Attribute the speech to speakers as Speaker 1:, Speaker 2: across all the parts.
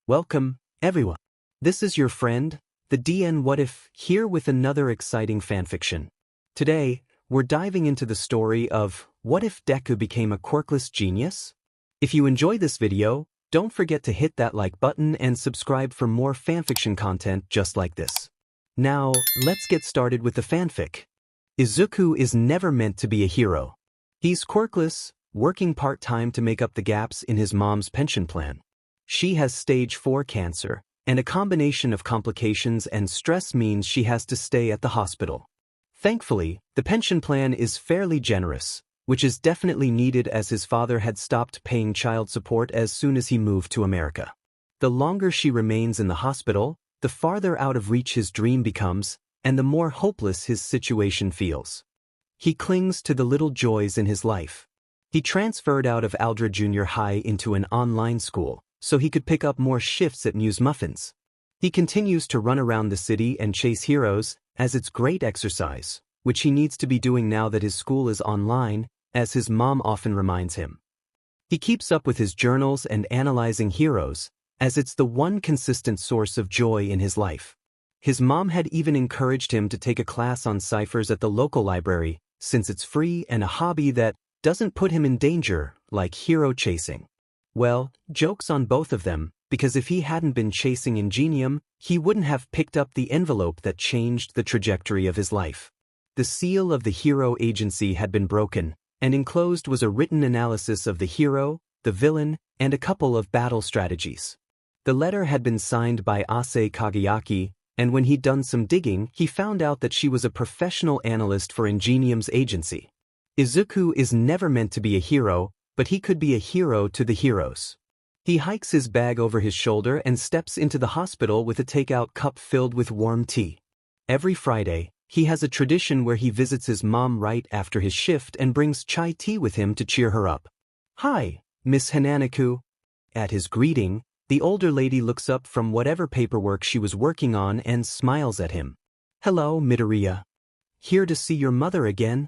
Speaker 1: Welcome, everyone. This is your friend, the DN What If, here with another exciting fanfiction. Today, we're diving into the story of What If Deku Became a Quirkless Genius? If you enjoy this video, don't forget to hit that like button and subscribe for more fanfiction content just like this. Now, let's get started with the fanfic. Izuku is never meant to be a hero. He's quirkless, working part-time to make up the gaps in his mom's pension plan. She has stage 4 cancer, and a combination of complications and stress means she has to stay at the hospital. Thankfully, the pension plan is fairly generous, which is definitely needed as his father had stopped paying child support as soon as he moved to America. The longer she remains in the hospital, the farther out of reach his dream becomes, and the more hopeless his situation feels. He clings to the little joys in his life. He transferred out of Aldra Junior High into an online school, so he could pick up more shifts at Muse Muffins. He continues to run around the city and chase heroes, as it's great exercise, which he needs to be doing now that his school is online, as his mom often reminds him. He keeps up with his journals and analyzing heroes, as it's the one consistent source of joy in his life. His mom had even encouraged him to take a class on ciphers at the local library, since it's free and a hobby that doesn't put him in danger, like hero chasing. Well, joke's on both of them, because if he hadn't been chasing Ingenium, he wouldn't have picked up the envelope that changed the trajectory of his life. The seal of the hero agency had been broken, and enclosed was a written analysis of the hero, the villain, and a couple of battle strategies. The letter had been signed by Ase Kagayaki, and when he'd done some digging, he found out that she was a professional analyst for Ingenium's agency. Izuku is never meant to be a hero, but he could be a hero to the heroes. He hikes his bag over his shoulder and steps into the hospital with a takeout cup filled with warm tea. Every Friday, he has a tradition where he visits his mom right after his shift and brings chai tea with him to cheer her up. "Hi, Miss Hananaku." At his greeting, the older lady looks up from whatever paperwork she was working on and smiles at him. "Hello, Midoriya. Here to see your mother again."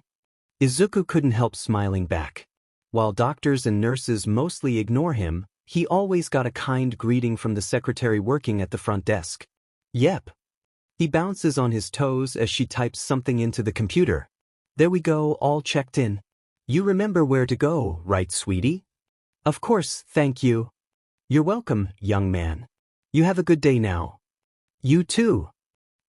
Speaker 1: Izuku couldn't help smiling back. While doctors and nurses mostly ignore him, he always got a kind greeting from the secretary working at the front desk. "Yep." He bounces on his toes as she types something into the computer. "There we go, all checked in. You remember where to go, right, sweetie?" "Of course, thank you." "You're welcome, young man. You have a good day now." "You too."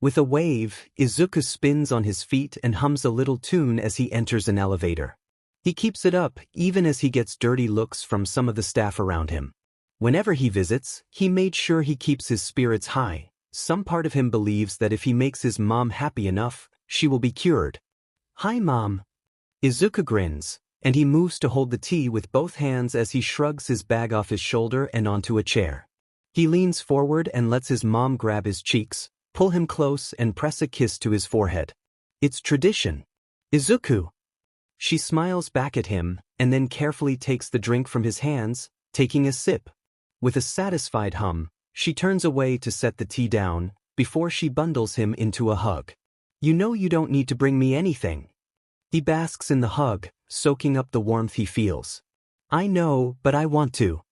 Speaker 1: With a wave, Izuku spins on his feet and hums a little tune as he enters an elevator. He keeps it up even as he gets dirty looks from some of the staff around him. Whenever he visits, he made sure he keeps his spirits high. Some part of him believes that if he makes his mom happy enough, she will be cured. "Hi, Mom." Izuku grins, and he moves to hold the tea with both hands as he shrugs his bag off his shoulder and onto a chair. He leans forward and lets his mom grab his cheeks, pull him close and press a kiss to his forehead. It's tradition. "Izuku." She smiles back at him, and then carefully takes the drink from his hands, taking a sip. With a satisfied hum, she turns away to set the tea down, before she bundles him into a hug. "You know you don't need to bring me anything." He basks in the hug, soaking up the warmth he feels. "I know, but I want to."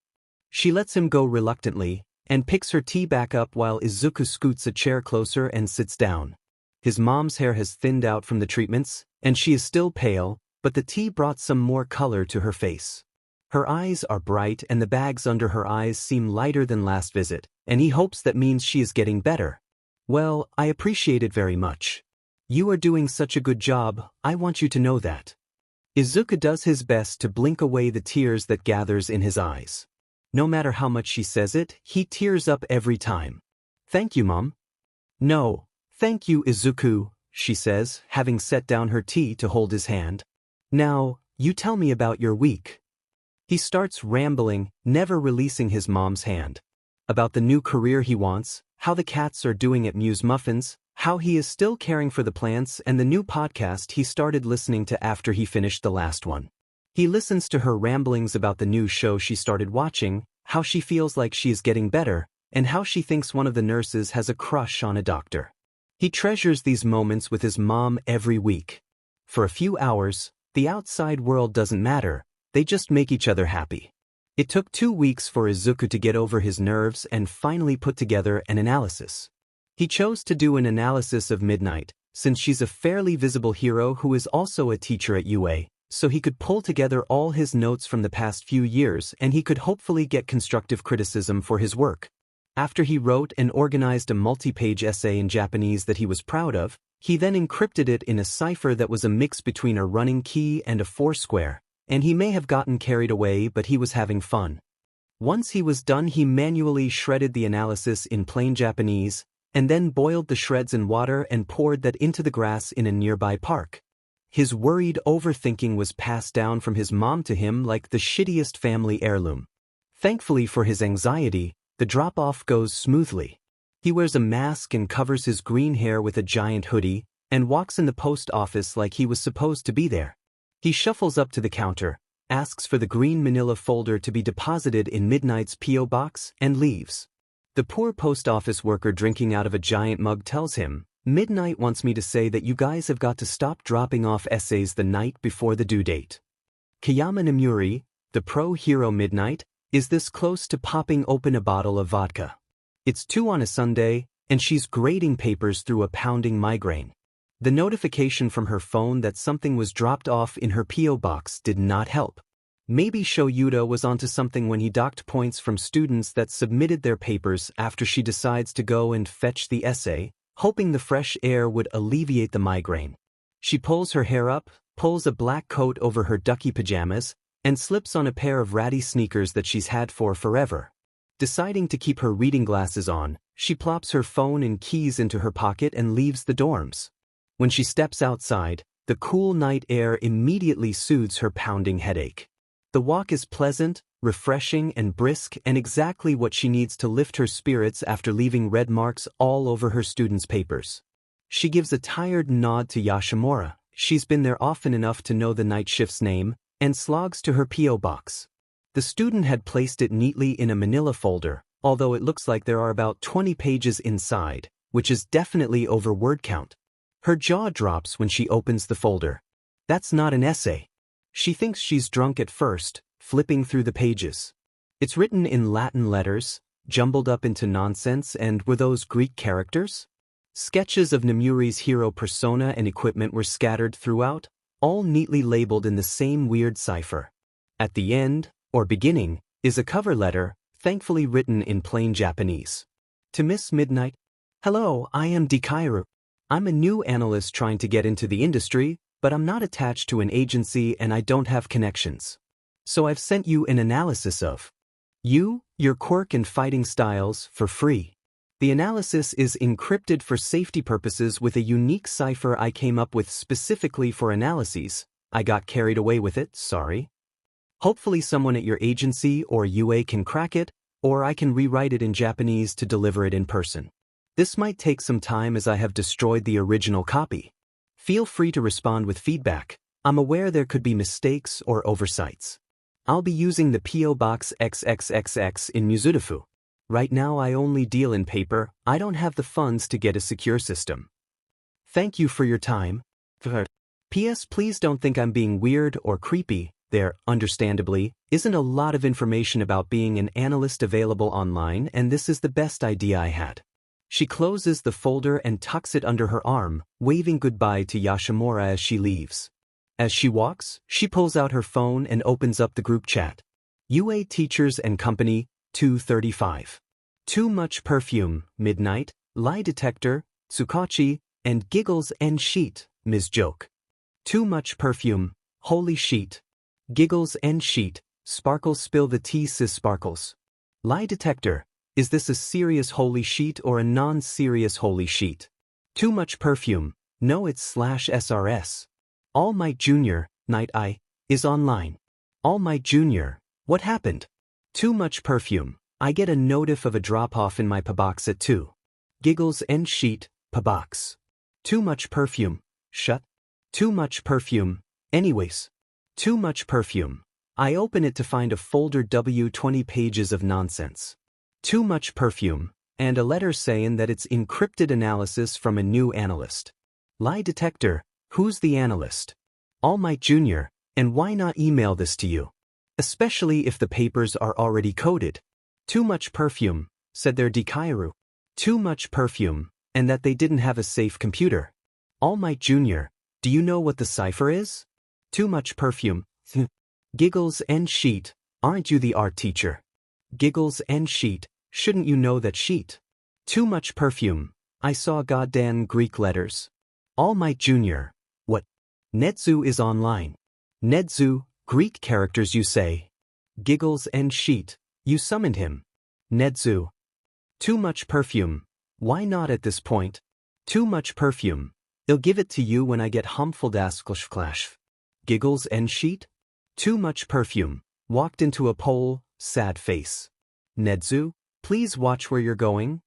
Speaker 1: She lets him go reluctantly, and picks her tea back up while Izuku scoots a chair closer and sits down. His mom's hair has thinned out from the treatments, and she is still pale, but the tea brought some more color to her face. Her eyes are bright and the bags under her eyes seem lighter than last visit, and he hopes that means she is getting better. "Well, I appreciate it very much. You are doing such a good job, I want you to know that." Izuku does his best to blink away the tears that gathers in his eyes. No matter how much she says it, he tears up every time. "Thank you, Mom." "No, thank you, Izuku," she says, having set down her tea to hold his hand. "Now, you tell me about your week." He starts rambling, never releasing his mom's hand. About the new career he wants, how the cats are doing at Muse Muffins, how he is still caring for the plants, and the new podcast he started listening to after he finished the last one. He listens to her ramblings about the new show she started watching, how she feels like she is getting better, and how she thinks one of the nurses has a crush on a doctor. He treasures these moments with his mom every week. For a few hours, the outside world doesn't matter, they just make each other happy. It took 2 weeks for Izuku to get over his nerves and finally put together an analysis. He chose to do an analysis of Midnight, since she's a fairly visible hero who is also a teacher at UA, so he could pull together all his notes from the past few years and he could hopefully get constructive criticism for his work. After he wrote and organized a multi-page essay in Japanese that he was proud of, he then encrypted it in a cipher that was a mix between a running key and a foursquare, and he may have gotten carried away, but he was having fun. Once he was done, he manually shredded the analysis in plain Japanese, and then boiled the shreds in water and poured that into the grass in a nearby park. His worried overthinking was passed down from his mom to him like the shittiest family heirloom. Thankfully for his anxiety, the drop-off goes smoothly. He wears a mask and covers his green hair with a giant hoodie, and walks in the post office like he was supposed to be there. He shuffles up to the counter, asks for the green manila folder to be deposited in Midnight's P.O. box, and leaves. The poor post office worker drinking out of a giant mug tells him, "Midnight wants me to say that you guys have got to stop dropping off essays the night before the due date." Kayama Namuri, the pro-hero Midnight, is this close to popping open a bottle of vodka. It's 2 on a Sunday, and she's grading papers through a pounding migraine. The notification from her phone that something was dropped off in her P.O. box did not help. Maybe Shoyuta was onto something when he docked points from students that submitted their papers after she decides to go and fetch the essay, hoping the fresh air would alleviate the migraine. She pulls her hair up, pulls a black coat over her ducky pajamas, and slips on a pair of ratty sneakers that she's had for forever. Deciding to keep her reading glasses on, she plops her phone and keys into her pocket and leaves the dorms. When she steps outside, the cool night air immediately soothes her pounding headache. The walk is pleasant, refreshing, and brisk, and exactly what she needs to lift her spirits after leaving red marks all over her students' papers. She gives a tired nod to Yashimura. She's been there often enough to know the night shift's name, and slogs to her P.O. box. The student had placed it neatly in a manila folder, although it looks like there are about 20 pages inside, which is definitely over word count. Her jaw drops when she opens the folder. That's not an essay. She thinks she's drunk at first, flipping through the pages. It's written in Latin letters, jumbled up into nonsense, and were those Greek characters? Sketches of Namuri's hero persona and equipment were scattered throughout, all neatly labeled in the same weird cipher. At the end, or beginning, is a cover letter, thankfully written in plain Japanese. To Miss Midnight, "Hello, I am Deku. I'm a new analyst trying to get into the industry, but I'm not attached to an agency and I don't have connections. So I've sent you an analysis of you, your quirk and fighting styles, for free. The analysis is encrypted for safety purposes with a unique cipher I came up with specifically for analyses. I got carried away with it, sorry. Hopefully someone at your agency or UA can crack it, or I can rewrite it in Japanese to deliver it in person. This might take some time as I have destroyed the original copy. Feel free to respond with feedback. I'm aware there could be mistakes or oversights. I'll be using the P.O. Box XXXX in Mizudafu. Right now I only deal in paper. I don't have the funds to get a secure system. Thank you for your time. P.S. Please don't think I'm being weird or creepy. There, understandably, isn't a lot of information about being an analyst available online, and this is the best idea I had." She closes the folder and tucks it under her arm, waving goodbye to Yashimura as she leaves. As she walks, she pulls out her phone and opens up the group chat. UA Teachers and Company, 235. Too much perfume, Midnight, lie detector, Tsukachi, and giggles and sheet, Ms. Joke. Too much perfume, holy sheet. Giggles and sheet, sparkles spill the tea sis sparkles. Lie detector, is this a serious holy sheet or a non-serious holy sheet? Too much perfume, no it's /SRS. All Might Jr., Night I, is online. All Might Jr., what happened? Too much perfume, I get a notif of a drop-off in my pabox at 2. Giggles and sheet, pabox. Too much perfume, shut. Too much perfume, anyways. Too much perfume. I open it to find a folder W 20 pages of nonsense. Too much perfume, and a letter saying that it's encrypted analysis from a new analyst. Lie detector, who's the analyst? All Might Jr., and why not email this to you? especially if the papers are already coded. Too much perfume, said their Deku. Too much perfume, and that they didn't have a safe computer. All Might Jr., do you know what the cipher is? Too much perfume. Giggles and Sheet, aren't you the art teacher? Giggles and Sheet, shouldn't you know that Sheet? Too much perfume, I saw goddamn Greek letters. All Might Jr., what? Nedzu is online. Nedzu, Greek characters you say. Giggles and Sheet, you summoned him. Nedzu. Too much perfume, why not at this point? Too much perfume, I'll give it to you when I get humfuldaskklashklash. Giggles and Sheet? Too much perfume, walked into a pole, sad face. Nedzu, please watch where you're going.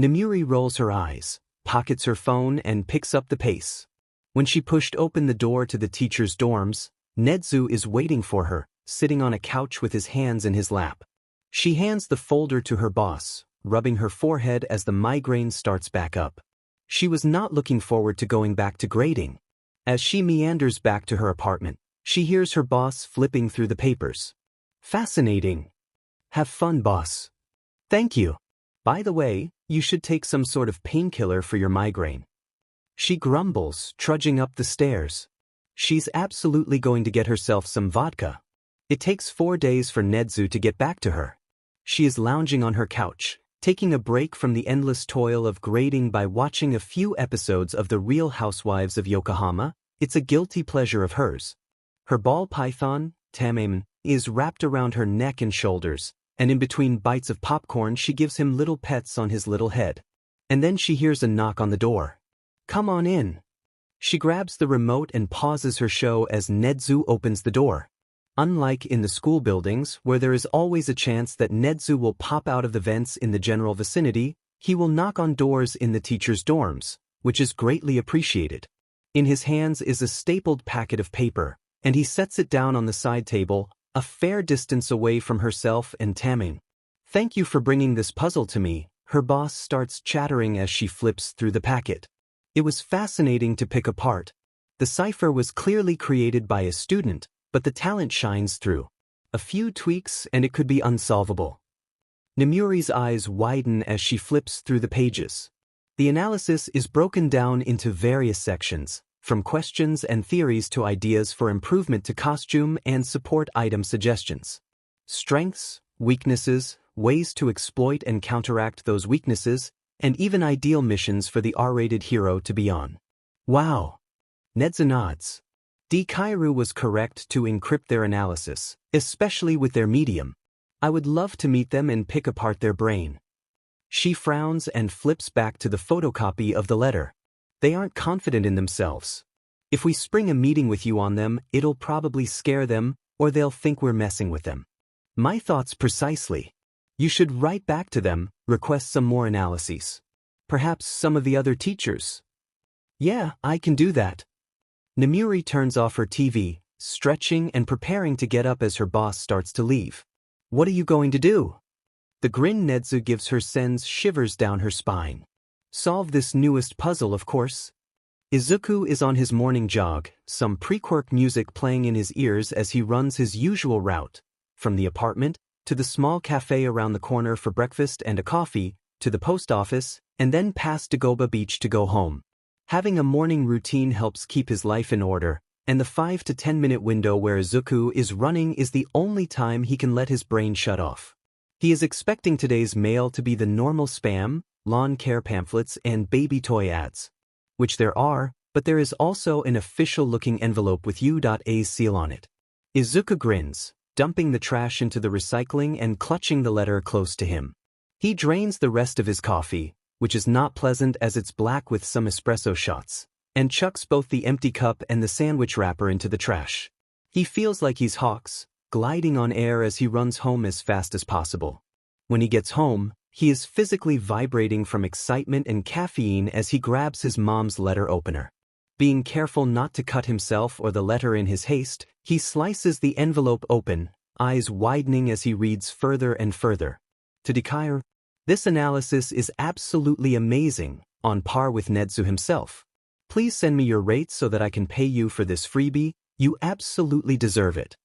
Speaker 1: Nemuri rolls her eyes, pockets her phone and picks up the pace. When she pushed open the door to the teacher's dorms, Nedzu is waiting for her, sitting on a couch with his hands in his lap. She hands the folder to her boss, rubbing her forehead as the migraine starts back up. She was not looking forward to going back to grading. As she meanders back to her apartment, she hears her boss flipping through the papers. Fascinating. Have fun, boss. Thank you. By the way, you should take some sort of painkiller for your migraine. She grumbles, trudging up the stairs. She's absolutely going to get herself some vodka. It takes 4 days for Nedzu to get back to her. She is lounging on her couch, taking a break from the endless toil of grading by watching a few episodes of The Real Housewives of Yokohama. It's a guilty pleasure of hers. Her ball python, Tamamen, is wrapped around her neck and shoulders, and in between bites of popcorn she gives him little pets on his little head. And then she hears a knock on the door. Come on in. She grabs the remote and pauses her show as Nedzu opens the door. Unlike in the school buildings, where there is always a chance that Nedzu will pop out of the vents in the general vicinity, he will knock on doors in the teachers' dorms, which is greatly appreciated. In his hands is a stapled packet of paper, and he sets it down on the side table, a fair distance away from herself and Tamamen. Thank you for bringing this puzzle to me, her boss starts chattering as she flips through the packet. It was fascinating to pick apart. The cipher was clearly created by a student, but the talent shines through. A few tweaks and it could be unsolvable. Nemuri's eyes widen as she flips through the pages. The analysis is broken down into various sections, from questions and theories to ideas for improvement to costume and support item suggestions. Strengths, weaknesses, ways to exploit and counteract those weaknesses, and even ideal missions for the R-rated hero to be on. Wow! Nedzu nods. Deku was correct to encrypt their analysis, especially with their medium. I would love to meet them and pick apart their brain. She frowns and flips back to the photocopy of the letter. They aren't confident in themselves. If we spring a meeting with you on them, it'll probably scare them, or they'll think we're messing with them. My thoughts precisely. You should write back to them, request some more analyses. Perhaps some of the other teachers. Yeah, I can do that. Nemuri turns off her TV, stretching and preparing to get up as her boss starts to leave. What are you going to do? The grin Nedzu gives her sends shivers down her spine. Solve this newest puzzle, of course. Izuku is on his morning jog, some pre-quirk music playing in his ears as he runs his usual route, from the apartment, to the small cafe around the corner for breakfast and a coffee, to the post office, and then past Dagoba Beach to go home. Having a morning routine helps keep his life in order, and the 5 to 10 minute window where Izuku is running is the only time he can let his brain shut off. He is expecting today's mail to be the normal spam, lawn care pamphlets and baby toy ads. Which there are, but there is also an official-looking envelope with U.A.'s seal on it. Izuku grins, dumping the trash into the recycling and clutching the letter close to him. He drains the rest of his coffee, which is not pleasant as it's black with some espresso shots, and chucks both the empty cup and the sandwich wrapper into the trash. He feels like he's Hawks, gliding on air as he runs home as fast as possible. When he gets home, he is physically vibrating from excitement and caffeine as he grabs his mom's letter opener. Being careful not to cut himself or the letter in his haste, he slices the envelope open, eyes widening as he reads further and further. To Deku, this analysis is absolutely amazing, on par with Nedzu himself. Please send me your rates so that I can pay you for this freebie, you absolutely deserve it.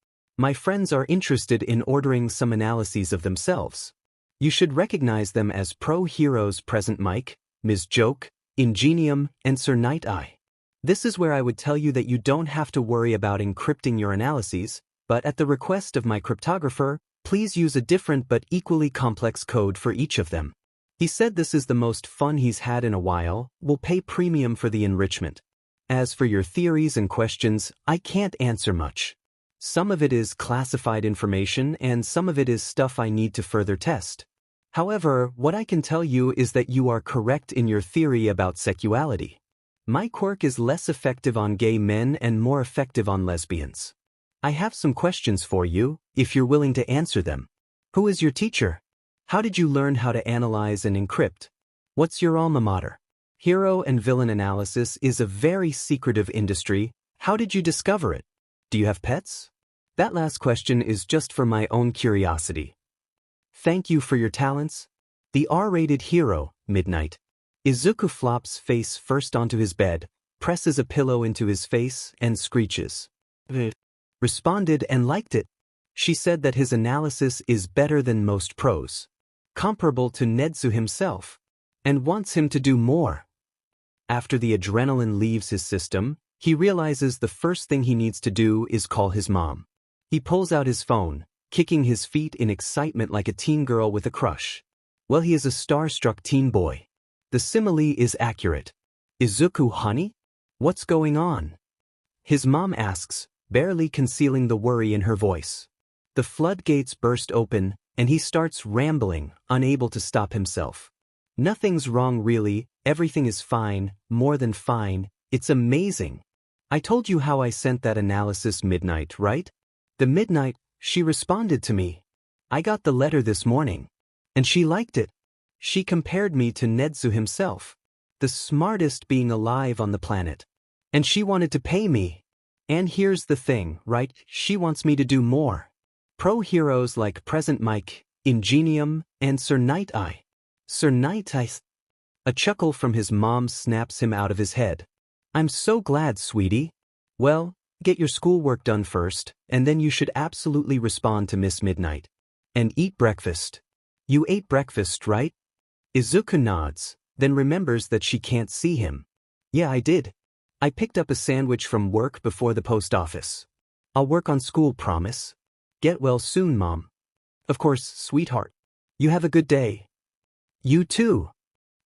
Speaker 1: My friends are interested in ordering some analyses of themselves. You should recognize them as pro heroes present Mike, Ms. Joke, Ingenium, and Sir Night Eye. This is where I would tell you that you don't have to worry about encrypting your analyses, but at the request of my cryptographer, please use a different but equally complex code for each of them. He said this is the most fun he's had in a while, will pay premium for the enrichment. As for your theories and questions, I can't answer much. Some of it is classified information and some of it is stuff I need to further test. However, what I can tell you is that you are correct in your theory about sexuality. My quirk is less effective on gay men and more effective on lesbians. I have some questions for you, if you're willing to answer them. Who is your teacher? How did you learn how to analyze and encrypt? What's your alma mater? Hero and villain analysis is a very secretive industry. How did you discover it? Do you have pets? That last question is just for my own curiosity. Thank you for your talents. The R-rated hero, Midnight. Izuku flops face first onto his bed, presses a pillow into his face, and screeches. Responded and liked it. She said that his analysis is better than most pros. Comparable to Nedzu himself. And wants him to do more. After the adrenaline leaves his system, he realizes the first thing he needs to do is call his mom. He pulls out his phone, kicking his feet in excitement like a teen girl with a crush. Well, he is a starstruck teen boy. The simile is accurate. Izuku, honey? What's going on? His mom asks, barely concealing the worry in her voice. The floodgates burst open, and he starts rambling, unable to stop himself. Nothing's wrong really, everything is fine, more than fine, it's amazing. I told you how I sent that analysis Midnight, right? The Midnight, she responded to me. I got the letter this morning. And she liked it. She compared me to Nedzu himself, the smartest being alive on the planet. And she wanted to pay me. And here's the thing, right? She wants me to do more. Pro heroes like Present Mike, Ingenium, and Sir Night Eye. Sir Night Eye. A chuckle from his mom snaps him out of his head. I'm so glad, sweetie. Well, get your schoolwork done first, and then you should absolutely respond to Miss Midnight. And eat breakfast. You ate breakfast, right? Izuku nods, then remembers that she can't see him. Yeah, I did. I picked up a sandwich from work before the post office. I'll work on school, promise. Get well soon, Mom. Of course, sweetheart. You have a good day. You too.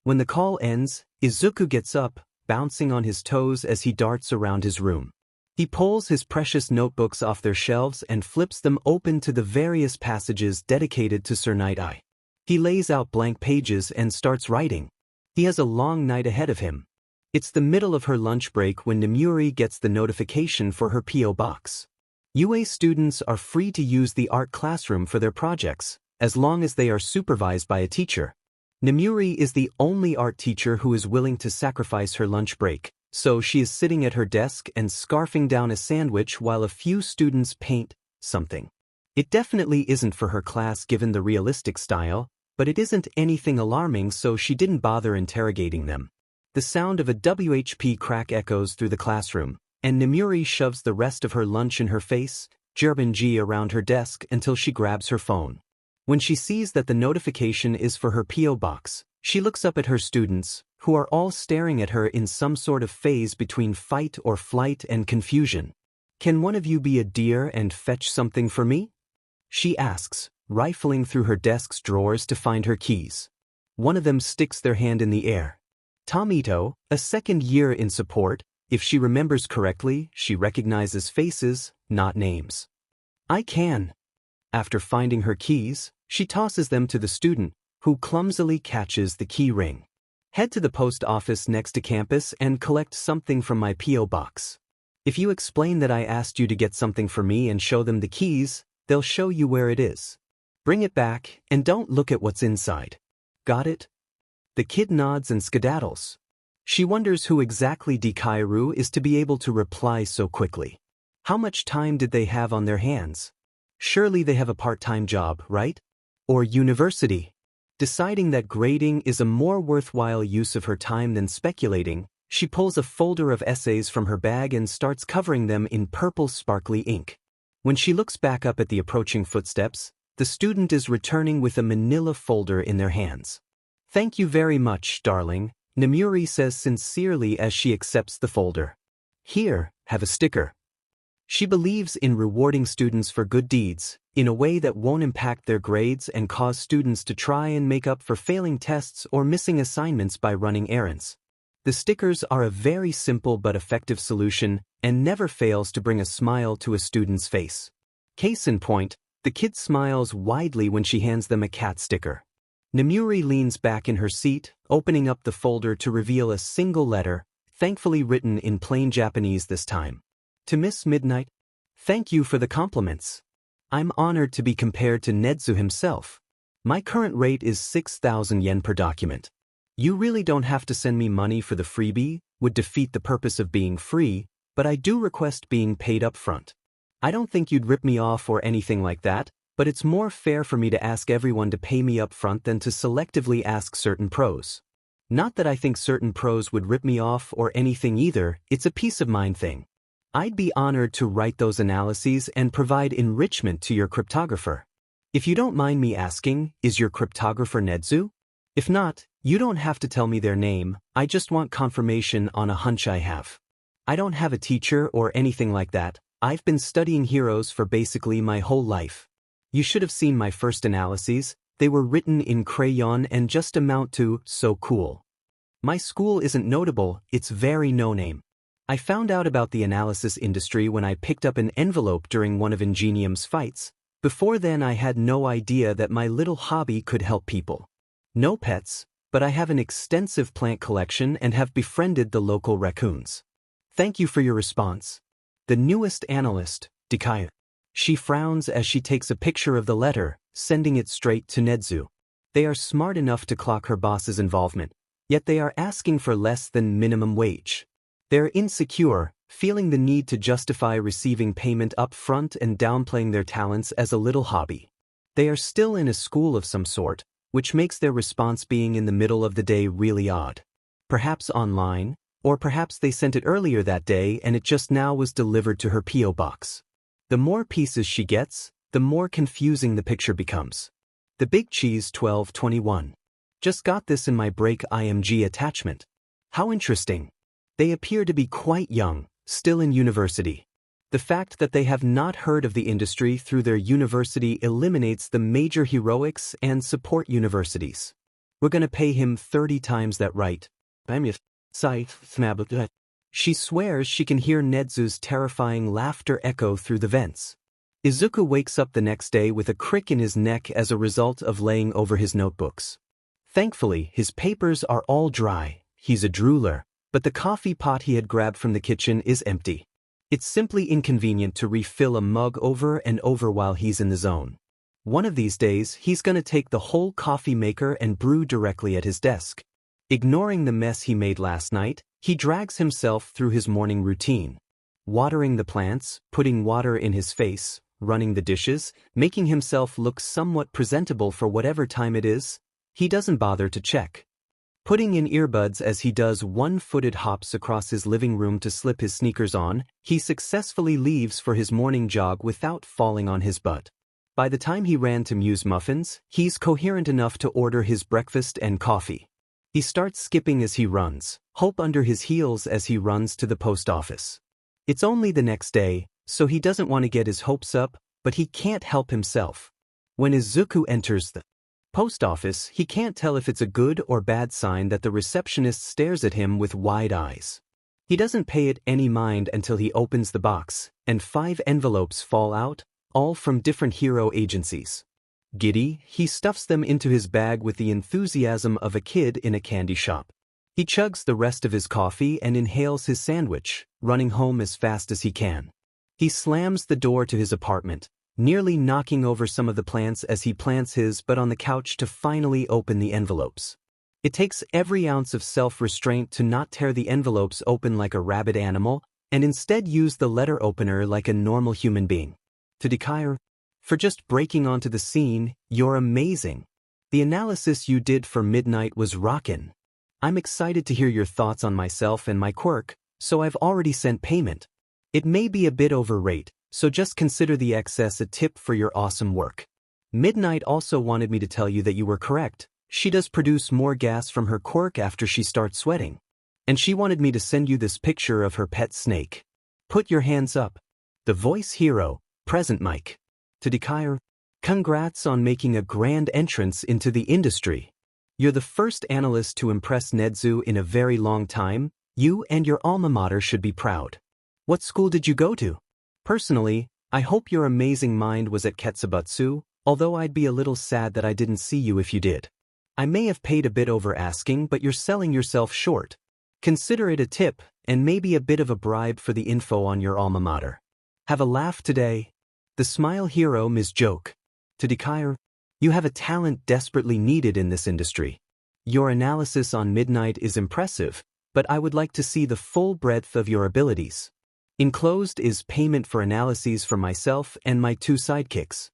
Speaker 1: When the call ends, Izuku gets up, bouncing on his toes as he darts around his room. He pulls his precious notebooks off their shelves and flips them open to the various passages dedicated to Sir Night Eye. He lays out blank pages and starts writing. He has a long night ahead of him. It's the middle of her lunch break when Nemuri gets the notification for her P.O. box. UA students are free to use the art classroom for their projects, as long as they are supervised by a teacher. Nemuri is the only art teacher who is willing to sacrifice her lunch break, so she is sitting at her desk and scarfing down a sandwich while a few students paint something. It definitely isn't for her class given the realistic style, but it isn't anything alarming, so she didn't bother interrogating them. The sound of a WHP crack echoes through the classroom, and Nemuri shoves the rest of her lunch in her face, G around her desk until she grabs her phone. When she sees that the notification is for her P.O. box, she looks up at her students, who are all staring at her in some sort of phase between fight or flight and confusion. Can one of you be a dear and fetch something for me? She asks, rifling through her desk's drawers to find her keys. One of them sticks their hand in the air. Tomito, a second year in support, if she remembers correctly, she recognizes faces, not names. I can. After finding her keys, she tosses them to the student, who clumsily catches the key ring. Head to the post office next to campus and collect something from my P.O. box. If you explain that I asked you to get something for me and show them the keys, they'll show you where it is. Bring it back, and don't look at what's inside. Got it? The kid nods and skedaddles. She wonders who exactly Dikairu is to be able to reply so quickly. How much time did they have on their hands? Surely they have a part-time job, right? Or university. Deciding that grading is a more worthwhile use of her time than speculating, she pulls a folder of essays from her bag and starts covering them in purple sparkly ink. When she looks back up at the approaching footsteps, the student is returning with a manila folder in their hands. "Thank you very much, darling," Namuri says sincerely as she accepts the folder. "Here, have a sticker." She believes in rewarding students for good deeds, in a way that won't impact their grades and cause students to try and make up for failing tests or missing assignments by running errands. The stickers are a very simple but effective solution and never fails to bring a smile to a student's face. Case in point, the kid smiles widely when she hands them a cat sticker. Namuri leans back in her seat, opening up the folder to reveal a single letter, thankfully written in plain Japanese this time. To Miss Midnight, "Thank you for the compliments. I'm honored to be compared to Nedzu himself. My current rate is 6,000 yen per document. You really don't have to send me money for the freebie, would defeat the purpose of being free, but I do request being paid up front. I don't think you'd rip me off or anything like that, but it's more fair for me to ask everyone to pay me up front than to selectively ask certain pros. Not that I think certain pros would rip me off or anything either, it's a peace of mind thing. I'd be honored to write those analyses and provide enrichment to your cryptographer. If you don't mind me asking, is your cryptographer Nedzu? If not, you don't have to tell me their name, I just want confirmation on a hunch I have. I don't have a teacher or anything like that, I've been studying heroes for basically my whole life. You should have seen my first analyses, they were written in crayon and just amount to, so cool. My school isn't notable, it's very no-name. I found out about the analysis industry when I picked up an envelope during one of Ingenium's fights. Before then I had no idea that my little hobby could help people. No pets, but I have an extensive plant collection and have befriended the local raccoons. Thank you for your response. The newest analyst, Deku. She frowns as she takes a picture of the letter, sending it straight to Nedzu. They are smart enough to clock her boss's involvement, yet they are asking for less than minimum wage. They're insecure, feeling the need to justify receiving payment up front and downplaying their talents as a little hobby. They are still in a school of some sort, which makes their response being in the middle of the day really odd. Perhaps online, or perhaps they sent it earlier that day and it just now was delivered to her P.O. box. The more pieces she gets, the more confusing the picture becomes. The Big Cheese 1221. Just got this in my break IMG attachment. How interesting. They appear to be quite young, still in university. The fact that they have not heard of the industry through their university eliminates the major heroics and support universities. We're gonna pay him 30 times that, right? She swears she can hear Nedzu's terrifying laughter echo through the vents. Izuku wakes up the next day with a crick in his neck as a result of laying over his notebooks. Thankfully, his papers are all dry, he's a drooler, but the coffee pot he had grabbed from the kitchen is empty. It's simply inconvenient to refill a mug over and over while he's in the zone. One of these days, he's gonna take the whole coffee maker and brew directly at his desk. Ignoring the mess he made last night, he drags himself through his morning routine. Watering the plants, putting water in his face, running the dishes, making himself look somewhat presentable for whatever time it is, he doesn't bother to check. Putting in earbuds as he does one-footed hops across his living room to slip his sneakers on, he successfully leaves for his morning jog without falling on his butt. By the time he ran to Muse Muffins, he's coherent enough to order his breakfast and coffee. He starts skipping as he runs, hope under his heels as he runs to the post office. It's only the next day, so he doesn't want to get his hopes up, but he can't help himself. When Izuku enters the post office, he can't tell if it's a good or bad sign that the receptionist stares at him with wide eyes. He doesn't pay it any mind until he opens the box, and 5 envelopes fall out, all from different hero agencies. Giddy, he stuffs them into his bag with the enthusiasm of a kid in a candy shop. He chugs the rest of his coffee and inhales his sandwich, running home as fast as he can. He slams the door to his apartment, nearly knocking over some of the plants as he plants his butt on the couch to finally open the envelopes. It takes every ounce of self-restraint to not tear the envelopes open like a rabid animal, and instead use the letter opener like a normal human being. To Deku, for just breaking onto the scene, you're amazing. The analysis you did for Midnight was rockin'. I'm excited to hear your thoughts on myself and my quirk, so I've already sent payment. It may be a bit overrate, so just consider the excess a tip for your awesome work. Midnight also wanted me to tell you that you were correct. She does produce more gas from her quirk after she starts sweating. And she wanted me to send you this picture of her pet snake. Put your hands up. The voice hero, present Mike. To Deku, congrats on making a grand entrance into the industry. You're the first analyst to impress Nedzu in a very long time. You and your alma mater should be proud. What school did you go to? Personally, I hope your amazing mind was at Ketsubatsu, although I'd be a little sad that I didn't see you if you did. I may have paid a bit over asking, but you're selling yourself short. Consider it a tip, and maybe a bit of a bribe for the info on your alma mater. Have a laugh today. The smile hero Ms. Joke. To Deku, you have a talent desperately needed in this industry. Your analysis on Midnight is impressive, but I would like to see the full breadth of your abilities. Enclosed is payment for analyses for myself and my 2 sidekicks.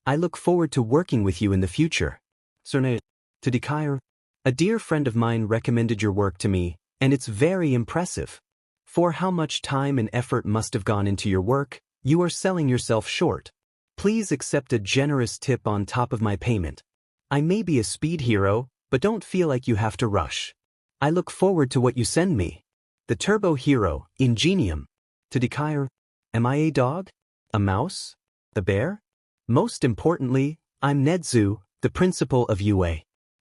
Speaker 1: I look forward to working with you in the future. Serne. To Deku, a dear friend of mine recommended your work to me, and it's very impressive. For how much time and effort must have gone into your work, you are selling yourself short. Please accept a generous tip on top of my payment. I may be a speed hero, but don't feel like you have to rush. I look forward to what you send me. The turbo hero, Ingenium. To Deku, am I a dog? A mouse? A bear? Most importantly, I'm Nedzu, the principal of UA.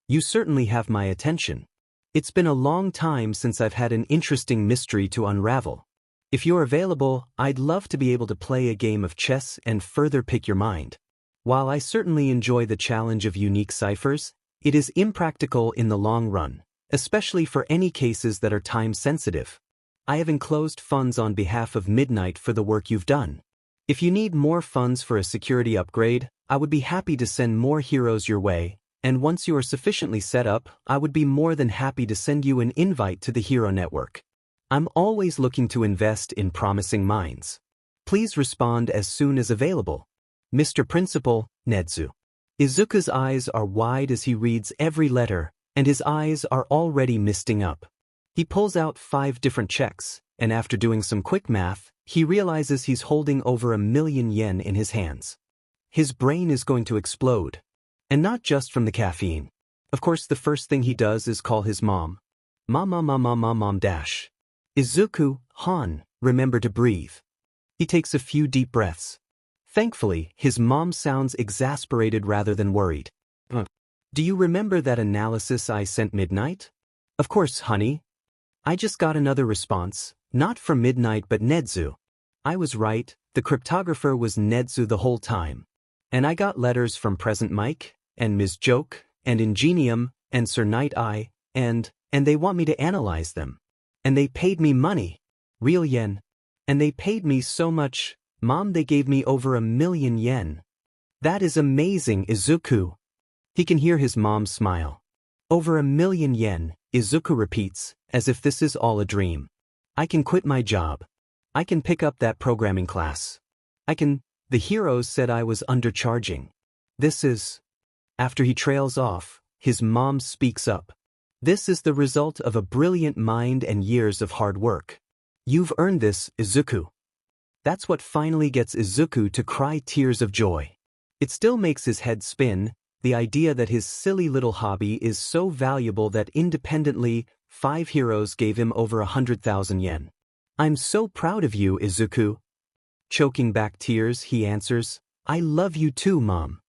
Speaker 1: You certainly have my attention. It's been a long time since I've had an interesting mystery to unravel. If you're available, I'd love to be able to play a game of chess and further pick your mind. While I certainly enjoy the challenge of unique ciphers, it is impractical in the long run, especially for any cases that are time-sensitive. I have enclosed funds on behalf of Midnight for the work you've done. If you need more funds for a security upgrade, I would be happy to send more heroes your way, and once you are sufficiently set up, I would be more than happy to send you an invite to the Hero Network. I'm always looking to invest in promising minds. Please respond as soon as available. Mr. Principal, Nedzu. Izuku's eyes are wide as he reads every letter, and his eyes are already misting up. He pulls out 5 different checks, and after doing some quick math, he realizes he's holding over 1,000,000 yen in his hands. His brain is going to explode. And not just from the caffeine. Of course, the first thing he does is call his mom. Mom dash. Izuku, Han, remember to breathe. He takes a few deep breaths. Thankfully, his mom sounds exasperated rather than worried. Do you remember that analysis I sent Midnight? Of course, honey. I just got another response, not from Midnight but Nedzu. I was right, the cryptographer was Nedzu the whole time. And I got letters from Present Mike, and Ms. Joke, and Ingenium, and Sir Night Eye, and they want me to analyze them. And they paid me money. Real yen. And they paid me so much, Mom, they gave me over 1,000,000 yen. That is amazing, Izuku. He can hear his mom smile. Over 1,000,000 yen, Izuku repeats, as if this is all a dream. I can quit my job. I can pick up that programming class. The heroes said I was undercharging. This is... After he trails off, his mom speaks up. This is the result of a brilliant mind and years of hard work. You've earned this, Izuku. That's what finally gets Izuku to cry tears of joy. It still makes his head spin, the idea that his silly little hobby is so valuable that independently, 5 heroes gave him over 100,000 yen. I'm so proud of you, Izuku. Choking back tears, he answers, I love you too, Mom.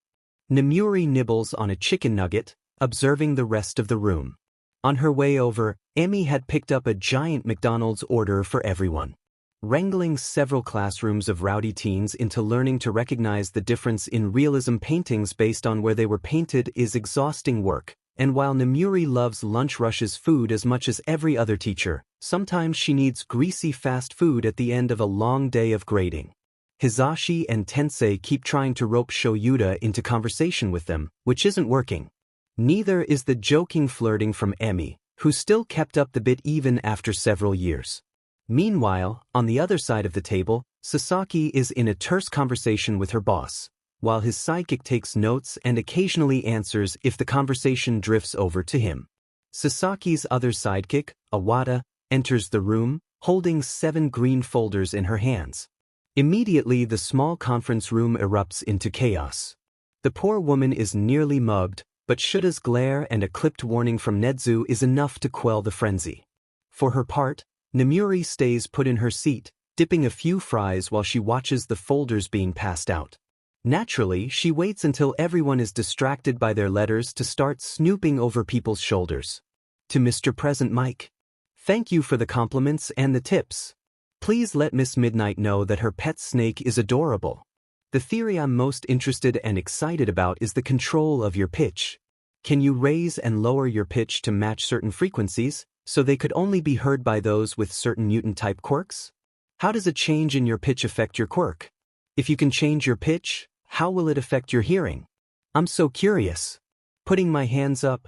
Speaker 1: Nemuri nibbles on a chicken nugget, observing the rest of the room. On her way over, Emmy had picked up a giant McDonald's order for everyone. Wrangling several classrooms of rowdy teens into learning to recognize the difference in realism paintings based on where they were painted is exhausting work, and while Nemuri loves lunch rushes food as much as every other teacher, sometimes she needs greasy fast food at the end of a long day of grading. Hizashi and Tensei keep trying to rope Shoyuta into conversation with them, which isn't working. Neither is the joking flirting from Emmy, who still kept up the bit even after several years. Meanwhile, on the other side of the table, Sasaki is in a terse conversation with her boss, while his sidekick takes notes and occasionally answers if the conversation drifts over to him. Sasaki's other sidekick, Awada, enters the room, holding 7 green folders in her hands. Immediately the small conference room erupts into chaos. The poor woman is nearly mugged, but Shuta's glare and a clipped warning from Nedzu is enough to quell the frenzy. For her part, Nemuri stays put in her seat, dipping a few fries while she watches the folders being passed out. Naturally, she waits until everyone is distracted by their letters to start snooping over people's shoulders. To Mr. Present Mike. Thank you for the compliments and the tips. Please let Miss Midnight know that her pet snake is adorable. The theory I'm most interested and excited about is the control of your pitch. Can you raise and lower your pitch to match certain frequencies, so they could only be heard by those with certain mutant-type quirks? How does a change in your pitch affect your quirk? If you can change your pitch, how will it affect your hearing? I'm so curious. Putting my hands up.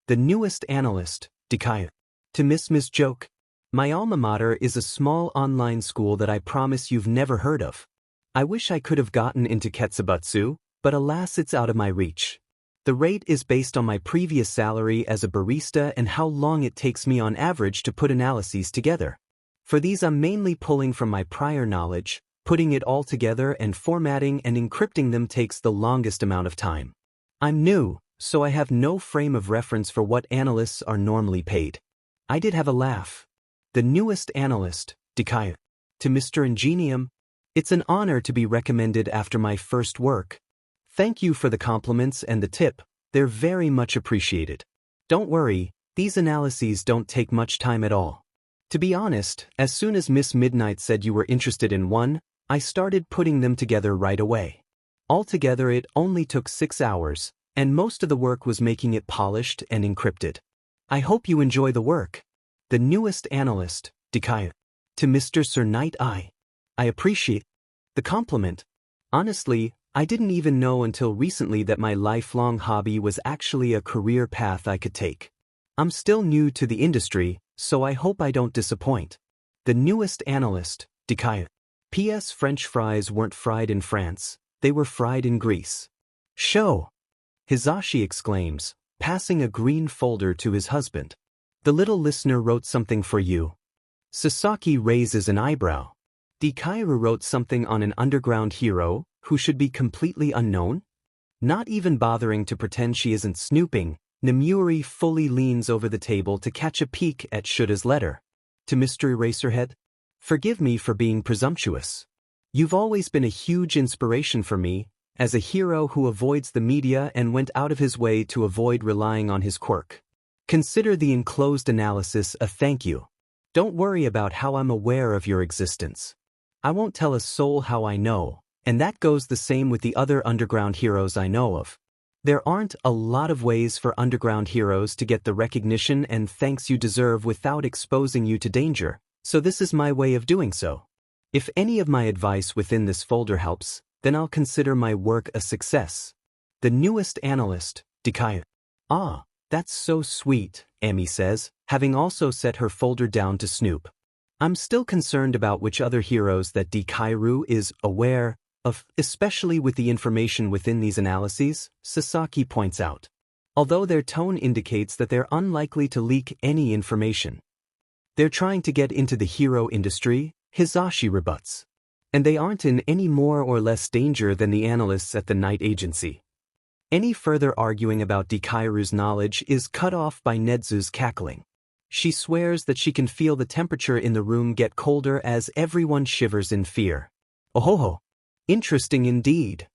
Speaker 1: The newest analyst, Deku. To Miss Joke. My alma mater is a small online school that I promise you've never heard of. I wish I could have gotten into Ketsubutsu, but alas it's out of my reach. The rate is based on my previous salary as a barista and how long it takes me on average to put analyses together. For these I'm mainly pulling from my prior knowledge. Putting it all together and formatting and encrypting them takes the longest amount of time. I'm new, so I have no frame of reference for what analysts are normally paid. I did have a laugh. The newest analyst, Deku. To Mr. Ingenium. It's an honor to be recommended after my first work. Thank you for the compliments and the tip, they're very much appreciated. Don't worry, these analyses don't take much time at all. To be honest, as soon as Miss Midnight said you were interested in one, I started putting them together right away. Altogether it only took 6 hours, and most of the work was making it polished and encrypted. I hope you enjoy the work. The newest analyst, Deku. To Mr. Sir Night Eye. I appreciate the compliment. Honestly, I didn't even know until recently that my lifelong hobby was actually a career path I could take. I'm still new to the industry, so I hope I don't disappoint. The newest analyst, Deku. P.S. French fries weren't fried in France, they were fried in Greece. Show! Hizashi exclaims, passing a green folder to his husband. The little listener wrote something for you. Sasaki raises an eyebrow. Deku wrote something on an underground hero, who should be completely unknown? Not even bothering to pretend she isn't snooping, Nemuri fully leans over the table to catch a peek at Shuta's letter. To Mr. Eraserhead. Forgive me for being presumptuous. You've always been a huge inspiration for me, as a hero who avoids the media and went out of his way to avoid relying on his quirk. Consider the enclosed analysis a thank you. Don't worry about how I'm aware of your existence. I won't tell a soul how I know, and that goes the same with the other underground heroes I know of. There aren't a lot of ways for underground heroes to get the recognition and thanks you deserve without exposing you to danger. So this is my way of doing so. If any of my advice within this folder helps, then I'll consider my work a success. The newest analyst, Deku. Ah, that's so sweet, Amy says, having also set her folder down to snoop. I'm still concerned about which other heroes that Deku is aware of, especially with the information within these analyses, Sasaki points out. Although their tone indicates that they're unlikely to leak any information. They're trying to get into the hero industry, Hizashi rebuts. And they aren't in any more or less danger than the analysts at the Night Agency. Any further arguing about Deku's knowledge is cut off by Nedzu's cackling. She swears that she can feel the temperature in the room get colder as everyone shivers in fear. Ohoho! Interesting indeed.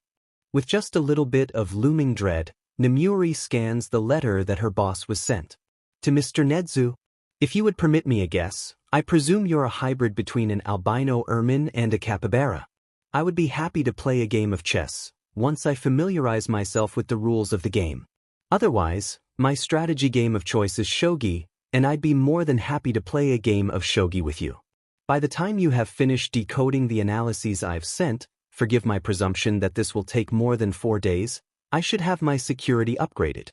Speaker 1: With just a little bit of looming dread, Nemuri scans the letter that her boss was sent. To Mr. Nedzu. If you would permit me a guess, I presume you're a hybrid between an albino ermine and a capybara. I would be happy to play a game of chess, once I familiarize myself with the rules of the game. Otherwise, my strategy game of choice is shogi, and I'd be more than happy to play a game of shogi with you. By the time you have finished decoding the analyses I've sent, forgive my presumption that this will take more than 4 days, I should have my security upgraded.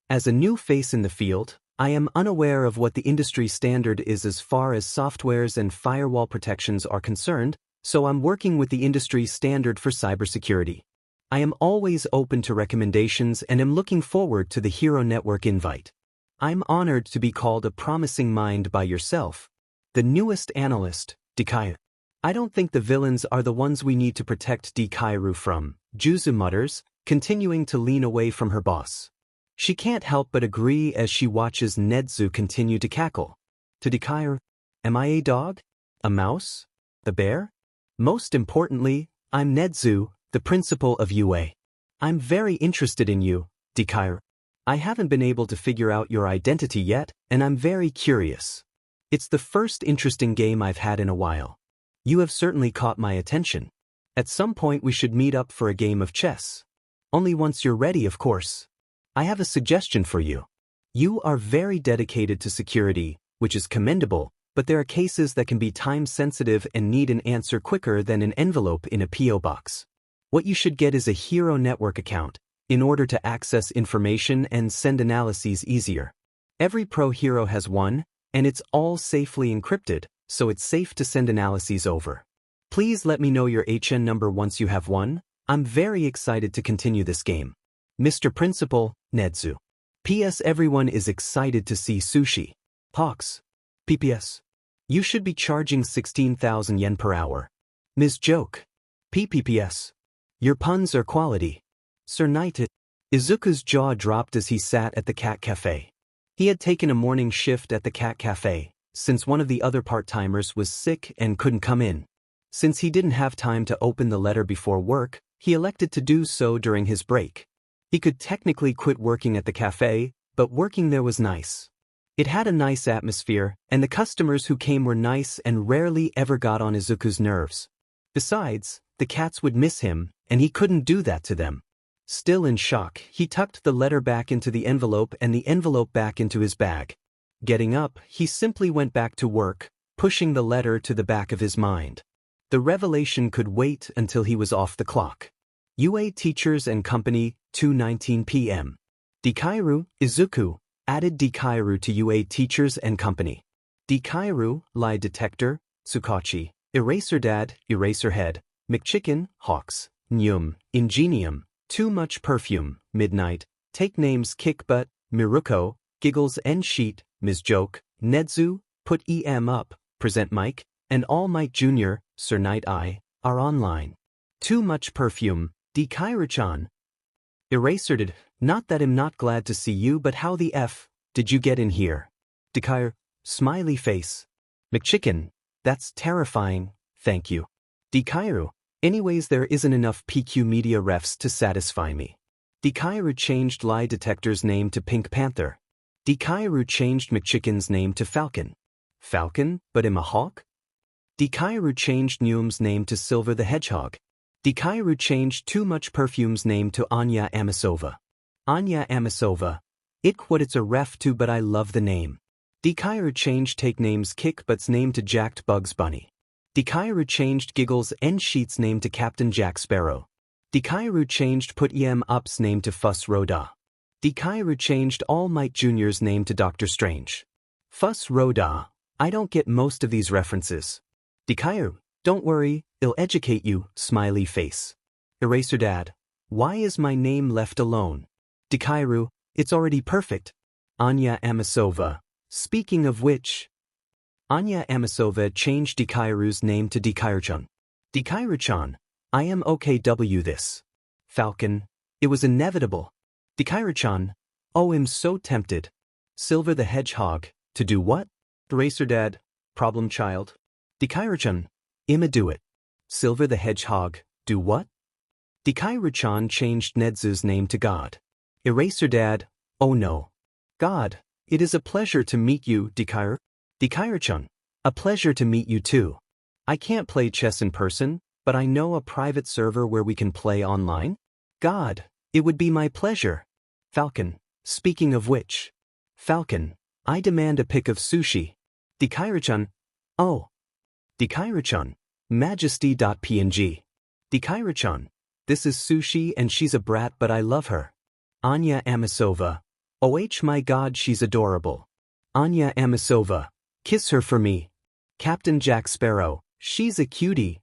Speaker 1: As a new face in the field, I am unaware of what the industry standard is as far as softwares and firewall protections are concerned, so I'm working with the industry standard for cybersecurity. I am always open to recommendations and am looking forward to the Hero Network invite. I'm honored to be called a promising mind by yourself. The newest analyst, Deku. I don't think the villains are the ones we need to protect Deku from, Juzu mutters, continuing to lean away from her boss. She can't help but agree as she watches Nedzu continue to cackle. To Deku, am I a dog? A mouse? The bear? Most importantly, I'm Nedzu, the principal of UA. I'm very interested in you, Deku. I haven't been able to figure out your identity yet, and I'm very curious. It's the first interesting game I've had in a while. You have certainly caught my attention. At some point we should meet up for a game of chess. Only once you're ready, of course. I have a suggestion for you. You are very dedicated to security, which is commendable, but there are cases that can be time-sensitive and need an answer quicker than an envelope in a P.O. box. What you should get is a Hero Network account, in order to access information and send analyses easier. Every pro hero has one, and it's all safely encrypted, so it's safe to send analyses over. Please let me know your HN number once you have one. I'm very excited to continue this game. Mr. Principal, Nedzu. P.S. Everyone is excited to see sushi. Hawks. P.P.S. You should be charging 16,000 yen per hour. Ms. Joke. P.P.P.S. Your puns are quality. Sir Knight. Izuku's jaw dropped as he sat at the cat cafe. He had taken a morning shift at the cat cafe, since one of the other part-timers was sick and couldn't come in. Since he didn't have time to open the letter before work, he elected to do so during his break. He could technically quit working at the cafe, but working there was nice. It had a nice atmosphere, and the customers who came were nice and rarely ever got on Izuku's nerves. Besides, the cats would miss him, and he couldn't do that to them. Still in shock, he tucked the letter back into the envelope and the envelope back into his bag. Getting up, he simply went back to work, pushing the letter to the back of his mind. The revelation could wait until he was off the clock. UA Teachers and Company, 2:19 p.m. Deku, Izuku, added Deku to UA Teachers and Company. Deku, lie detector, Tsukachi, eraser dad, eraserhead, McChicken, Hawks, Nyum, Ingenium, too much perfume, midnight, take names kick butt, Miruko, giggles and sheet, Ms. Joke, Nedzu, put EM up, present Mike, and All Might Jr., Sir Knight I, are online. Too much perfume, Deku-chan. Erasered, not that I'm not glad to see you, but how the F did you get in here? Deku, smiley face. McChicken, that's terrifying, thank you. Deku, anyways there isn't enough PQ Media refs to satisfy me. Deku changed lie detector's name to Pink Panther. Deku changed McChicken's name to Falcon. Falcon, but am a hawk? Deku changed Nyum's name to Silver the Hedgehog. Deku changed Too Much Perfume's name to Anya Amisova. Anya Amisova. What it's a ref to, but I love the name. Deku changed Take Name's Kick Butt's name to Jacked Bugs Bunny. Deku changed Giggles and Sheet's name to Captain Jack Sparrow. Deku changed Put EM Up's name to Fuss Roda. Deku changed All Might Jr.'s name to Dr. Strange. Fuss Roda. I don't get most of these references. Deku, don't worry, I'll educate you, smiley face. Eraser dad. Why is my name left alone? Deku, it's already perfect. Anya Amisova. Speaking of which, Anya Amisova changed Deku's name to Deku-chan. Deku-chan, I am OKW this. Falcon, it was inevitable. Deku-chan, oh I'm so tempted. Silver the Hedgehog, to do what? Eraser dad, problem child. Deku-chan, I'ma do it. Silver the Hedgehog, do what? Deku-chan changed Nedzu's name to God. Eraser dad, oh no. God, it is a pleasure to meet you, Deku. Deku-chan, a pleasure to meet you too. I can't play chess in person, but I know a private server where we can play online. God, it would be my pleasure. Falcon, speaking of which. Falcon, I demand a pic of sushi. Deku-chan, oh. Deku-chan, majesty.png. Deku-chan, this is sushi and she's a brat but I love her. Anya Amisova, oh my god she's adorable. Anya Amisova, kiss her for me. Captain Jack Sparrow, she's a cutie.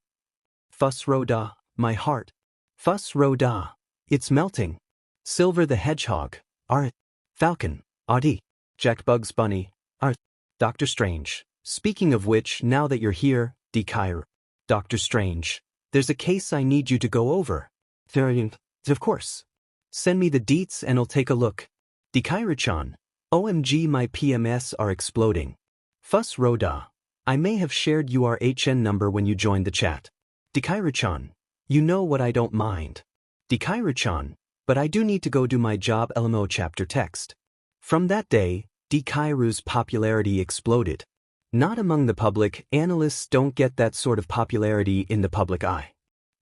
Speaker 1: Fuss Roda, my heart. Fuss Roda, it's melting. Silver the Hedgehog, art. Falcon, Audi. Jack Bugs Bunny, art. Dr. Strange, speaking of which now that you're here, Deku. Doctor Strange. There's a case I need you to go over. Of course. Send me the deets and I'll take a look. Dikairu-chan. OMG, my PMS are exploding. Fuss Roda. I may have shared your HN number when you joined the chat. Dikairu-chan. You know what, I don't mind. Dikairu-chan. But I do need to go do my job. LMO chapter text. From that day, Dikairu's popularity exploded. Not among the public, analysts don't get that sort of popularity in the public eye.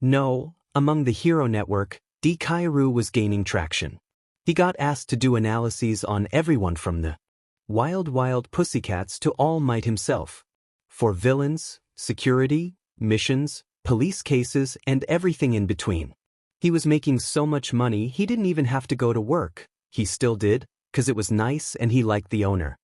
Speaker 1: No, among the Hero Network, Dikairu was gaining traction. He got asked to do analyses on everyone from the Wild Pussycats to All Might himself. For villains, security, missions, police cases, and everything in between. He was making so much money he didn't even have to go to work. He still did, 'cause it was nice and he liked the owner.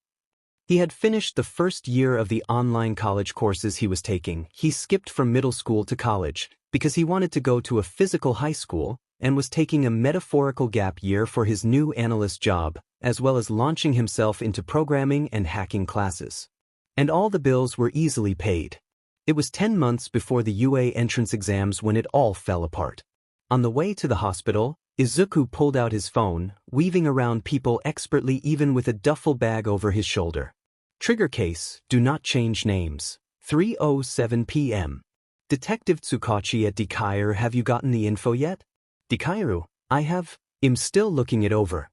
Speaker 1: He had finished the first year of the online college courses he was taking. He skipped from middle school to college because he wanted to go to a physical high school and was taking a metaphorical gap year for his new analyst job, as well as launching himself into programming and hacking classes. And all the bills were easily paid. It was 10 months before the UA entrance exams when it all fell apart. On the way to the hospital, Izuku pulled out his phone, weaving around people expertly even with a duffel bag over his shoulder. Trigger case, do not change names. 3:07 p.m. Detective Tsukachi at Dikairu, have you gotten the info yet? Dikairu, I have. I'm still looking it over.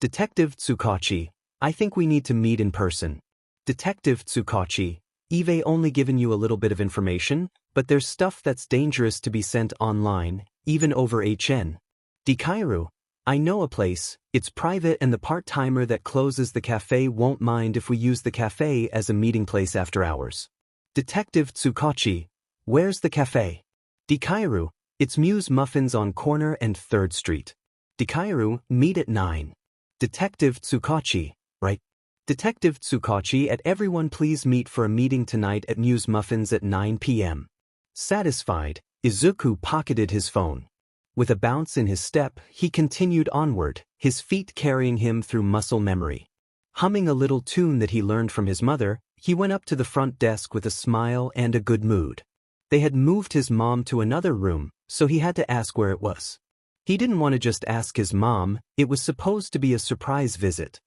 Speaker 1: Detective Tsukachi, I think we need to meet in person. Detective Tsukachi, Eve only given you a little bit of information, but there's stuff that's dangerous to be sent online, even over HN. Dikairu, I know a place, it's private and the part-timer that closes the cafe won't mind if we use the cafe as a meeting place after hours. Detective Tsukachi, where's the cafe? Dikairu, it's Muse Muffins on corner and 3rd Street. Dikairu, meet at 9. Detective Tsukachi, right? Detective Tsukachi at everyone please meet for a meeting tonight at Muse Muffins at 9 p.m. Satisfied, Izuku pocketed his phone. With a bounce in his step, he continued onward, his feet carrying him through muscle memory. Humming a little tune that he learned from his mother, he went up to the front desk with a smile and a good mood. They had moved his mom to another room, so he had to ask where it was. He didn't want to just ask his mom, it was supposed to be a surprise visit.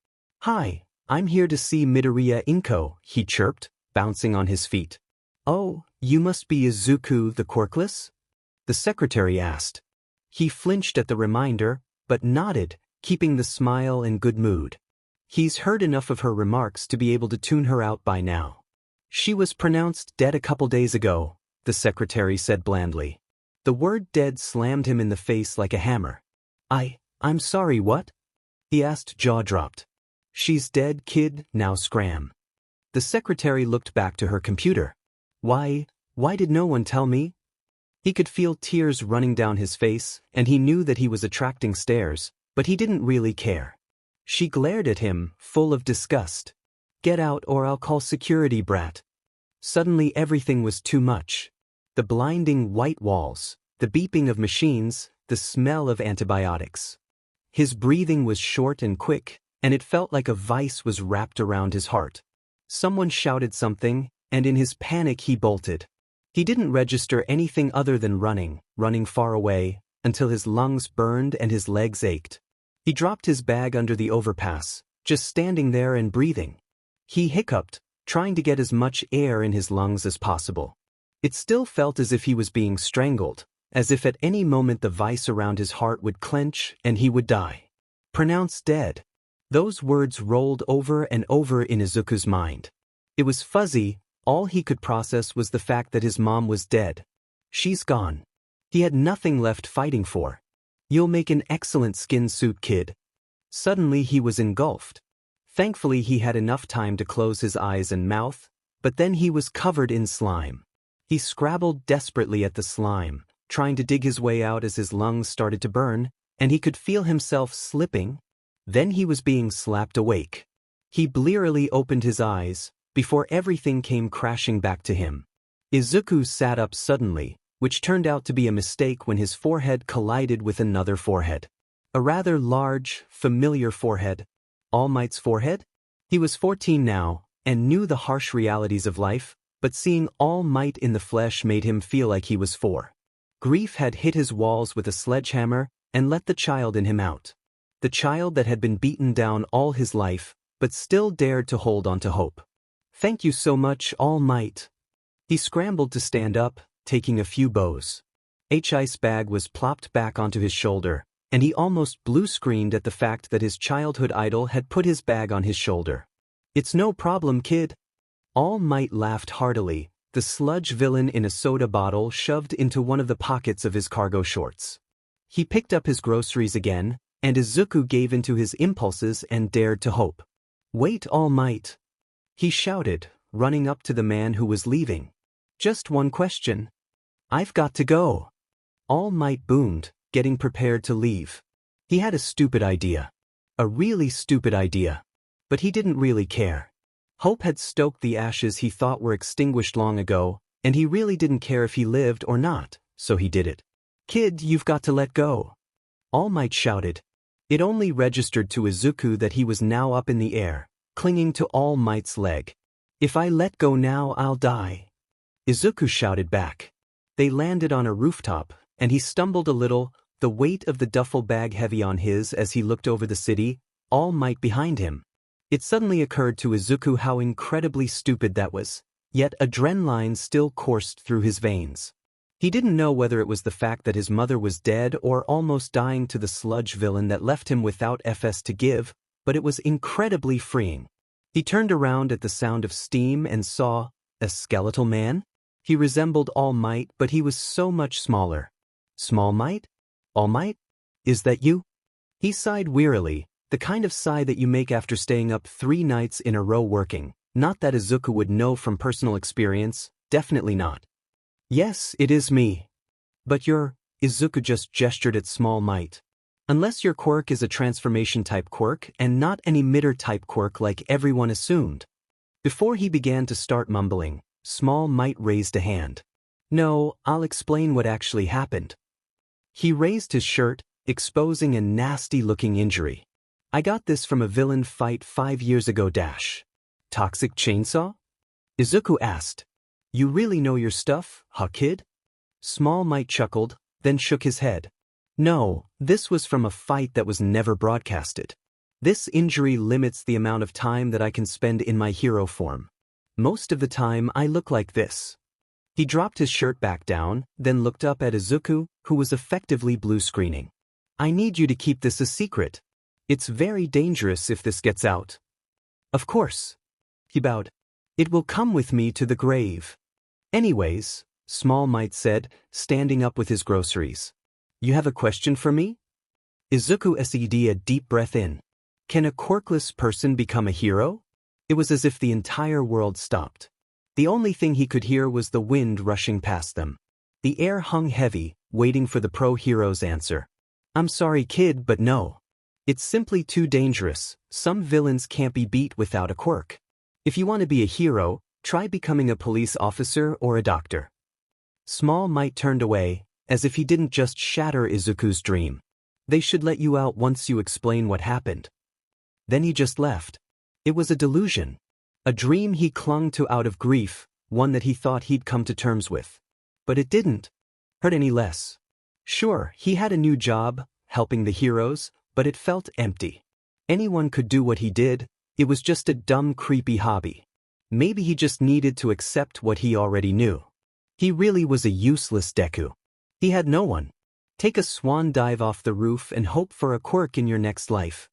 Speaker 1: Hi, I'm here to see Midoriya Inko, he chirped, bouncing on his feet. Oh, you must be Izuku the Quirkless? The secretary asked. He flinched at the reminder, but nodded, keeping the smile and good mood. He's heard enough of her remarks to be able to tune her out by now. She was pronounced dead a couple days ago, the secretary said blandly. The word dead slammed him in the face like a hammer. I'm sorry, what? He asked, jaw dropped. She's dead, kid, now scram. The secretary looked back to her computer. Why did no one tell me? He could feel tears running down his face, and he knew that he was attracting stares, but he didn't really care. She glared at him, full of disgust. Get out or I'll call security, brat. Suddenly everything was too much. The blinding white walls, the beeping of machines, the smell of antibiotics. His breathing was short and quick, and it felt like a vice was wrapped around his heart. Someone shouted something, and in his panic he bolted. He didn't register anything other than running far away, until his lungs burned and his legs ached. He dropped his bag under the overpass, just standing there and breathing. He hiccuped, trying to get as much air in his lungs as possible. It still felt as if he was being strangled, as if at any moment the vice around his heart would clench and he would die. Pronounced dead. Those words rolled over and over in Izuku's mind. It was fuzzy. All he could process was the fact that his mom was dead. She's gone. He had nothing left fighting for. You'll make an excellent skin suit, kid. Suddenly he was engulfed. Thankfully he had enough time to close his eyes and mouth, but then he was covered in slime. He scrabbled desperately at the slime, trying to dig his way out as his lungs started to burn, and he could feel himself slipping. Then he was being slapped awake. He blearily opened his eyes, before everything came crashing back to him. Izuku sat up suddenly, which turned out to be a mistake when his forehead collided with another forehead. A rather large, familiar forehead. All Might's forehead? He was 14 now, and knew the harsh realities of life, but seeing All Might in the flesh made him feel like he was 4. Grief had hit his walls with a sledgehammer and let the child in him out. The child that had been beaten down all his life, but still dared to hold on to hope. "Thank you so much, All Might." He scrambled to stand up, taking a few bows. His bag was plopped back onto his shoulder, and he almost blue-screened at the fact that his childhood idol had put his bag on his shoulder. "It's no problem, kid." All Might laughed heartily, the sludge villain in a soda bottle shoved into one of the pockets of his cargo shorts. He picked up his groceries again, and Izuku gave into his impulses and dared to hope. "Wait, All Might," he shouted, running up to the man who was leaving. "Just one question. I've got to go." All Might boomed, getting prepared to leave. He had a stupid idea. A really stupid idea. But he didn't really care. Hope had stoked the ashes he thought were extinguished long ago, and he really didn't care if he lived or not, so he did it. "Kid, you've got to let go," All Might shouted. It only registered to Izuku that he was now up in the air, clinging to All Might's leg. "If I let go now, I'll die," Izuku shouted back. They landed on a rooftop, and he stumbled a little, the weight of the duffel bag heavy on his as he looked over the city, All Might behind him. It suddenly occurred to Izuku how incredibly stupid that was, yet adrenaline still coursed through his veins. He didn't know whether it was the fact that his mother was dead or almost dying to the sludge villain that left him without FS to give, but it was incredibly freeing. He turned around at the sound of steam and saw a skeletal man. He resembled All Might, but he was so much smaller. "Small Might? All Might? Is that you?" He sighed wearily, the kind of sigh that you make after staying up 3 nights in a row working. Not that Izuku would know from personal experience, definitely not. "Yes, it is me." "But Izuku just gestured at Small Might. "Unless your quirk is a transformation-type quirk and not an emitter-type quirk like everyone assumed." Before he began to start mumbling, Small Might raised a hand. "No, I'll explain what actually happened." He raised his shirt, exposing a nasty-looking injury. "I got this from a villain fight 5 years ago. Toxic chainsaw?" Izuku asked. "You really know your stuff, huh, kid?" Small Might chuckled, then shook his head. "No, this was from a fight that was never broadcasted. This injury limits the amount of time that I can spend in my hero form. Most of the time I look like this." He dropped his shirt back down, then looked up at Izuku, who was effectively blue-screening. "I need you to keep this a secret. It's very dangerous if this gets out." "Of course." He bowed. "It will come with me to the grave." "Anyways," Small Might said, standing up with his groceries. "You have a question for me?" Izuku said a deep breath in. "Can a quirkless person become a hero?" It was as if the entire world stopped. The only thing he could hear was the wind rushing past them. The air hung heavy, waiting for the pro-hero's answer. "I'm sorry, kid, but no. It's simply too dangerous. Some villains can't be beat without a quirk. If you want to be a hero, try becoming a police officer or a doctor." Small Might turned away, as if he didn't just shatter Izuku's dream. "They should let you out once you explain what happened." Then he just left. It was a delusion. A dream he clung to out of grief, one that he thought he'd come to terms with. But it didn't hurt any less. Sure, he had a new job, helping the heroes, but it felt empty. Anyone could do what he did, it was just a dumb, creepy hobby. Maybe he just needed to accept what he already knew. He really was a useless Deku. He had no one. Take a swan dive off the roof and hope for a quirk in your next life.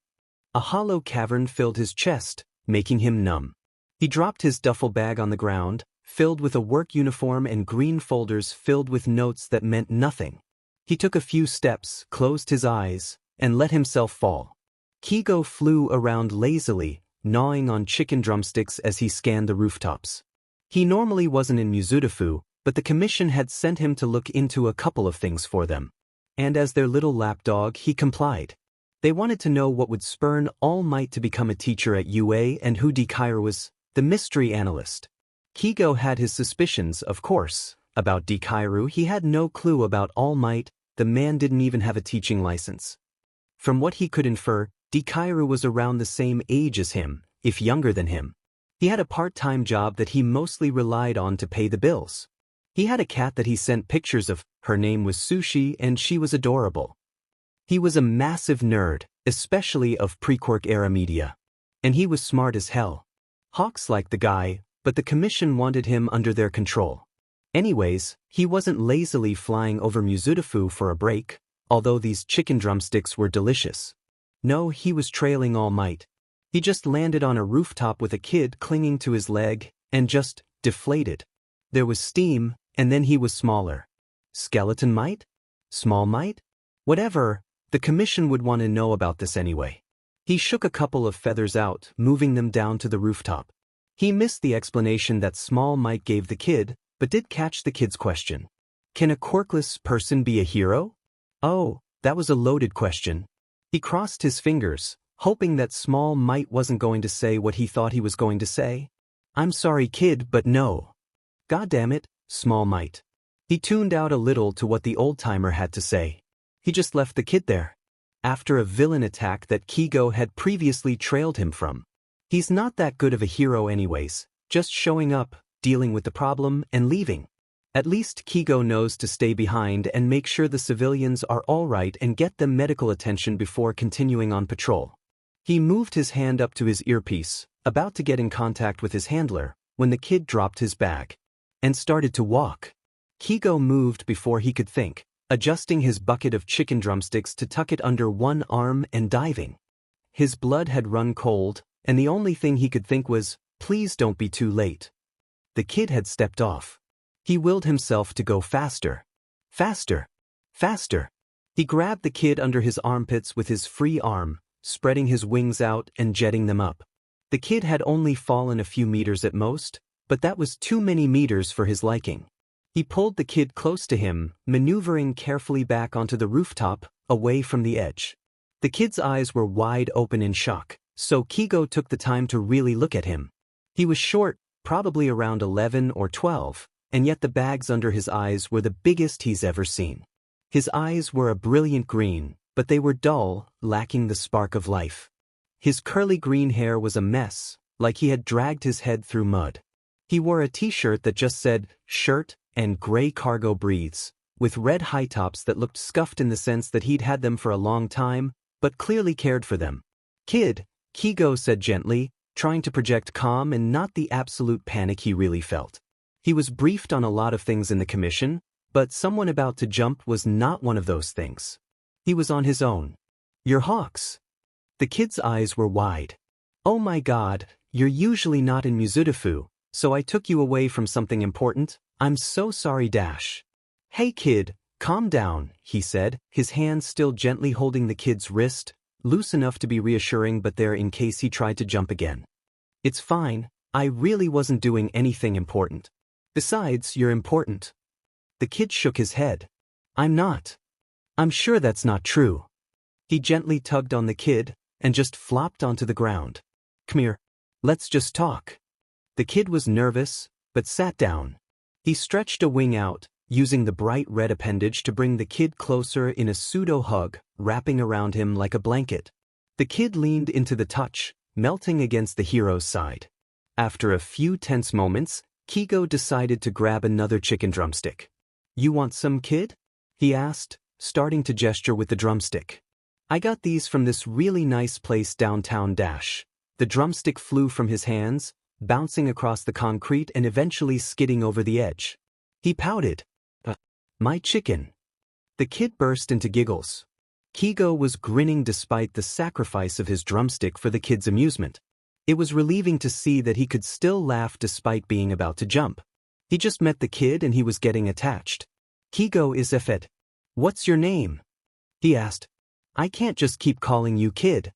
Speaker 1: A hollow cavern filled his chest, making him numb. He dropped his duffel bag on the ground, filled with a work uniform and green folders filled with notes that meant nothing. He took a few steps, closed his eyes, and let himself fall. Kigo flew around lazily, gnawing on chicken drumsticks as he scanned the rooftops. He normally wasn't in Mizudafu, but the commission had sent him to look into a couple of things for them. And as their little lapdog, he complied. They wanted to know what would spurn All Might to become a teacher at UA and who Deku was, the mystery analyst. Kigo had his suspicions, of course. About Deku, he had no clue about All Might. The man didn't even have a teaching license. From what he could infer, Deku was around the same age as him, if younger than him. He had a part-time job that he mostly relied on to pay the bills. He had a cat that he sent pictures of. Her name was Sushi and she was adorable. He was a massive nerd, especially of pre-Quirk era media. And he was smart as hell. Hawks liked the guy, but the commission wanted him under their control. Anyways, he wasn't lazily flying over Mizudafu for a break, although these chicken drumsticks were delicious. No, he was trailing All Might. He just landed on a rooftop with a kid clinging to his leg, and just deflated. There was steam, and then he was smaller. Skeleton Might? Small Might? Whatever, the commission would want to know about this anyway. He shook a couple of feathers out, moving them down to the rooftop. He missed the explanation that Small Might gave the kid, but did catch the kid's question. Can a quirkless person be a hero? Oh, that was a loaded question. He crossed his fingers, hoping that Small Might wasn't going to say what he thought he was going to say. I'm sorry kid, but no. God damn it, Small Might. He tuned out a little to what the old-timer had to say. He just left the kid there. After a villain attack that Kigo had previously trailed him from. He's not that good of a hero anyways, just showing up, dealing with the problem, and leaving. At least Kigo knows to stay behind and make sure the civilians are alright and get them medical attention before continuing on patrol. He moved his hand up to his earpiece, about to get in contact with his handler, when the kid dropped his bag. And started to walk. Kigo moved before he could think, adjusting his bucket of chicken drumsticks to tuck it under one arm and diving. His blood had run cold, and the only thing he could think was, please don't be too late. The kid had stepped off. He willed himself to go faster. Faster. Faster. He grabbed the kid under his armpits with his free arm, spreading his wings out and jetting them up. The kid had only fallen a few meters at most, but that was too many meters for his liking. He pulled the kid close to him, maneuvering carefully back onto the rooftop, away from the edge. The kid's eyes were wide open in shock, so Kigo took the time to really look at him. He was short, probably around 11 or 12, and yet the bags under his eyes were the biggest he's ever seen. His eyes were a brilliant green, but they were dull, lacking the spark of life. His curly green hair was a mess, like he had dragged his head through mud. He wore a t-shirt that just said, shirt, and gray cargo breathes, with red high tops that looked scuffed in the sense that he'd had them for a long time, but clearly cared for them. Kid, Kigo said gently, trying to project calm and not the absolute panic he really felt. He was briefed on a lot of things in the commission, but someone about to jump was not one of those things. He was on his own. You're Hawks. The kid's eyes were wide. Oh my god, you're usually not in Mizudafu. So I took you away from something important? I'm so sorry dash. Hey kid, calm down, he said, his hand still gently holding the kid's wrist, loose enough to be reassuring but there in case he tried to jump again. It's fine, I really wasn't doing anything important. Besides, you're important. The kid shook his head. I'm not. I'm sure that's not true. He gently tugged on the kid, and just flopped onto the ground. Come here. Let's just talk. The kid was nervous, but sat down. He stretched a wing out, using the bright red appendage to bring the kid closer in a pseudo-hug, wrapping around him like a blanket. The kid leaned into the touch, melting against the hero's side. After a few tense moments, Kigo decided to grab another chicken drumstick. You want some, kid? He asked, starting to gesture with the drumstick. I got these from this really nice place downtown dash. The drumstick flew from his hands, bouncing across the concrete and eventually skidding over the edge. He pouted. My chicken. The kid burst into giggles. Kigo was grinning despite the sacrifice of his drumstick for the kid's amusement. It was relieving to see that he could still laugh despite being about to jump. He just met the kid and he was getting attached. Kigo is Efet. What's your name? He asked. I can't just keep calling you kid.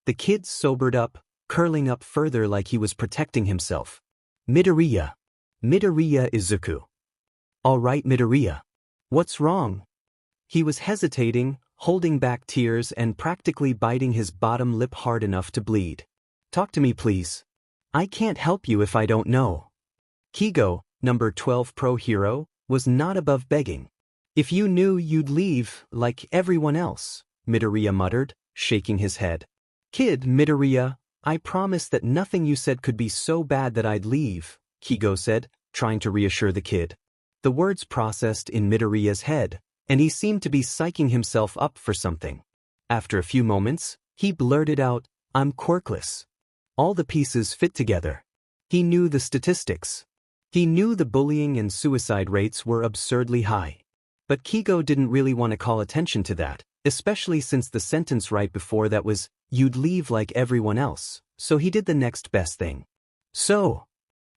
Speaker 1: The kid sobered up, curling up further like he was protecting himself. Midoriya. Midoriya Izuku. All right, Midoriya. What's wrong? He was hesitating, holding back tears and practically biting his bottom lip hard enough to bleed. Talk to me, please. I can't help you if I don't know. Kigo, number 12 pro hero, was not above begging. If you knew, you'd leave, like everyone else, Midoriya muttered, shaking his head. Kid, Midoriya, I promise that nothing you said could be so bad that I'd leave, Kigo said, trying to reassure the kid. The words processed in Midoriya's head, and he seemed to be psyching himself up for something. After a few moments, he blurted out, I'm quirkless. All the pieces fit together. He knew the statistics. He knew the bullying and suicide rates were absurdly high. But Kigo didn't really want to call attention to that, especially since the sentence right before that was, you'd leave like everyone else, so he did the next best thing. So,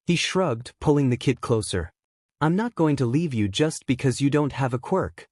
Speaker 1: he shrugged, pulling the kid closer. I'm not going to leave you just because you don't have a quirk.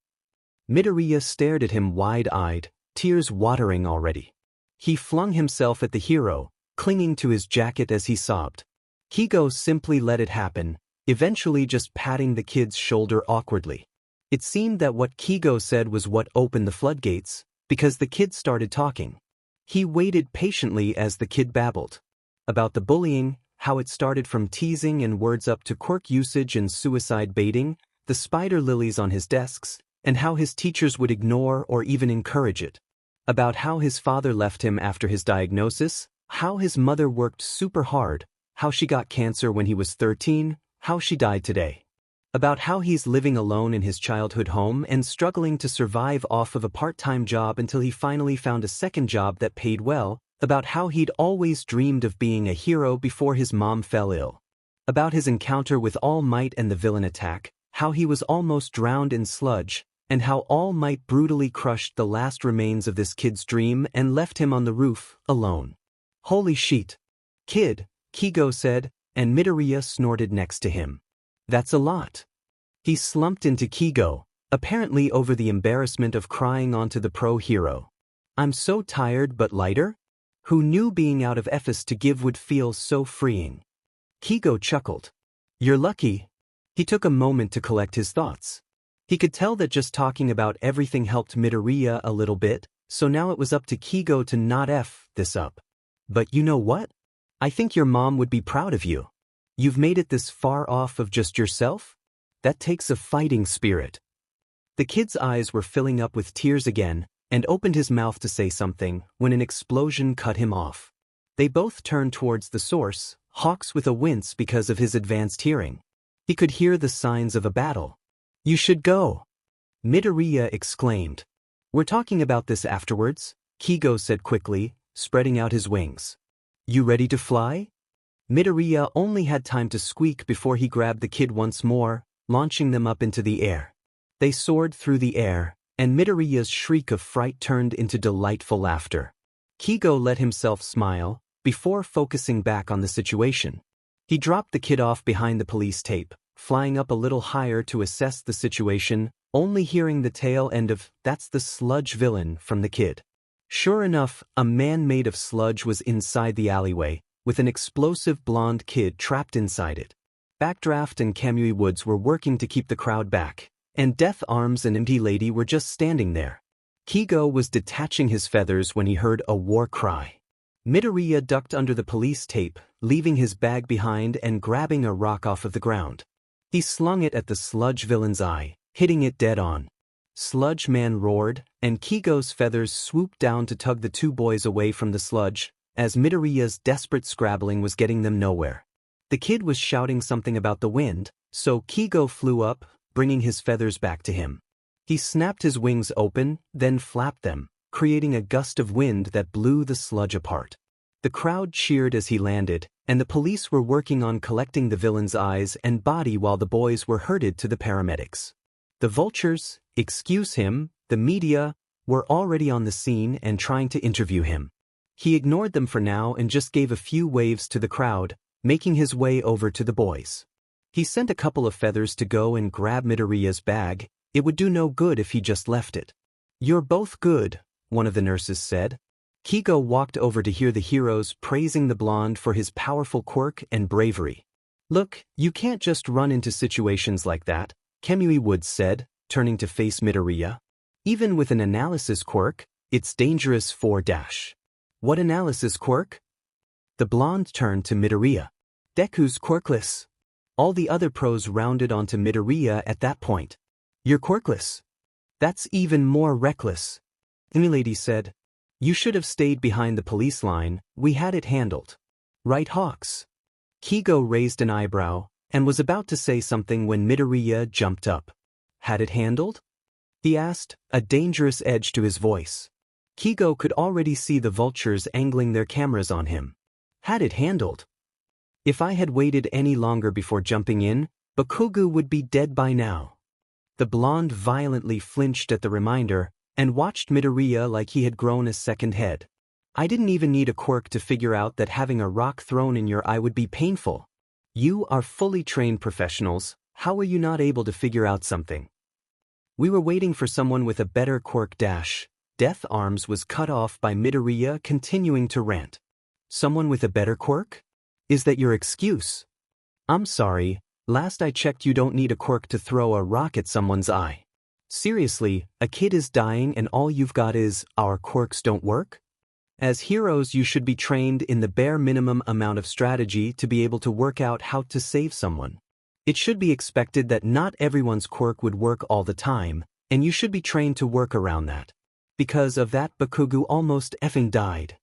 Speaker 1: Midoriya stared at him wide-eyed, tears watering already. He flung himself at the hero, clinging to his jacket as he sobbed. Kigo simply let it happen, eventually just patting the kid's shoulder awkwardly. It seemed that what Kigo said was what opened the floodgates, because the kid started talking. He waited patiently as the kid babbled. About the bullying, how it started from teasing and words up to quirk usage and suicide baiting, the spider lilies on his desks, and how his teachers would ignore or even encourage it. About how his father left him after his diagnosis, how his mother worked super hard, how she got cancer when he was 13, how she died today. About how he's living alone in his childhood home and struggling to survive off of a part-time job until he finally found a second job that paid well, about how he'd always dreamed of being a hero before his mom fell ill. About his encounter with All Might and the villain attack, how he was almost drowned in sludge, and how All Might brutally crushed the last remains of this kid's dream and left him on the roof, alone. Holy shit. Kid, Kigo said, and Midoriya snorted next to him. That's a lot. He slumped into Kigo, apparently over the embarrassment of crying onto the pro hero. I'm so tired but lighter? Who knew being out of Ephes to give would feel so freeing? Kigo chuckled. You're lucky. He took a moment to collect his thoughts. He could tell that just talking about everything helped Midoriya a little bit, so now it was up to Kigo to not F this up. But you know what? I think your mom would be proud of you. You've made it this far off of just yourself? That takes a fighting spirit. The kid's eyes were filling up with tears again, and opened his mouth to say something, when an explosion cut him off. They both turned towards the source, Hawks with a wince because of his advanced hearing. He could hear the signs of a battle. You should go, Midoriya exclaimed. We're talking about this afterwards, Kigo said quickly, spreading out his wings. You ready to fly? Midoriya only had time to squeak before he grabbed the kid once more, launching them up into the air. They soared through the air, and Midoriya's shriek of fright turned into delightful laughter. Kigo let himself smile, before focusing back on the situation. He dropped the kid off behind the police tape, flying up a little higher to assess the situation, only hearing the tail end of, "That's the sludge villain," from the kid. Sure enough, a man made of sludge was inside the alleyway, with an explosive blonde kid trapped inside it. Backdraft and Kamui Woods were working to keep the crowd back, and Death Arms and Empty Lady were just standing there. Kigo was detaching his feathers when he heard a war cry. Midoriya ducked under the police tape, leaving his bag behind and grabbing a rock off of the ground. He slung it at the sludge villain's eye, hitting it dead on. Sludge Man roared, and Kigo's feathers swooped down to tug the two boys away from the sludge, as Midoriya's desperate scrabbling was getting them nowhere. The kid was shouting something about the wind, so Kigo flew up, bringing his feathers back to him. He snapped his wings open, then flapped them, creating a gust of wind that blew the sludge apart. The crowd cheered as he landed, and the police were working on collecting the villain's eyes and body while the boys were herded to the paramedics. The vultures, excuse him, the media, were already on the scene and trying to interview him. He ignored them for now and just gave a few waves to the crowd, making his way over to the boys. He sent a couple of feathers to go and grab Midoriya's bag. It would do no good if he just left it. You're both good, one of the nurses said. Kigo walked over to hear the heroes praising the blonde for his powerful quirk and bravery. Look, you can't just run into situations like that, Kamui Woods said, turning to face Midoriya. Even with an analysis quirk, it's dangerous for dash. What analysis quirk? The blonde turned to Midoriya. Deku's Quirkless. All the other pros rounded onto Midoriya at that point. You're Quirkless. That's even more reckless, Lady said. You should have stayed behind the police line, we had it handled. Right, Hawks? Kigo raised an eyebrow, and was about to say something when Midoriya jumped up. Had it handled? He asked, a dangerous edge to his voice. Kigo could already see the vultures angling their cameras on him. Had it handled? If I had waited any longer before jumping in, Bakugo would be dead by now. The blonde violently flinched at the reminder, and watched Midoriya like he had grown a second head. I didn't even need a quirk to figure out that having a rock thrown in your eye would be painful. You are fully trained professionals, how were you not able to figure out something? We were waiting for someone with a better quirk dash. Death Arms was cut off by Midoriya continuing to rant. Someone with a better quirk? Is that your excuse? I'm sorry, last I checked you don't need a quirk to throw a rock at someone's eye. Seriously, a kid is dying and all you've got is, our quirks don't work? As heroes you should be trained in the bare minimum amount of strategy to be able to work out how to save someone. It should be expected that not everyone's quirk would work all the time, and you should be trained to work around that. Because of that Bakugo almost effing died.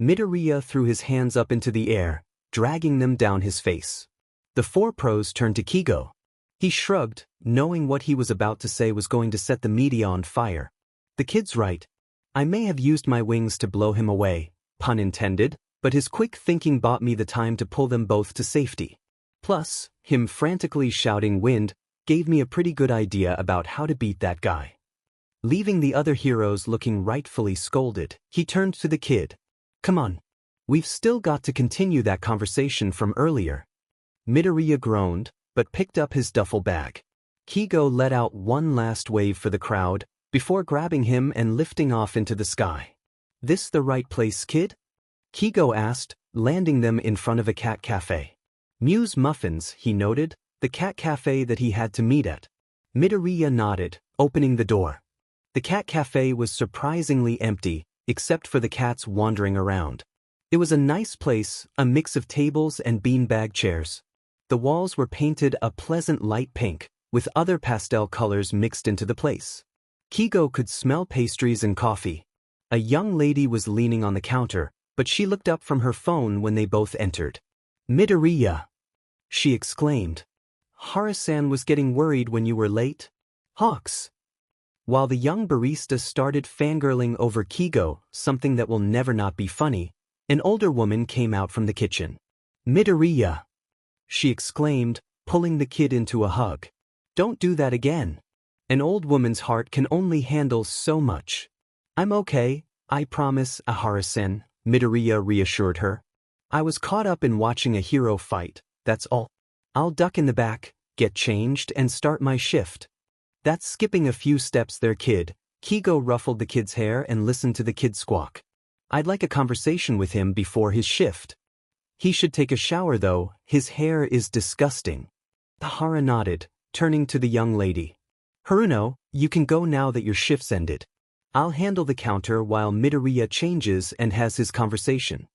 Speaker 1: Midoriya threw his hands up into the air, dragging them down his face. The four pros turned to Kigo. He shrugged, knowing what he was about to say was going to set the media on fire. The kid's right. I may have used my wings to blow him away, pun intended, but his quick thinking bought me the time to pull them both to safety. Plus, him frantically shouting wind gave me a pretty good idea about how to beat that guy. Leaving the other heroes looking rightfully scolded, he turned to the kid. Come on. We've still got to continue that conversation from earlier. Midoriya groaned, but picked up his duffel bag. Kigo let out one last wave for the crowd, before grabbing him and lifting off into the sky. This the right place, kid? Kigo asked, landing them in front of a cat cafe. Muse Muffins, he noted, the cat cafe that he had to meet at. Midoriya nodded, opening the door. The cat cafe was surprisingly empty, except for the cats wandering around. It was a nice place, a mix of tables and beanbag chairs. The walls were painted a pleasant light pink, with other pastel colors mixed into the place. Kigo could smell pastries and coffee. A young lady was leaning on the counter, but she looked up from her phone when they both entered. Midoriya! She exclaimed. Hara-san was getting worried when you were late? Hawks! While the young barista started fangirling over Kigo, something that will never not be funny, an older woman came out from the kitchen. Midoriya! She exclaimed, pulling the kid into a hug. Don't do that again. An old woman's heart can only handle so much. I'm okay, I promise, Ahara-sen, Midoriya reassured her. I was caught up in watching a hero fight, that's all. I'll duck in the back, get changed and start my shift. That's skipping a few steps there, kid. Kigo ruffled the kid's hair and listened to the kid squawk. I'd like a conversation with him before his shift. He should take a shower though, his hair is disgusting. Ahara nodded, turning to the young lady. Haruno, you can go now that your shift's ended. I'll handle the counter while Midoriya changes and has his conversation.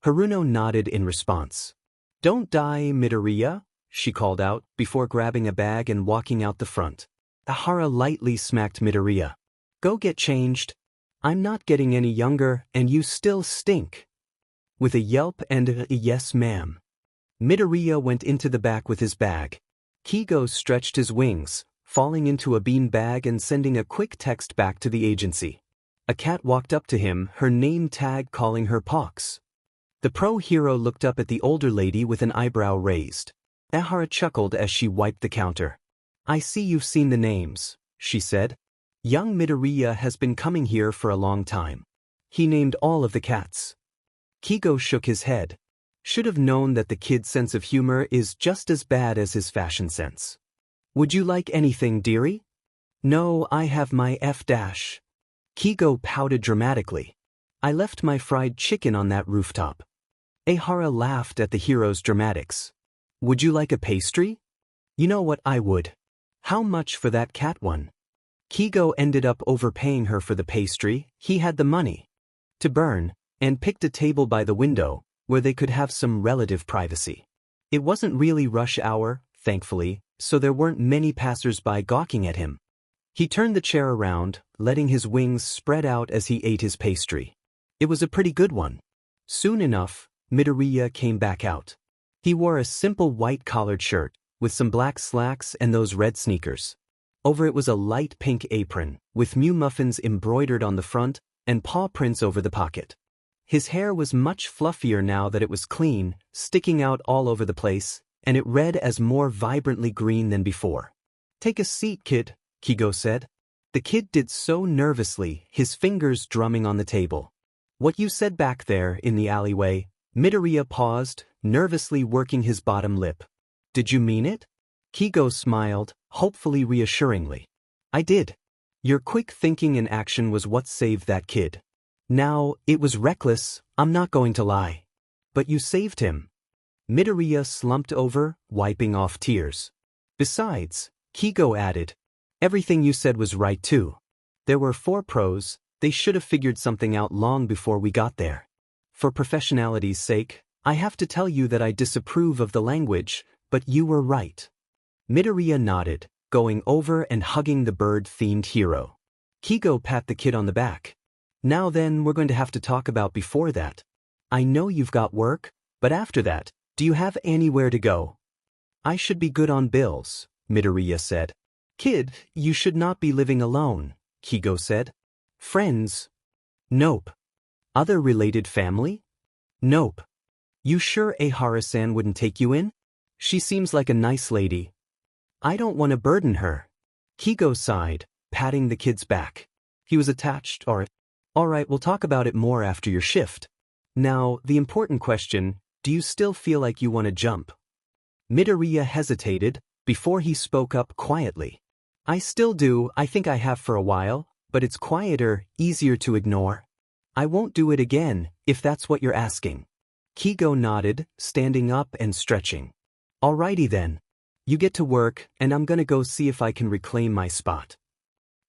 Speaker 1: Haruno nodded in response. Don't die, Midoriya, she called out, before grabbing a bag and walking out the front. Ahara lightly smacked Midoriya. Go get changed. I'm not getting any younger, and you still stink. With a yelp and a yes ma'am. Midoriya went into the back with his bag. Kigo stretched his wings, falling into a bean bag and sending a quick text back to the agency. A cat walked up to him, her name tag calling her Pox. The pro hero looked up at the older lady with an eyebrow raised. Ahara chuckled as she wiped the counter. I see you've seen the names, she said. Young Midoriya has been coming here for a long time. He named all of the cats. Kigo shook his head. Should have known that the kid's sense of humor is just as bad as his fashion sense. Would you like anything, dearie? No, I have my F-dash. Kigo pouted dramatically. I left my fried chicken on that rooftop. Ahara laughed at the hero's dramatics. Would you like a pastry? You know what, I would. How much for that cat one? Kigo ended up overpaying her for the pastry, he had the money to burn, and picked a table by the window, where they could have some relative privacy. It wasn't really rush hour, thankfully, so there weren't many passers-by gawking at him. He turned the chair around, letting his wings spread out as he ate his pastry. It was a pretty good one. Soon enough, Midoriya came back out. He wore a simple white collared shirt, with some black slacks and those red sneakers. Over it was a light pink apron, with Mew muffins embroidered on the front and paw prints over the pocket. His hair was much fluffier now that it was clean, sticking out all over the place, and it read as more vibrantly green than before. "Take a seat, kid," Kigo said. The kid did so nervously, his fingers drumming on the table. "What you said back there in the alleyway," Midoriya paused, nervously working his bottom lip. "Did you mean it?" Kigo smiled, hopefully reassuringly. "I did. Your quick thinking and action was what saved that kid. Now, it was reckless, I'm not going to lie. But you saved him." Midoriya slumped over, wiping off tears. "Besides," Kigo added, "everything you said was right too. There were 4 pros, they should have figured something out long before we got there. For professionality's sake, I have to tell you that I disapprove of the language, but you were right." Midoriya nodded, going over and hugging the bird-themed hero. Kigo pat the kid on the back. "Now then, we're going to have to talk about before that. I know you've got work, but after that, do you have anywhere to go?" "I should be good on bills," Midoriya said. "Kid, you should not be living alone," Kigo said. "Friends?" "Nope." "Other related family?" "Nope." "You sure Ehara-san wouldn't take you in? She seems like a nice lady." "I don't want to burden her." Kigo sighed, patting the kid's back. He was attached, All right, we'll talk about it more after your shift. Now, the important question, do you still feel like you want to jump?" Midoriya hesitated, before he spoke up quietly. "I still do, I think I have for a while, but it's quieter, easier to ignore. I won't do it again, if that's what you're asking." Kigo nodded, standing up and stretching. "Alrighty then. You get to work, and I'm gonna go see if I can reclaim my spot."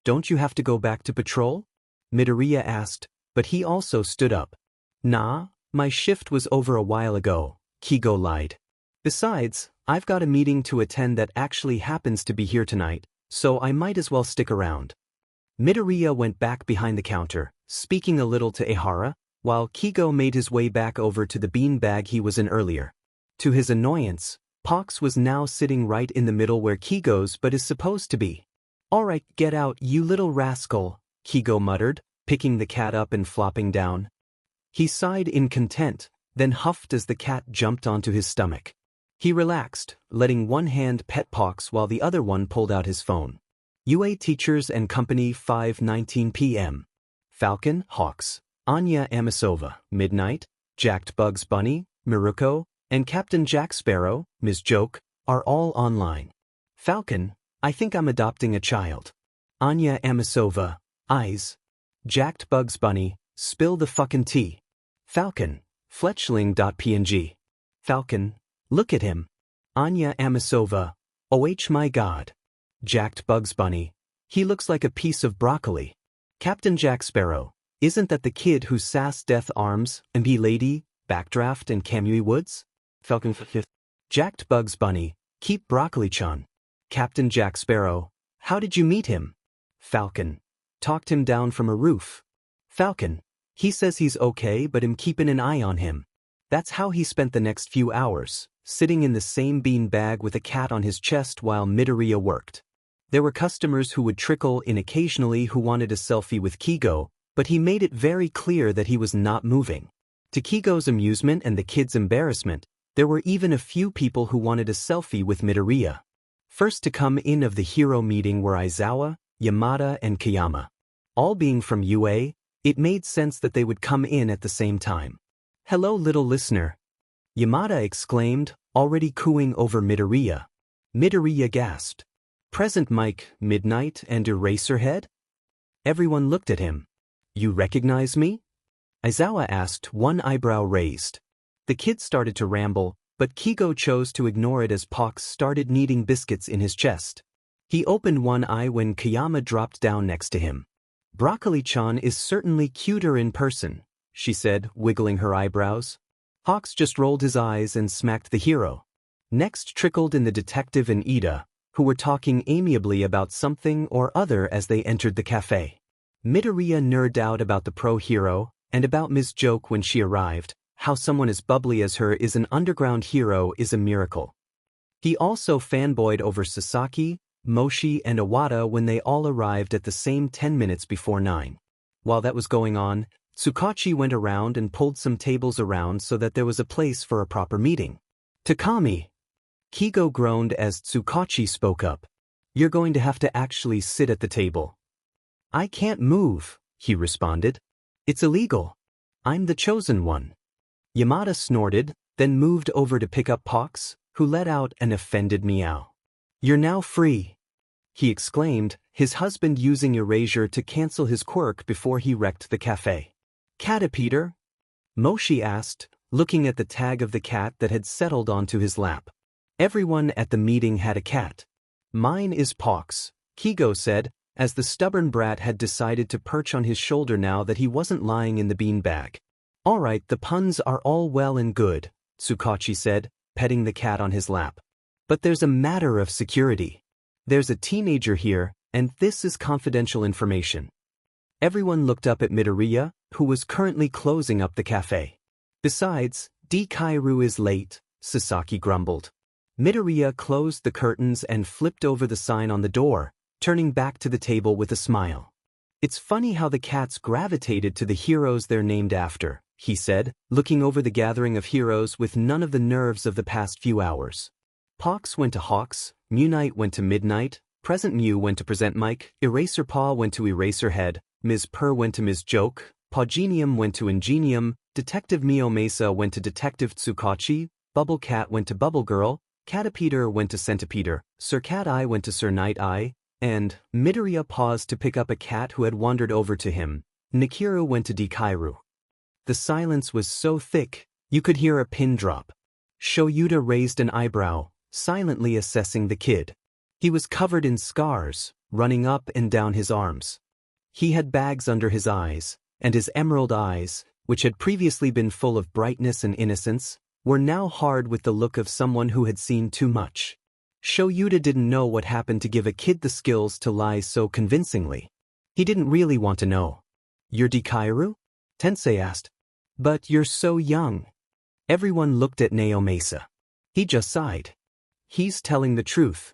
Speaker 1: "Don't you have to go back to patrol?" Midoriya asked, but he also stood up. "Nah, my shift was over a while ago," Kigo lied. "Besides, I've got a meeting to attend that actually happens to be here tonight, so I might as well stick around." Midoriya went back behind the counter, speaking a little to Ehara, while Kigo made his way back over to the beanbag he was in earlier. To his annoyance, Pox was now sitting right in the middle where Kigo's but is supposed to be. "Alright, get out, you little rascal," Kigo muttered, picking the cat up and flopping down. He sighed in content, then huffed as the cat jumped onto his stomach. He relaxed, letting one hand pet Pox while the other one pulled out his phone. UA Teachers and Company 5:19 p.m. Falcon, Hawks, Anya Amisova, Midnight, Jacked Bugs Bunny, Miruko, and Captain Jack Sparrow, Ms. Joke, are all online. Falcon, I think I'm adopting a child. Anya Amisova, eyes. Jacked Bugs Bunny, spill the fucking tea. Falcon, fletchling.png. Falcon, look at him. Anya Amisova, oh my god. Jacked Bugs Bunny, he looks like a piece of broccoli. Captain Jack Sparrow, isn't that the kid who sass Death Arms, MP Lady, Backdraft and Kamui Woods? Falcon, Jacked Bugs Bunny, keep broccoli-chan. Captain Jack Sparrow, how did you meet him? Falcon, talked him down from a roof. Falcon, he says he's okay but I'm keeping an eye on him. That's how he spent the next few hours, sitting in the same bean bag with a cat on his chest while Midoriya worked. There were customers who would trickle in occasionally who wanted a selfie with Kigo, but he made it very clear that he was not moving. To Kigo's amusement and the kid's embarrassment, there were even a few people who wanted a selfie with Midoriya. First to come in of the hero meeting were Aizawa, Yamada and Kayama. All being from UA, it made sense that they would come in at the same time. "Hello little listener," Yamada exclaimed, already cooing over Midoriya. Midoriya gasped. "Present Mike, Midnight and Eraserhead?" Everyone looked at him. "You recognize me?" Aizawa asked, one eyebrow raised. The kid started to ramble, but Kigo chose to ignore it as Pox started kneading biscuits in his chest. He opened one eye when Kayama dropped down next to him. "Broccoli-chan is certainly cuter in person," she said, wiggling her eyebrows. Pox just rolled his eyes and smacked the hero. Next trickled in the detective and Ida, who were talking amiably about something or other as they entered the cafe. Midoriya nerded out about the pro hero, and about Ms. Joke when she arrived, how someone as bubbly as her is an underground hero is a miracle. He also fanboyed over Sasaki, Moshi and Iwata when they all arrived at the same 10 minutes before 9. While that was going on, Tsukachi went around and pulled some tables around so that there was a place for a proper meeting. Takami! Kigo groaned as Tsukachi spoke up. You're going to have to actually sit at the table. I can't move, he responded. It's illegal. I'm the chosen one. Yamada snorted, then moved over to pick up Pox, who let out an offended meow. You're now free, he exclaimed, his husband using erasure to cancel his quirk before he wrecked the cafe. Caterpillar? Moshi asked, looking at the tag of the cat that had settled onto his lap. Everyone at the meeting had a cat. Mine is Pox, Kigo said, as the stubborn brat had decided to perch on his shoulder now that he wasn't lying in the bean bag. All right, the puns are all well and good, Tsukachi said, petting the cat on his lap. But there's a matter of security. There's a teenager here, and this is confidential information. Everyone looked up at Midoriya, who was currently closing up the cafe. Besides, Deku is late, Sasaki grumbled. Midoriya closed the curtains and flipped over the sign on the door, turning back to the table with a smile. It's funny how the cats gravitated to the heroes they're named after, he said, looking over the gathering of heroes with none of the nerves of the past few hours. Pox went to Hawks, Munite went to Midnight, Present Mew went to Present Mike, Eraser Paw went to Eraserhead, Ms. Purr went to Ms. Joke, Pawgenium went to Ingenium, Detective Mio Mesa went to Detective Tsukachi, Bubble Cat went to Bubble Girl, Caterpillar went to Centipeder, Sir Cat Eye went to Sir Night Eye, and Midoriya paused to pick up a cat who had wandered over to him. Nikiru went to Deku. The silence was so thick, you could hear a pin drop. Shoyuta raised an eyebrow, silently assessing the kid. He was covered in scars, running up and down his arms. He had bags under his eyes, and his emerald eyes, which had previously been full of brightness and innocence, were now hard with the look of someone who had seen too much. Shoyuta didn't know what happened to give a kid the skills to lie so convincingly. He didn't really want to know. You're Deku? Tensei asked. But you're so young. Everyone looked at Neo Mesa. He just sighed. He's telling the truth.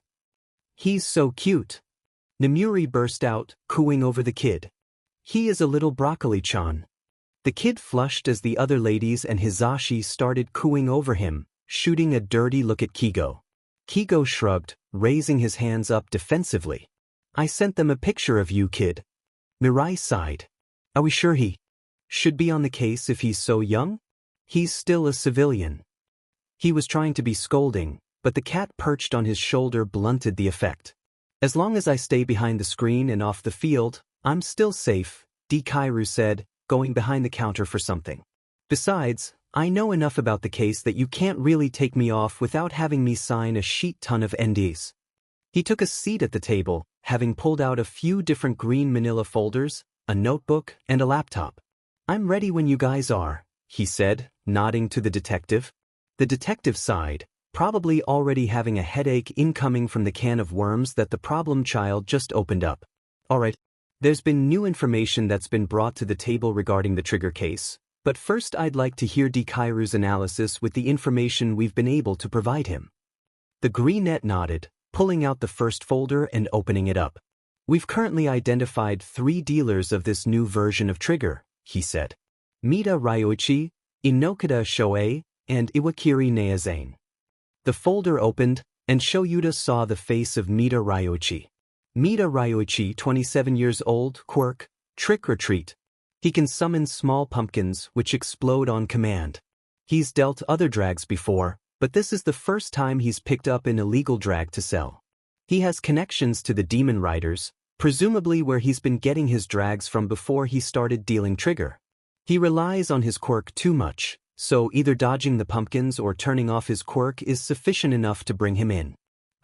Speaker 1: He's so cute. Nemuri burst out, cooing over the kid. He is a little broccoli-chan. The kid flushed as the other ladies and Hizashi started cooing over him, shooting a dirty look at Kigo. Kigo shrugged, raising his hands up defensively. I sent them a picture of you, kid. Mirai sighed. Are we sure he should be on the case if he's so young? He's still a civilian. He was trying to be scolding, but the cat perched on his shoulder blunted the effect. As long as I stay behind the screen and off the field, I'm still safe, Deku said, going behind the counter for something. Besides, I know enough about the case that you can't really take me off without having me sign a sheet ton of NDs. He took a seat at the table, having pulled out a few different green manila folders, a notebook, and a laptop. I'm ready when you guys are, he said, nodding to the detective. The detective sighed, probably already having a headache incoming from the can of worms that the problem child just opened up. All right. There's been new information that's been brought to the table regarding the trigger case, but first I'd like to hear Deku's analysis with the information we've been able to provide him. The greenette nodded, pulling out the first folder and opening it up. We've currently identified 3 dealers of this new version of trigger, he said. Mita Ryoichi, Inokata Shoei, and Iwakiri Neazane. The folder opened, and Shoyuta saw the face of Mita Ryoichi. Mita Ryoichi, 27 years old, quirk, trick or treat. He can summon small pumpkins which explode on command. He's dealt other drags before, but this is the first time he's picked up an illegal drag to sell. He has connections to the Demon Riders, presumably where he's been getting his drags from before he started dealing trigger. He relies on his quirk too much, so either dodging the pumpkins or turning off his quirk is sufficient enough to bring him in.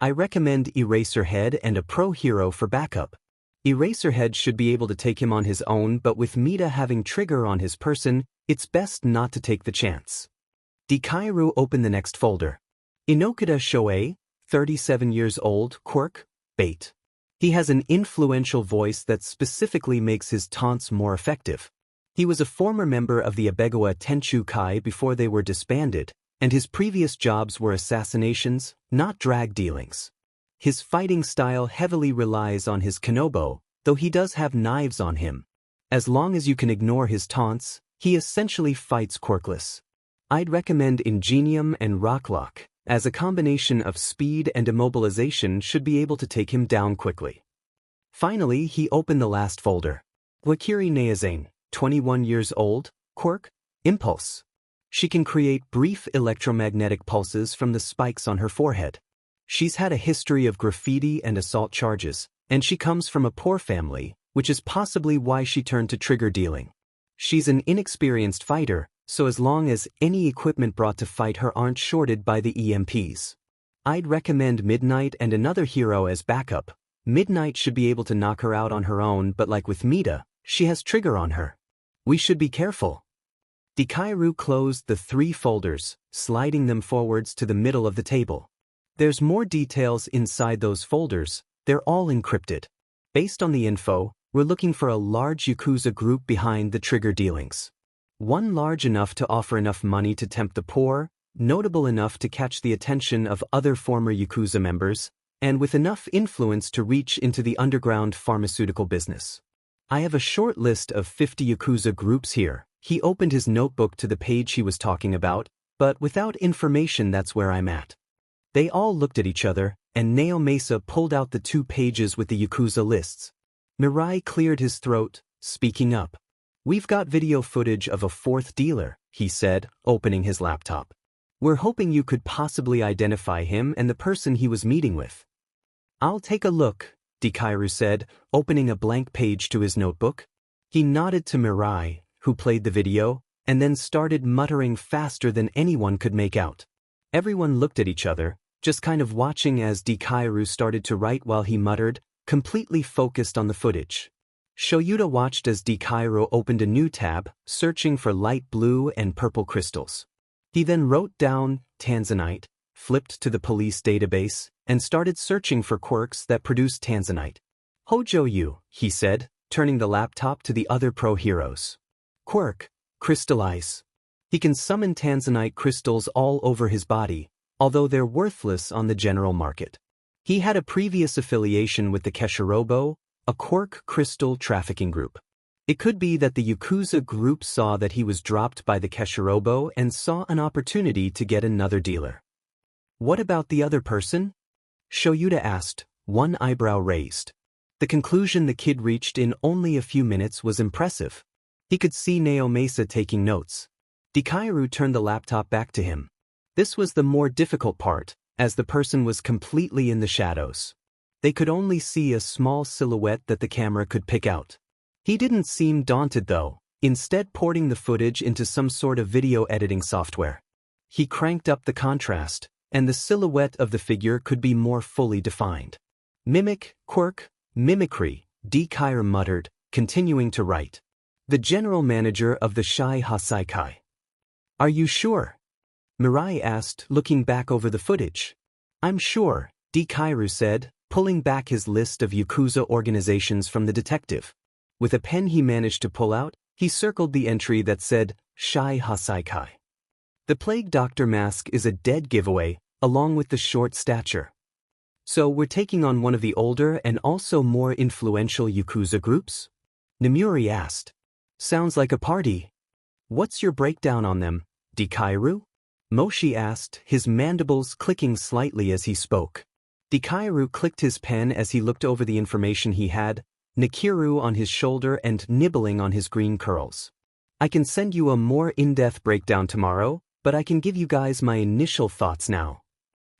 Speaker 1: I recommend Eraserhead and a pro hero for backup. Eraserhead should be able to take him on his own, but with Mita having trigger on his person, it's best not to take the chance. Deku opened the next folder. Inokata Shoei, 37 years old, quirk, bait. He has an influential voice that specifically makes his taunts more effective. He was a former member of the Abegawa Tenchu Kai before they were disbanded, and his previous jobs were assassinations, not drag dealings. His fighting style heavily relies on his kenobo, though he does have knives on him. As long as you can ignore his taunts, he essentially fights Quirkless. I'd recommend Ingenium and Rocklock, as a combination of speed and immobilization should be able to take him down quickly. Finally, he opened the last folder. Wakiri Neazane, 21 years old, quirk, Impulse. She can create brief electromagnetic pulses from the spikes on her forehead. She's had a history of graffiti and assault charges, and she comes from a poor family, which is possibly why she turned to trigger dealing. She's an inexperienced fighter, so as long as any equipment brought to fight her aren't shorted by the EMPs. I'd recommend Midnight and another hero as backup. Midnight should be able to knock her out on her own, but like with Mita, she has trigger on her. We should be careful. Dikairu closed the 3 folders, sliding them forwards to the middle of the table. There's more details inside those folders, they're all encrypted. Based on the info, we're looking for a large Yakuza group behind the trigger dealings. One large enough to offer enough money to tempt the poor, notable enough to catch the attention of other former Yakuza members, and with enough influence to reach into the underground pharmaceutical business. I have a short list of 50 Yakuza groups here. He opened his notebook to the page he was talking about, but without information, that's where I'm at. They all looked at each other, and Nao Mesa pulled out the 2 pages with the Yakuza lists. Mirai cleared his throat, speaking up. We've got video footage of a 4th dealer, he said, opening his laptop. We're hoping you could possibly identify him and the person he was meeting with. I'll take a look, Dikairu said, opening a blank page to his notebook. He nodded to Mirai, who played the video, and then started muttering faster than anyone could make out. Everyone looked at each other, just kind of watching as Dikairu started to write while he muttered, completely focused on the footage. Shoyuta watched as Dikairu opened a new tab, searching for light blue and purple crystals. He then wrote down Tanzanite, flipped to the police database, and started searching for quirks that produced Tanzanite. Hojo-yu, he said, turning the laptop to the other pro heroes. Quirk, crystallize. He can summon Tanzanite crystals all over his body, although they're worthless on the general market. He had a previous affiliation with the Keshirobo, a quirk crystal trafficking group. It could be that the Yakuza group saw that he was dropped by the Keshirobo and saw an opportunity to get another dealer. What about the other person? Shoyuta asked, one eyebrow raised. The conclusion the kid reached in only a few minutes was impressive. He could see Nao Mesa taking notes. Dikairu turned the laptop back to him. This was the more difficult part, as the person was completely in the shadows. They could only see a small silhouette that the camera could pick out. He didn't seem daunted though, instead porting the footage into some sort of video editing software. He cranked up the contrast, and the silhouette of the figure could be more fully defined. Mimic, quirk, mimicry, Dikairu muttered, continuing to write. The general manager of the Shai Hasaikai. Are you sure? Mirai asked, looking back over the footage. I'm sure, Dikairu said, pulling back his list of Yakuza organizations from the detective. With a pen he managed to pull out, he circled the entry that said, Shai Hasaikai. The Plague Doctor mask is a dead giveaway, along with the short stature. So we're taking on one of the older and also more influential Yakuza groups? Nemuri asked. Sounds like a party. What's your breakdown on them, Dikairu? Moshi asked, his mandibles clicking slightly as he spoke. Dikairu clicked his pen as he looked over the information he had, Nikiru on his shoulder and nibbling on his green curls. I can send you a more in-depth breakdown tomorrow, but I can give you guys my initial thoughts now.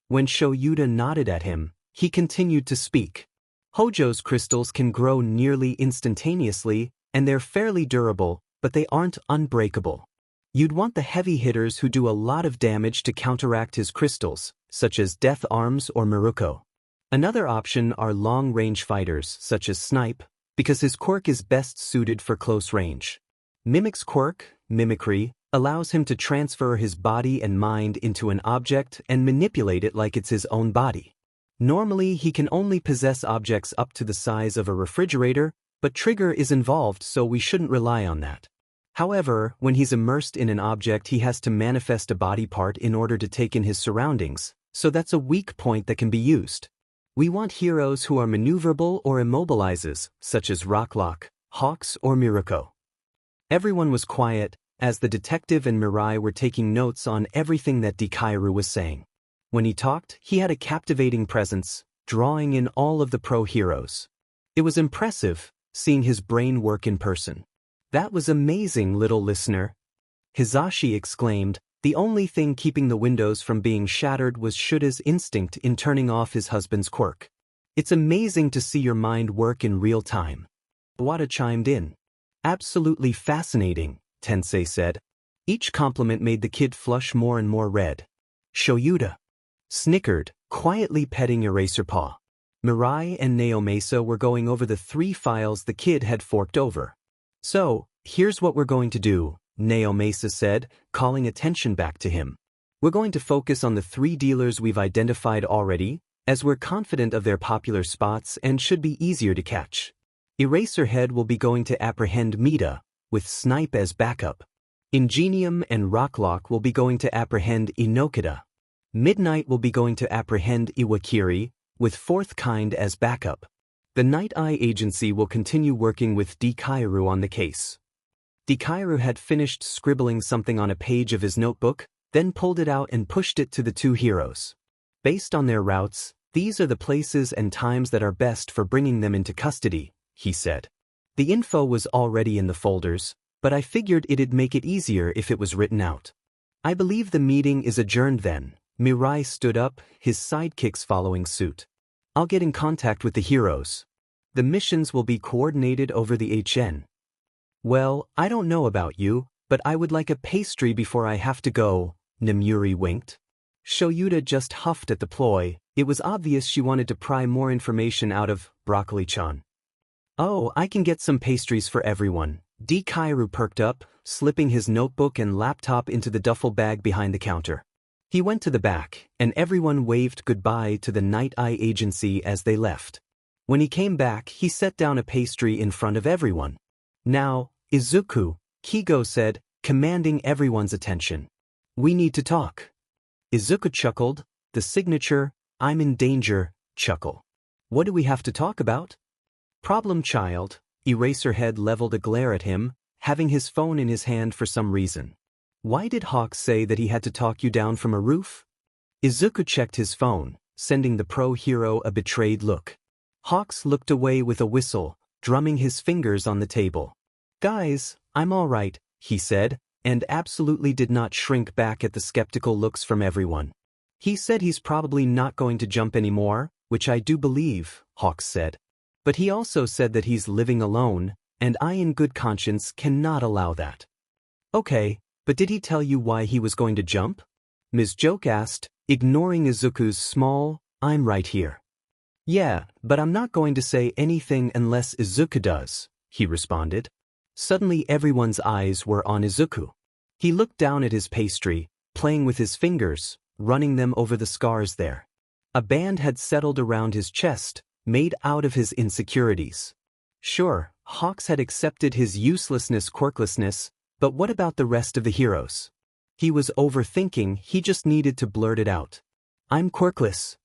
Speaker 1: When Shoyuta nodded at him, he continued to speak. Hojo's crystals can grow nearly instantaneously, and they're fairly durable, but they aren't unbreakable. You'd want the heavy hitters who do a lot of damage to counteract his crystals, such as Death Arms or Miruko. Another option are long-range fighters, such as Snipe, because his quirk is best suited for close range. Mimic's quirk, Mimicry, allows him to transfer his body and mind into an object and manipulate it like it's his own body. Normally, he can only possess objects up to the size of a refrigerator, but trigger is involved, so we shouldn't rely on that. However, when he's immersed in an object he has to manifest a body part in order to take in his surroundings, so that's a weak point that can be used. We want heroes who are maneuverable or immobilizes, such as Rocklock, Hawks or Miruko. Everyone was quiet, as the detective and Mirai were taking notes on everything that Deku was saying. When he talked, he had a captivating presence, drawing in all of the pro heroes. It was impressive, seeing his brain work in person. That was amazing, little listener. Hisashi exclaimed. The only thing keeping the windows from being shattered was Shuda's instinct in turning off his husband's quirk. It's amazing to see your mind work in real time. Wada chimed in. Absolutely fascinating, Tensei said. Each compliment made the kid flush more and more red. Shoyuda snickered, quietly petting Eraser Paw. Mirai and Naomasa were going over the 3 files the kid had forked over. So, here's what we're going to do, Naomasa said, calling attention back to him. We're going to focus on the 3 dealers we've identified already, as we're confident of their popular spots and should be easier to catch. Eraserhead will be going to apprehend Mita, with Snipe as backup. Ingenium and Rocklock will be going to apprehend Inokida. Midnight will be going to apprehend Iwakiri, with 4th Kind as backup. The Night Eye Agency will continue working with Deku on the case. Deku had finished scribbling something on a page of his notebook, then pulled it out and pushed it to the 2 heroes. Based on their routes, these are the places and times that are best for bringing them into custody, he said. The info was already in the folders, but I figured it'd make it easier if it was written out. I believe the meeting is adjourned then. Mirai stood up, his sidekicks following suit. I'll get in contact with the heroes. The missions will be coordinated over the HN. Well, I don't know about you, but I would like a pastry before I have to go, Nemuri winked. Shoyuda just huffed at the ploy. It was obvious she wanted to pry more information out of Broccoli-chan. Oh, I can get some pastries for everyone. Deku perked up, slipping his notebook and laptop into the duffel bag behind the counter. He went to the back, and everyone waved goodbye to the Night Eye Agency as they left. When he came back, he set down a pastry in front of everyone. Now, Izuku, Kigo said, commanding everyone's attention. We need to talk. Izuku chuckled, the signature, I'm in danger, chuckle. What do we have to talk about? Problem child. Eraserhead leveled a glare at him, having his phone in his hand for some reason. Why did Hawk say that he had to talk you down from a roof? Izuku checked his phone, sending the pro hero a betrayed look. Hawks looked away with a whistle, drumming his fingers on the table. Guys, I'm all right, he said, and absolutely did not shrink back at the skeptical looks from everyone. He said he's probably not going to jump anymore, which I do believe, Hawks said. But he also said that he's living alone, and I in good conscience cannot allow that. Okay, but did he tell you why he was going to jump? Ms. Joke asked, ignoring Izuku's small, I'm right here. Yeah, but I'm not going to say anything unless Izuku does, he responded. Suddenly everyone's eyes were on Izuku. He looked down at his pastry, playing with his fingers, running them over the scars there. A band had settled around his chest, made out of his insecurities. Sure, Hawks had accepted his uselessness, quirklessness, but what about the rest of the heroes? He was overthinking, he just needed to blurt it out. I'm quirkless.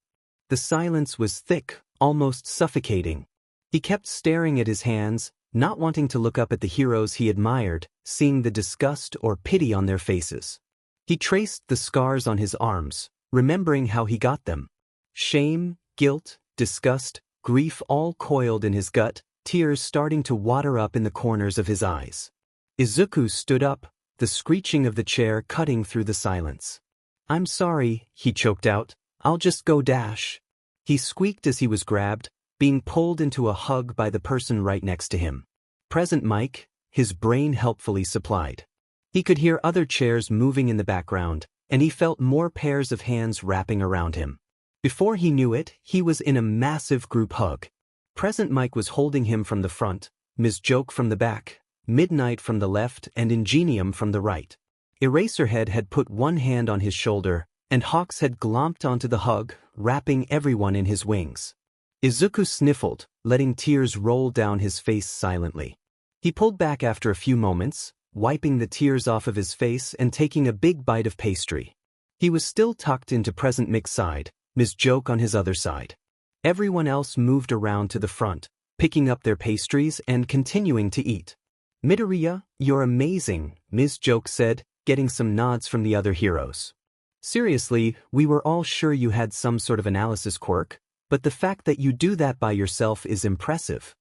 Speaker 1: The silence was thick, almost suffocating. He kept staring at his hands, not wanting to look up at the heroes he admired, seeing the disgust or pity on their faces. He traced the scars on his arms, remembering how he got them. Shame, guilt, disgust, grief all coiled in his gut, tears starting to water up in the corners of his eyes. Izuku stood up, the screeching of the chair cutting through the silence. I'm sorry, he choked out, I'll just go dash. He squeaked as he was grabbed, being pulled into a hug by the person right next to him. Present Mike, his brain helpfully supplied. He could hear other chairs moving in the background, and he felt more pairs of hands wrapping around him. Before he knew it, he was in a massive group hug. Present Mike was holding him from the front, Ms. Joke from the back, Midnight from the left and Ingenium from the right. Eraserhead had put one hand on his shoulder, and Hawks had glomped onto the hug, wrapping everyone in his wings. Izuku sniffled, letting tears roll down his face silently. He pulled back after a few moments, wiping the tears off of his face and taking a big bite of pastry. He was still tucked into present Mick's side, Ms. Joke on his other side. Everyone else moved around to the front, picking up their pastries and continuing to eat. Midoriya, you're amazing, Ms. Joke said, getting some nods from the other heroes. Seriously, we were all sure you had some sort of analysis quirk, but the fact that you do that by yourself is impressive.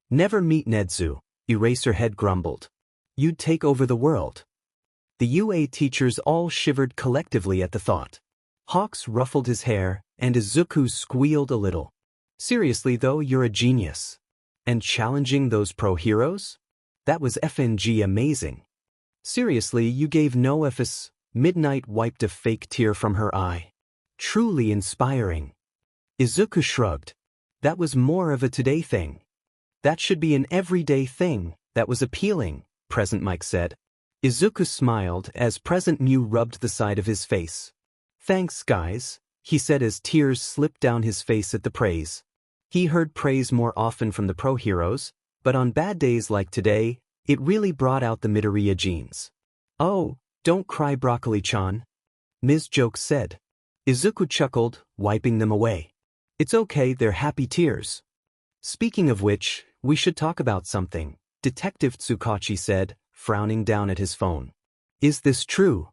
Speaker 1: Never meet Nedzu, Eraserhead grumbled. You'd take over the world. The UA teachers all shivered collectively at the thought. Hawks ruffled his hair, and Izuku squealed a little. Seriously though, you're a genius. And challenging those pro heroes? That was FNG amazing. Seriously, you gave no F's. Midnight wiped a fake tear from her eye. Truly inspiring. Izuku shrugged. That was more of a today thing. That should be an everyday thing. That was appealing, Present Mike said. Izuku smiled as Present Mew rubbed the side of his face. Thanks, guys, he said as tears slipped down his face at the praise. He heard praise more often from the pro heroes, but on bad days like today, it really brought out the Midoriya genes. Oh, don't cry, Broccoli-chan, Ms. Joke said. Izuku chuckled, wiping them away. It's okay, they're happy tears. Speaking of which, we should talk about something, Detective Tsukachi said, frowning down at his phone. Is this true?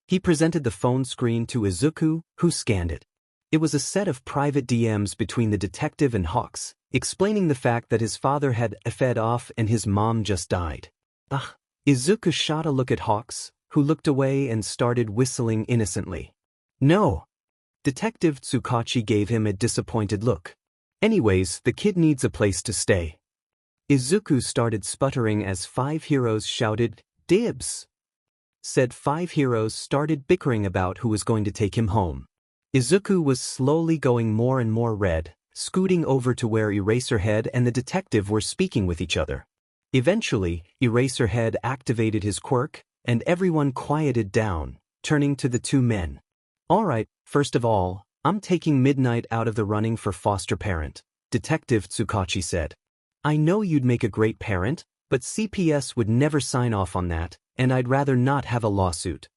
Speaker 1: He presented the phone screen to Izuku, who scanned it. It was a set of private DMs between the detective and Hawks, explaining the fact that his father had fed off and his mom just died. Ugh. Izuku shot a look at Hawks, who looked away and started whistling innocently. No. Detective Tsukachi gave him a disappointed look. Anyways, the kid needs a place to stay. Izuku started sputtering as 5 heroes shouted, Dibs! Said 5 heroes started bickering about who was going to take him home. Izuku was slowly going more and more red, scooting over to where Eraserhead and the detective were speaking with each other. Eventually, Eraserhead activated his quirk, and everyone quieted down, turning to the 2 men. Alright, first of all, I'm taking Midnight out of the running for foster parent, Detective Tsukachi said. I know you'd make a great parent, but CPS would never sign off on that, and I'd rather not have a lawsuit.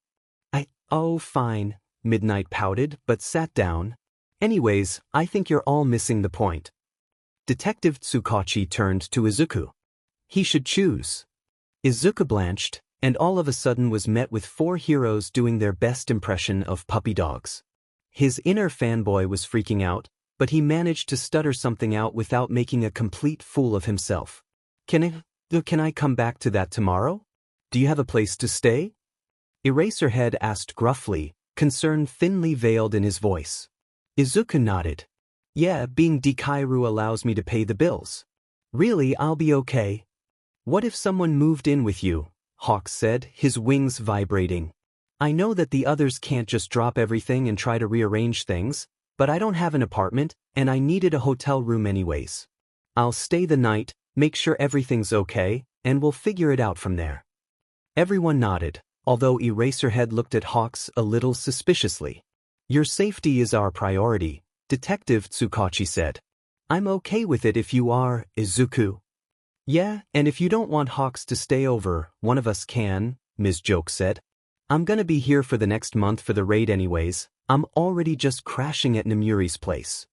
Speaker 1: Oh fine, Midnight pouted but sat down. Anyways, I think you're all missing the point. Detective Tsukachi turned to Izuku. He should choose. Izuku blanched, and all of a sudden was met with 4 heroes doing their best impression of puppy dogs. His inner fanboy was freaking out, but he managed to stutter something out without making a complete fool of himself. Can I come back to that tomorrow? Do you have a place to stay? Eraserhead asked gruffly, concern thinly veiled in his voice. Izuku nodded. Yeah, being Dekairu allows me to pay the bills. Really, I'll be okay. What if someone moved in with you? Hawks said, his wings vibrating. I know that the others can't just drop everything and try to rearrange things, but I don't have an apartment, and I needed a hotel room anyways. I'll stay the night, make sure everything's okay, and we'll figure it out from there. Everyone nodded, although Eraserhead looked at Hawks a little suspiciously. Your safety is our priority, Detective Tsukachi said. I'm okay with it if you are, Izuku. Yeah, and if you don't want Hawks to stay over, one of us can, Ms. Joke said. I'm gonna be here for the next month for the raid anyways. I'm already just crashing at Namuri's place.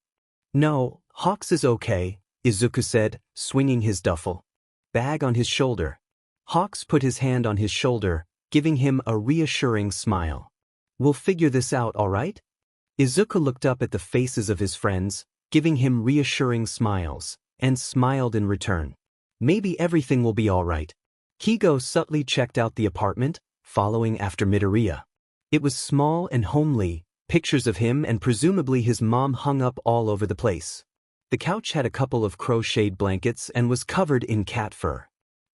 Speaker 1: No, Hawks is okay, Izuku said, swinging his duffel bag on his shoulder. Hawks put his hand on his shoulder, giving him a reassuring smile. We'll figure this out, alright? Izuku looked up at the faces of his friends, giving him reassuring smiles, and smiled in return. Maybe everything will be alright. Kigo subtly checked out the apartment, following after Midoriya. It was small and homely, pictures of him and presumably his mom hung up all over the place. The couch had a couple of crocheted blankets and was covered in cat fur.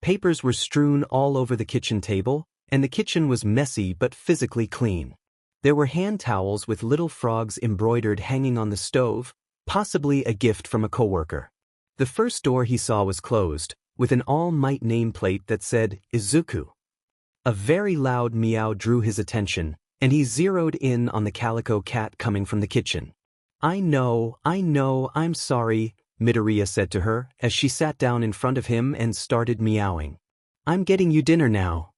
Speaker 1: Papers were strewn all over the kitchen table, and the kitchen was messy but physically clean. There were hand towels with little frogs embroidered hanging on the stove, possibly a gift from a coworker. The first door he saw was closed, with an All Might nameplate that said, Izuku. A very loud meow drew his attention, and he zeroed in on the calico cat coming from the kitchen. I know, I'm sorry, Midoriya said to her as she sat down in front of him and started meowing. I'm getting you dinner now.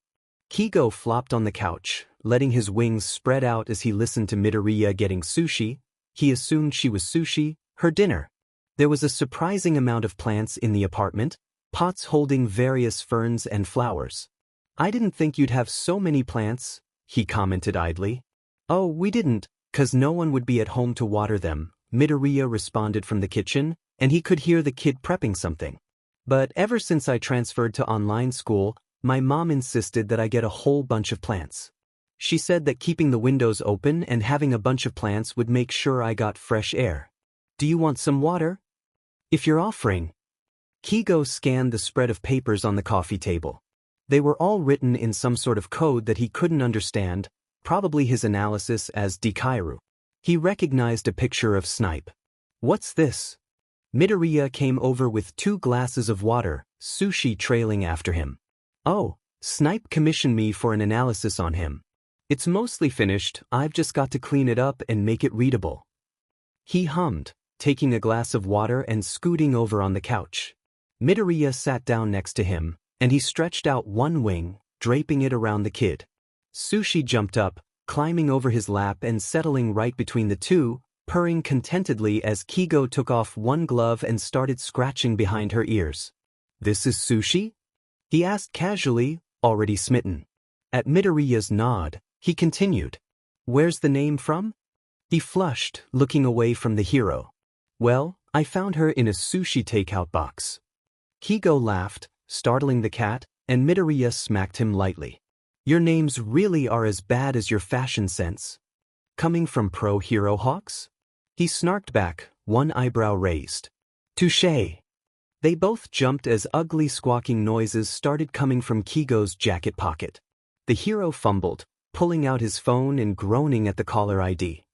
Speaker 1: Kigo flopped on the couch, letting his wings spread out as he listened to Midoriya getting sushi. He assumed she was sushi, her dinner. There was a surprising amount of plants in the apartment, pots holding various ferns and flowers. I didn't think you'd have so many plants, he commented idly. Oh, we didn't, 'cause no one would be at home to water them, Midoriya responded from the kitchen, and he could hear the kid prepping something. But ever since I transferred to online school, my mom insisted that I get a whole bunch of plants. She said that keeping the windows open and having a bunch of plants would make sure I got fresh air. Do you want some water? If you're offering. Kigo scanned the spread of papers on the coffee table. They were all written in some sort of code that he couldn't understand, probably his analysis as Dekairu. He recognized a picture of Snipe. What's this? Midoriya came over with 2 glasses of water, sushi trailing after him. Oh, Snipe commissioned me for an analysis on him. It's mostly finished, I've just got to clean it up and make it readable. He hummed, taking a glass of water and scooting over on the couch. Midoriya sat down next to him, and he stretched out one wing, draping it around the kid. Sushi jumped up, climbing over his lap and settling right between the two, purring contentedly as Kigo took off one glove and started scratching behind her ears. This is sushi? He asked casually, already smitten. At Midoriya's nod, he continued. Where's the name from? He flushed, looking away from the hero. Well, I found her in a sushi takeout box. Kigo laughed, startling the cat, and Midoriya smacked him lightly. Your names really are as bad as your fashion sense. Coming from pro-hero hawks? He snarked back, one eyebrow raised. Touché. They both jumped as ugly squawking noises started coming from Kigo's jacket pocket. The hero fumbled, pulling out his phone and groaning at the caller ID.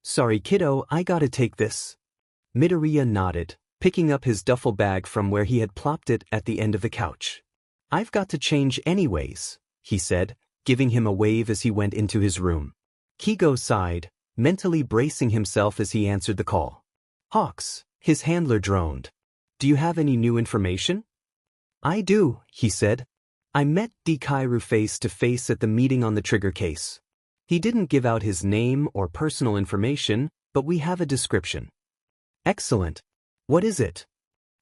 Speaker 1: Sorry kiddo, I gotta take this. Midoriya nodded, picking up his duffel bag from where he had plopped it at the end of the couch. I've got to change anyways, he said, giving him a wave as he went into his room. Kigo sighed, mentally bracing himself as he answered the call. Hawks, his handler droned. Do you have any new information? I do, he said. I met Dekairu face to face at the meeting on the trigger case. He didn't give out his name or personal information, but we have a description. Excellent. What is it?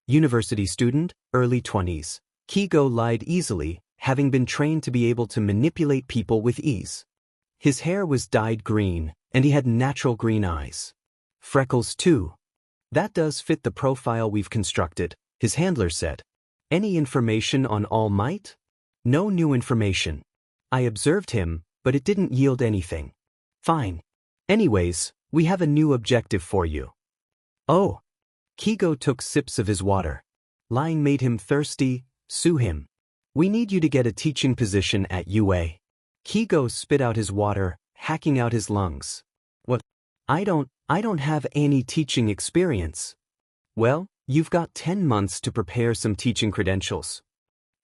Speaker 1: University student, early 20s. Kigo lied easily, having been trained to be able to manipulate people with ease. His hair was dyed green, and he had natural green eyes. Freckles too. That does fit the profile we've constructed, his handler said. Any information on All Might? No new information. I observed him, but it didn't yield anything. Fine. Anyways, we have a new objective for you. Oh. Kigo took sips of his water. Lying made him thirsty, sue him. We need you to get a teaching position at UA. Kigo spit out his water, hacking out his lungs. What? I don't have any teaching experience. Well, you've got 10 months to prepare some teaching credentials.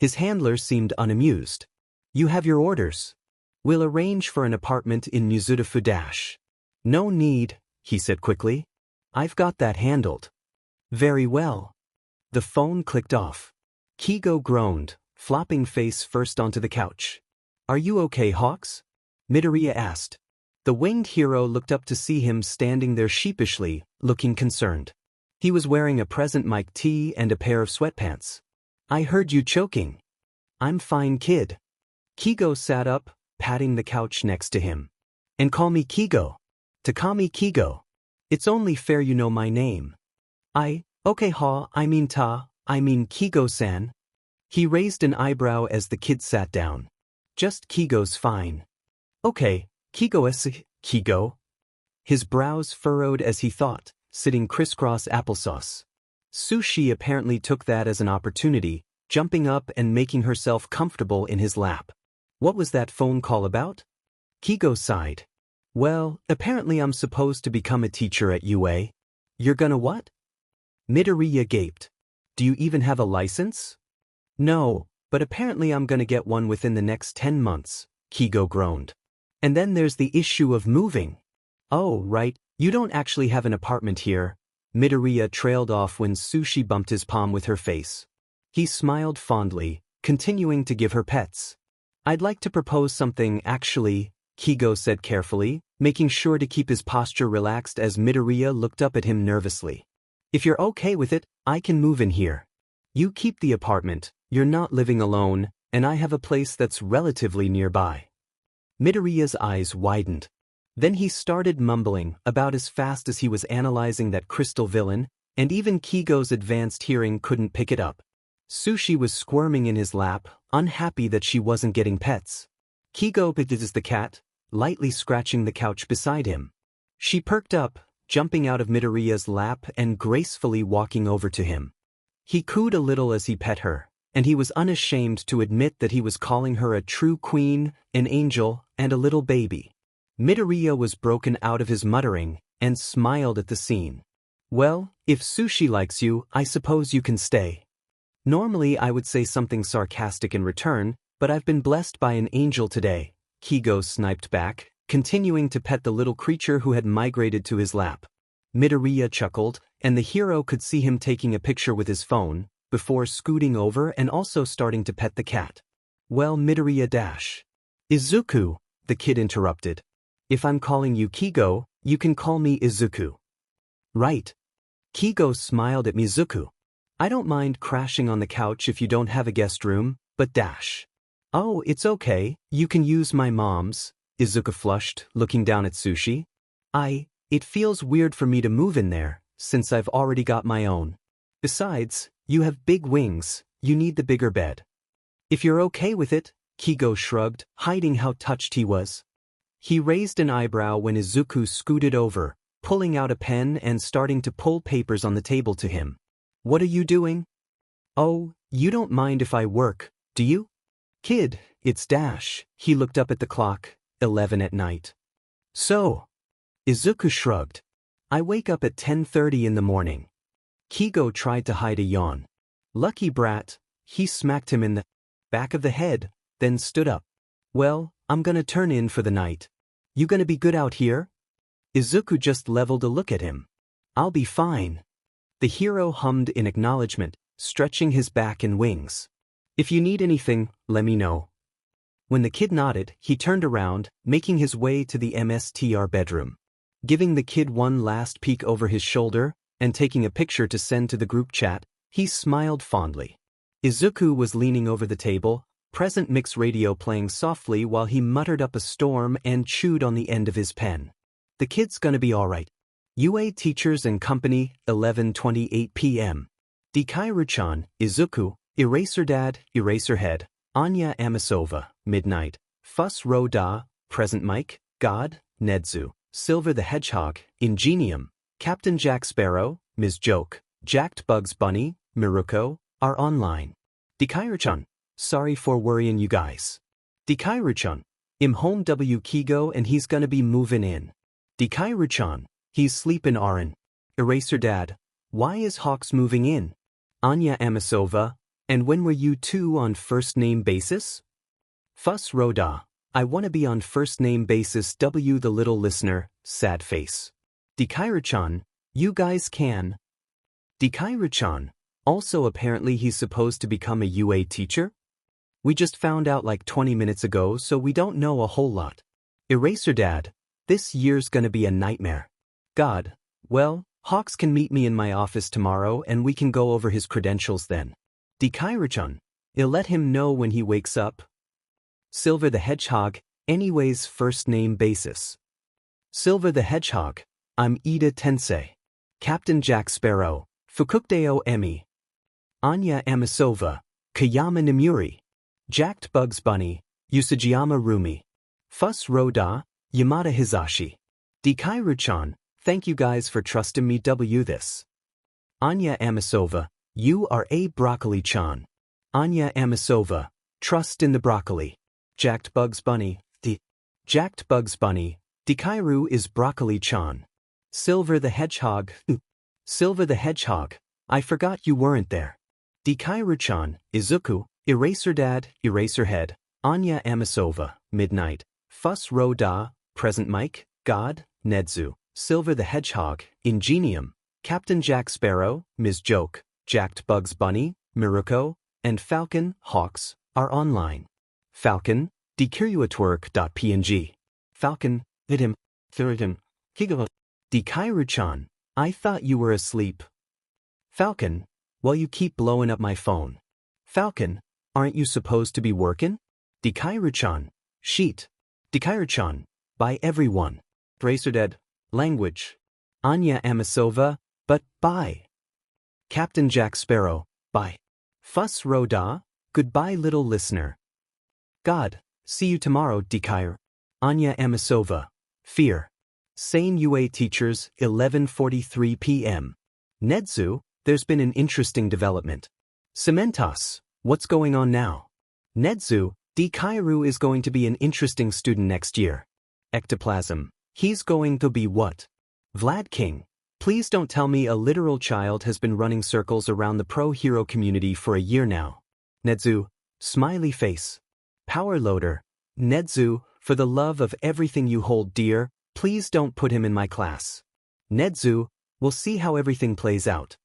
Speaker 1: His handler seemed unamused. You have your orders. We'll arrange for an apartment in Mizuta-Fudash. No need, he said quickly. I've got that handled. Very well. The phone clicked off. Kigo groaned, flopping face first onto the couch. Are you okay, Hawks? Midoriya asked. The winged hero looked up to see him standing there sheepishly, looking concerned. He was wearing a present mic tee and a pair of sweatpants. I heard you choking. I'm fine, kid. Kigo sat up, patting the couch next to him. And call me Kigo. Takami Kigo. It's only fair you know my name. Okay I mean Kigo-san. He raised an eyebrow as the kid sat down. Just Kigo's fine. Okay, Kigo. His brows furrowed as he thought, sitting crisscross applesauce. Sushi apparently took that as an opportunity, jumping up and making herself comfortable in his lap. What was that phone call about? Kigo sighed. Well, apparently I'm supposed to become a teacher at UA. You're gonna what? Midoriya gaped. Do you even have a license? No, but apparently I'm gonna get one within the next 10 months, Kigo groaned. And then there's the issue of moving. Oh, right, you don't actually have an apartment here. Midoriya trailed off when Sushi bumped his palm with her face. He smiled fondly, continuing to give her pets. I'd like to propose something actually, Kigo said carefully, making sure to keep his posture relaxed as Midoriya looked up at him nervously. If you're okay with it, I can move in here. You keep the apartment, you're not living alone, and I have a place that's relatively nearby. Midoriya's eyes widened. Then he started mumbling about as fast as he was analyzing that crystal villain, and even Kigo's advanced hearing couldn't pick it up. Sushi was squirming in his lap, unhappy that she wasn't getting pets. Kigo petted the cat, lightly scratching the couch beside him. She perked up, jumping out of Midoriya's lap and gracefully walking over to him. He cooed a little as he pet her, and he was unashamed to admit that he was calling her a true queen, an angel, and a little baby. Midoriya was broken out of his muttering, and smiled at the scene. Well, if Sushi likes you, I suppose you can stay. Normally I would say something sarcastic in return, but I've been blessed by an angel today, Kigo sniped back, continuing to pet the little creature who had migrated to his lap. Midoriya chuckled, and the hero could see him taking a picture with his phone, before scooting over and also starting to pet the cat. Well, Midoriya Izuku, the kid interrupted. If I'm calling you Kigo, you can call me Izuku. Right. Kigo smiled at Mizuku. I don't mind crashing on the couch if you don't have a guest room, but Oh, it's okay, you can use my mom's, Izuku flushed, looking down at Sushi. It feels weird for me to move in there, since I've already got my own. Besides, you have big wings, you need the bigger bed. If you're okay with it, Kigo shrugged, hiding how touched he was. He raised an eyebrow when Izuku scooted over, pulling out a pen and starting to pull papers on the table to him. What are you doing? Oh, you don't mind if I work, do you? Kid, it's He looked up at the clock, 11 at night. So? Izuku shrugged. I wake up at 10:30 in the morning. Kigo tried to hide a yawn. Lucky brat, he smacked him in the back of the head, then stood up. Well, I'm gonna turn in for the night. You gonna be good out here? Izuku just leveled a look at him. I'll be fine. The hero hummed in acknowledgement, stretching his back and wings. If you need anything, let me know. When the kid nodded, he turned around, making his way to the MSTR bedroom. Giving the kid one last peek over his shoulder, and taking a picture to send to the group chat, he smiled fondly. Izuku was leaning over the table, present mix radio playing softly while he muttered up a storm and chewed on the end of his pen. The kid's gonna be alright. UA Teachers and Company, 11:28 p.m. Dikairu-chan, Izuku, Eraser Head, Anya Amasova, Midnight, Fuss Ro Da, Present Mike, God, Nedzu, Silver the Hedgehog, Ingenium, Captain Jack Sparrow, Ms. Joke, Jacked Bugs Bunny, Miruko, are online. Dikairu-chan, sorry for worrying you guys. Dikairu-chan, I'm home W Kigo and he's gonna be moving in. Dikairu-chan, he's sleepin' Arin. Eraser Dad, why is Hawks moving in? Anya Amasova, and when were you two on first name basis? Fuss Roda, I wanna be on first name basis W the little listener, sad face. Dikairu-chan, you guys can. Dikairu-chan, also apparently he's supposed to become a UA teacher? We just found out like 20 minutes ago so we don't know a whole lot. Eraser Dad, this year's gonna be a nightmare. God, well, Hawks can meet me in my office tomorrow and we can go over his credentials then. Dikairu-chan, I'll let him know when he wakes up. Silver the Hedgehog, anyways first name basis. Silver the Hedgehog, I'm Ida Tensei. Captain Jack Sparrow, Fukukdeo Emi. Anya Amasova, Kayama Nimuri. Jacked Bugs Bunny, Usajiyama Rumi. Fuss Roda, Yamada Hizashi. Dikairu-chan, thank you guys for trusting me W this. Anya Amasova, you are a broccoli-chan. Anya Amasova, trust in the broccoli. Jacked Bugs Bunny, Jacked Bugs Bunny, Dikairu is broccoli-chan. Silver the Hedgehog, Silver the Hedgehog, I forgot you weren't there. Dikairu-chan, Izuku, Eraser Head, Anya Amasova, Midnight, Fuss Ro Da, Present Mike, God, Nedzu, Silver the Hedgehog, Ingenium, Captain Jack Sparrow, Ms. Joke, Jacked Bugs Bunny, Miruko, and Falcon, Hawks, are online. Falcon, dekiruatwork.png. Falcon, vidim, thuridim, kigawa. Dekairu-chan, I thought you were asleep. Falcon, well you keep blowing up my phone. Falcon, aren't you supposed to be workin'? Dekairu-chan, sheet. Dekairu-chan, by everyone. Bracerdead, language. Anya Amasova, but bye. Captain Jack Sparrow, bye. Fuss Roda, goodbye little listener. God, see you tomorrow Dekairu. Anya Amasova, fear. Sane UA teachers, 11:43 p.m. Nedzu, there's been an interesting development. Cementos, what's going on now? Nedzu, Dekairu is going to be an interesting student next year. Ectoplasm, he's going to be what? Vlad King, please don't tell me a literal child has been running circles around the pro-hero community for a year now. Nedzu, smiley face. Power loader, Nedzu, for the love of everything you hold dear, please don't put him in my class. Nedzu, we'll see how everything plays out.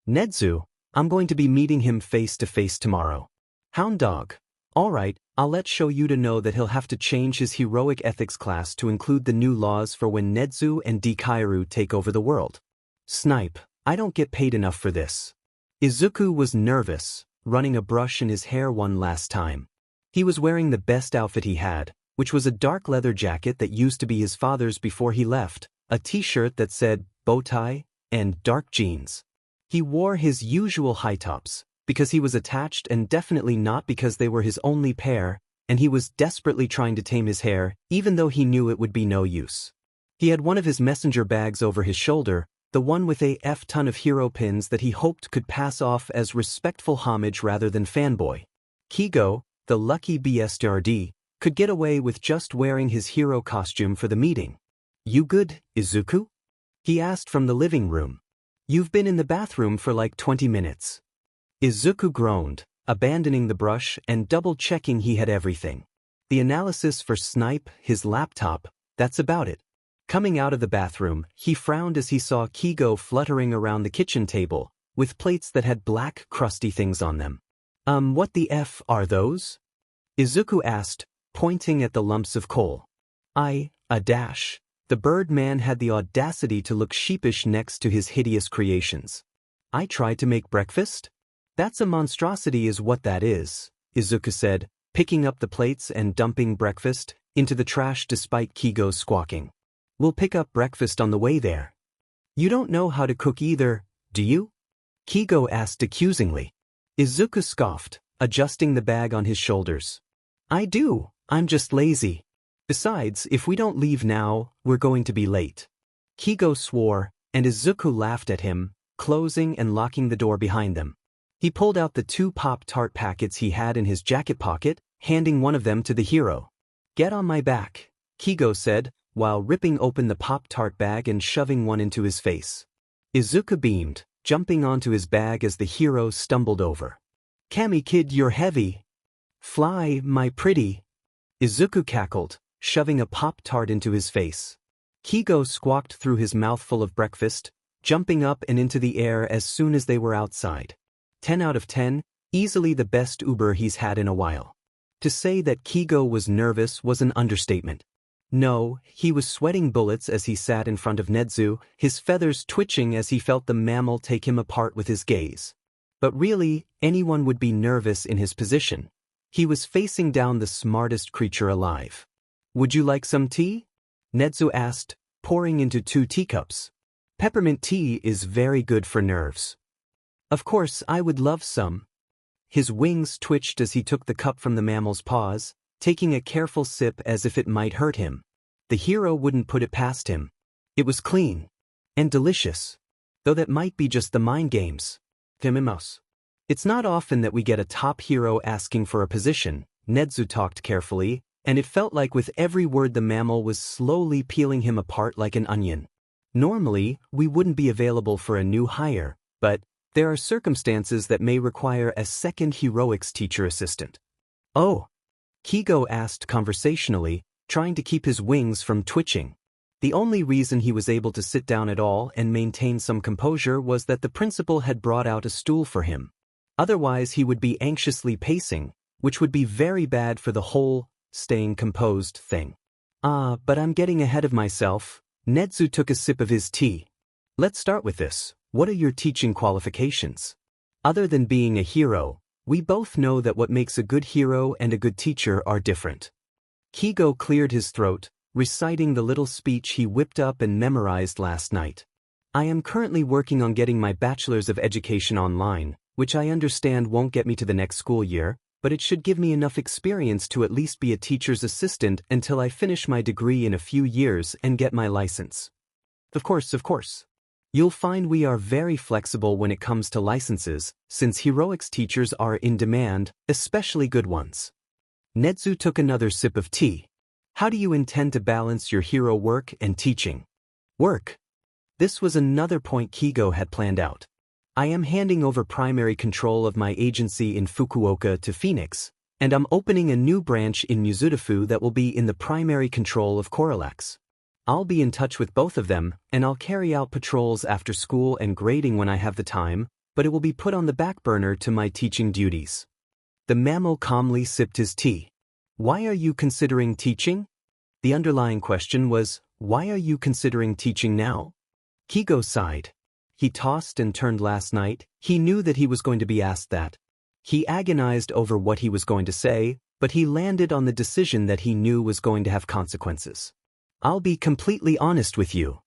Speaker 1: Nedzu, I'm going to be meeting him face to face tomorrow. Hound Dog, alright, I'll let show you to know that he'll have to change his heroic ethics class to include the new laws for when Nedzu and Dekairu take over the world. Snipe, I don't get paid enough for this. Izuku was nervous, running a brush in his hair one last time. He was wearing the best outfit he had, which was a dark leather jacket that used to be his father's before he left, a t-shirt that said bow tie, and dark jeans. He wore his usual high tops, because he was attached and definitely not because they were his only pair, and he was desperately trying to tame his hair, even though he knew it would be no use. He had one of his messenger bags over his shoulder, the one with a F-ton of hero pins that he hoped could pass off as respectful homage rather than fanboy. Kigo, the lucky BSRD, could get away with just wearing his hero costume for the meeting. You good, Izuku? He asked from the living room. You've been in the bathroom for like 20 minutes. Izuku groaned, abandoning the brush and double-checking he had everything. The analysis for Snipe, his laptop, that's about it. Coming out of the bathroom, he frowned as he saw Kigo fluttering around the kitchen table, with plates that had black, crusty things on them. What the F are those? Izuku asked, pointing at the lumps of coal. A dash. The Birdman had the audacity to look sheepish next to his hideous creations. I tried to make breakfast? That's a monstrosity is what that is, Izuku said, picking up the plates and dumping breakfast into the trash despite Kigo's squawking. We'll pick up breakfast on the way there. You don't know how to cook either, do you? Kigo asked accusingly. Izuku scoffed, adjusting the bag on his shoulders. I do, I'm just lazy. Besides, if we don't leave now, we're going to be late. Kigo swore, and Izuku laughed at him, closing and locking the door behind them. He pulled out the 2 Pop-Tart packets he had in his jacket pocket, handing one of them to the hero. Get on my back, Kigo said, while ripping open the Pop-Tart bag and shoving one into his face. Izuku beamed, jumping onto his bag as the hero stumbled over. Kami kid, you're heavy. Fly, my pretty. Izuku cackled, shoving a Pop-Tart into his face. Kigo squawked through his mouthful of breakfast, jumping up and into the air as soon as they were outside. 10 out of 10, easily the best Uber he's had in a while. To say that Kigo was nervous was an understatement. No, he was sweating bullets as he sat in front of Nedzu, his feathers twitching as he felt the mammal take him apart with his gaze. But really, anyone would be nervous in his position. He was facing down the smartest creature alive. Would you like some tea? Nedzu asked, pouring into 2 teacups. Peppermint tea is very good for nerves. Of course, I would love some. His wings twitched as he took the cup from the mammal's paws, taking a careful sip as if it might hurt him. The hero wouldn't put it past him. It was clean. And delicious. Though that might be just the mind games. Femimos. It's not often that we get a top hero asking for a position, Nedzu talked carefully, and it felt like with every word the mammal was slowly peeling him apart like an onion. Normally, we wouldn't be available for a new hire, but there are circumstances that may require a second heroics teacher assistant. Oh, Kigo asked conversationally, trying to keep his wings from twitching. The only reason he was able to sit down at all and maintain some composure was that the principal had brought out a stool for him. Otherwise he would be anxiously pacing, which would be very bad for the whole staying composed thing. But I'm getting ahead of myself. Nedzu took a sip of his tea. Let's start with this. What are your teaching qualifications? Other than being a hero, we both know that what makes a good hero and a good teacher are different. Kigo cleared his throat, reciting the little speech he whipped up and memorized last night. I am currently working on getting my Bachelor's of Education online, which I understand won't get me to the next school year, but it should give me enough experience to at least be a teacher's assistant until I finish my degree in a few years and get my license. Of course. You'll find we are very flexible when it comes to licenses, since heroics teachers are in demand, especially good ones. Nedzu took another sip of tea. How do you intend to balance your hero work and teaching? Work. This was another point Kigo had planned out. I am handing over primary control of my agency in Fukuoka to Phoenix, and I'm opening a new branch in Mizudafu that will be in the primary control of Quirkless. I'll be in touch with both of them, and I'll carry out patrols after school and grading when I have the time, but it will be put on the back burner to my teaching duties. The mammal calmly sipped his tea. Why are you considering teaching? The underlying question was, why are you considering teaching now? Kigo sighed. He tossed and turned last night. He knew that he was going to be asked that. He agonized over what he was going to say, but he landed on the decision that he knew was going to have consequences. I'll be completely honest with you.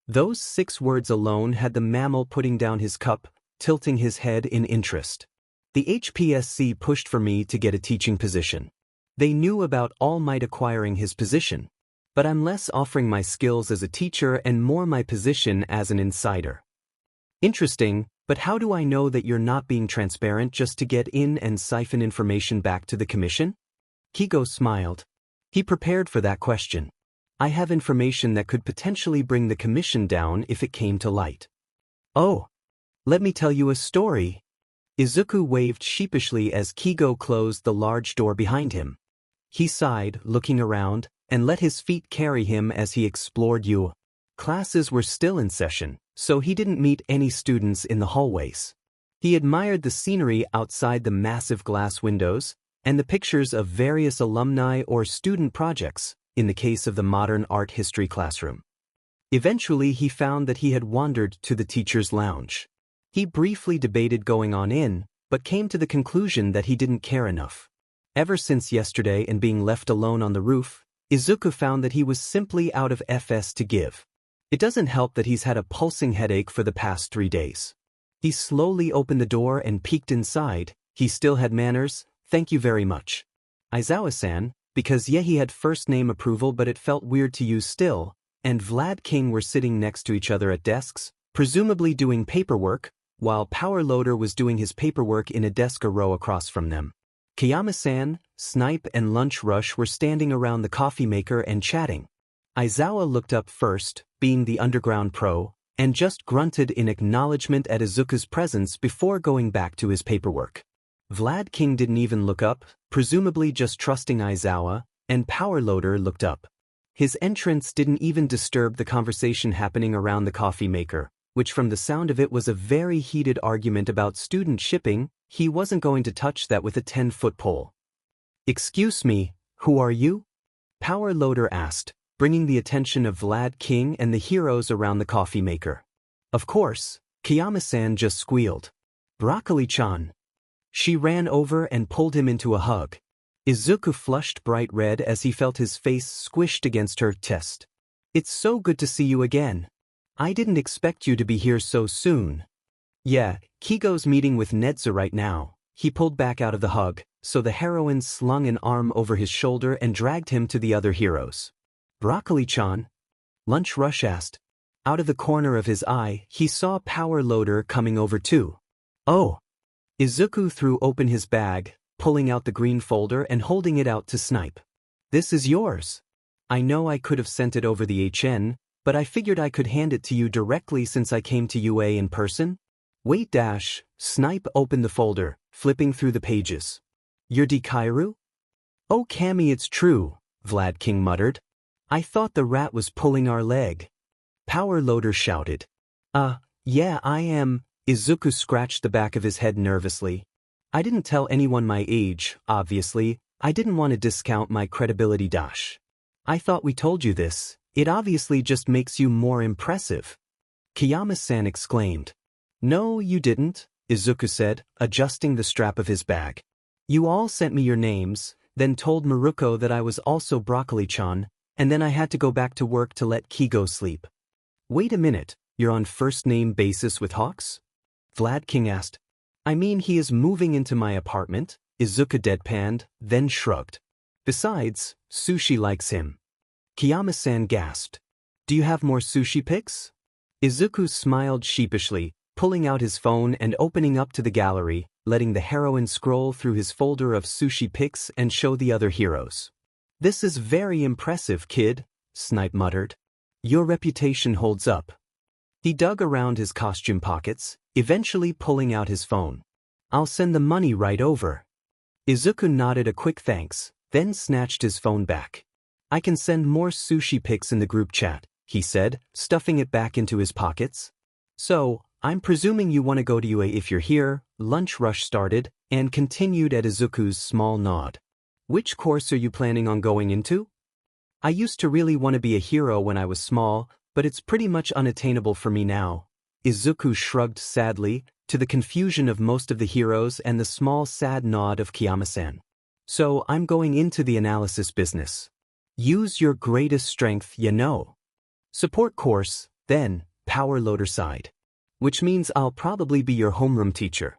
Speaker 1: Those 6 words alone had the mammal putting down his cup, tilting his head in interest. The HPSC pushed for me to get a teaching position. They knew about All Might acquiring his position. But I'm less offering my skills as a teacher and more my position as an insider. Interesting, but how do I know that you're not being transparent just to get in and siphon information back to the commission? Kigo smiled. He prepared for that question. I have information that could potentially bring the commission down if it came to light. Oh, let me tell you a story. Izuku waved sheepishly as Kigo closed the large door behind him. He sighed, looking around, and let his feet carry him as he explored U. Classes were still in session, so he didn't meet any students in the hallways. He admired the scenery outside the massive glass windows, and the pictures of various alumni or student projects, in the case of the modern art history classroom. Eventually he found that he had wandered to the teacher's lounge. He briefly debated going on in, but came to the conclusion that he didn't care enough. Ever since yesterday and being left alone on the roof, Izuku found that he was simply out of FS to give. It doesn't help that he's had a pulsing headache for the past 3 days. He slowly opened the door and peeked inside. He still had manners, thank you very much. Aizawa-san, because he had first name approval but it felt weird to use still, and Vlad King were sitting next to each other at desks, presumably doing paperwork, while Power Loader was doing his paperwork in a desk a row across from them. Kiyama-san, Snipe and Lunch Rush were standing around the coffee maker and chatting. Aizawa looked up first, being the underground pro, and just grunted in acknowledgement at Izuku's presence before going back to his paperwork. Vlad King didn't even look up, presumably just trusting Aizawa, and Power Loader looked up. His entrance didn't even disturb the conversation happening around the coffee maker, which from the sound of it was a very heated argument about student shipping. He wasn't going to touch that with a 10-foot pole. Excuse me, who are you? Power Loader asked, bringing the attention of Vlad King and the heroes around the coffee maker. Of course, Kiyama-san just squealed. Broccoli-chan. She ran over and pulled him into a hug. Izuku flushed bright red as he felt his face squished against her chest. It's so good to see you again. I didn't expect you to be here so soon. Yeah, Kigo's meeting with Nedzu right now. He pulled back out of the hug, so the heroine slung an arm over his shoulder and dragged him to the other heroes. Broccoli-chan? Lunch Rush asked. Out of the corner of his eye, he saw Power Loader coming over too. Oh. Izuku threw open his bag, pulling out the green folder and holding it out to Snipe. This is yours. I know I could have sent it over the HN, but I figured I could hand it to you directly since I came to UA in person. Wait dash, Snipe opened the folder, flipping through the pages. You're Dekairu? Oh Cammy, it's true, Vlad King muttered. I thought the rat was pulling our leg. Power Loader shouted. Yeah, I am. Izuku scratched the back of his head nervously. I didn't tell anyone my age, obviously. I didn't want to discount my credibility dash. I thought we told you this. It obviously just makes you more impressive. Kiyama-san exclaimed. No, you didn't, Izuku said, adjusting the strap of his bag. You all sent me your names, then told Maruko that I was also Broccoli-chan, and then I had to go back to work to let Kigo sleep. Wait a minute, you're on first-name basis with Hawks? Vlad King asked. I mean, he is moving into my apartment, Izuku deadpanned, then shrugged. Besides, Sushi likes him. Kiyama-san gasped. Do you have more sushi pics? Izuku smiled sheepishly, pulling out his phone and opening up to the gallery, letting the heroine scroll through his folder of sushi pics and show the other heroes. This is very impressive, kid, Snipe muttered. Your reputation holds up. He dug around his costume pockets, eventually pulling out his phone. I'll send the money right over. Izuku nodded a quick thanks, then snatched his phone back. I can send more sushi pics in the group chat, he said, stuffing it back into his pockets. So, I'm presuming you want to go to UA if you're here. Lunch rush started, and continued at Izuku's small nod. Which course are you planning on going into? I used to really want to be a hero when I was small, but it's pretty much unattainable for me now. Izuku shrugged sadly, to the confusion of most of the heroes and the small sad nod of Kiyama-san. So I'm going into the analysis business. Use your greatest strength, you know. Support course, then, power loader side. Which means I'll probably be your homeroom teacher.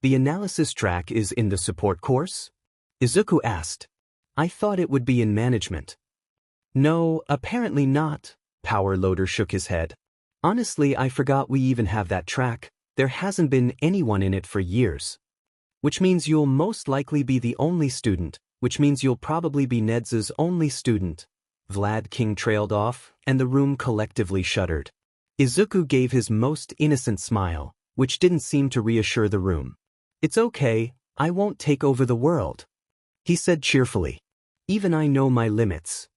Speaker 1: The analysis track is in the support course? Izuku asked. I thought it would be in management. No, apparently not, Power Loader shook his head. Honestly, I forgot we even have that track. There hasn't been anyone in it for years. Which means you'll most likely be the only student, which means you'll probably be Nedzu's only student. Vlad King trailed off, and the room collectively shuddered. Izuku gave his most innocent smile, which didn't seem to reassure the room. It's okay, I won't take over the world, he said cheerfully. Even I know my limits.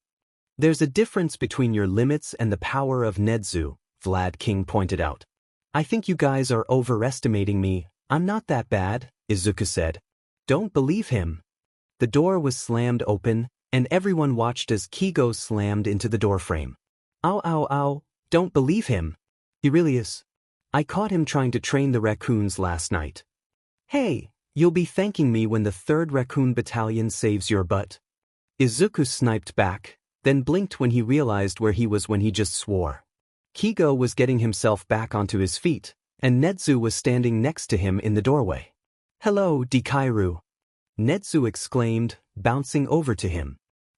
Speaker 1: There's a difference between your limits and the power of Nedzu, Vlad King pointed out. I think you guys are overestimating me. I'm not that bad, Izuku said. Don't believe him. The door was slammed open, and everyone watched as Kigo slammed into the doorframe. Ow ow ow, don't believe him. He really is. I caught him trying to train the raccoons last night. Hey, you'll be thanking me when the 3rd Raccoon Battalion saves your butt. Izuku sniped back, then blinked when he realized where he was when he just swore. Kigo was getting himself back onto his feet, and Nedzu was standing next to him in the doorway. Hello, Dikairu. Nedzu exclaimed, bouncing over to him.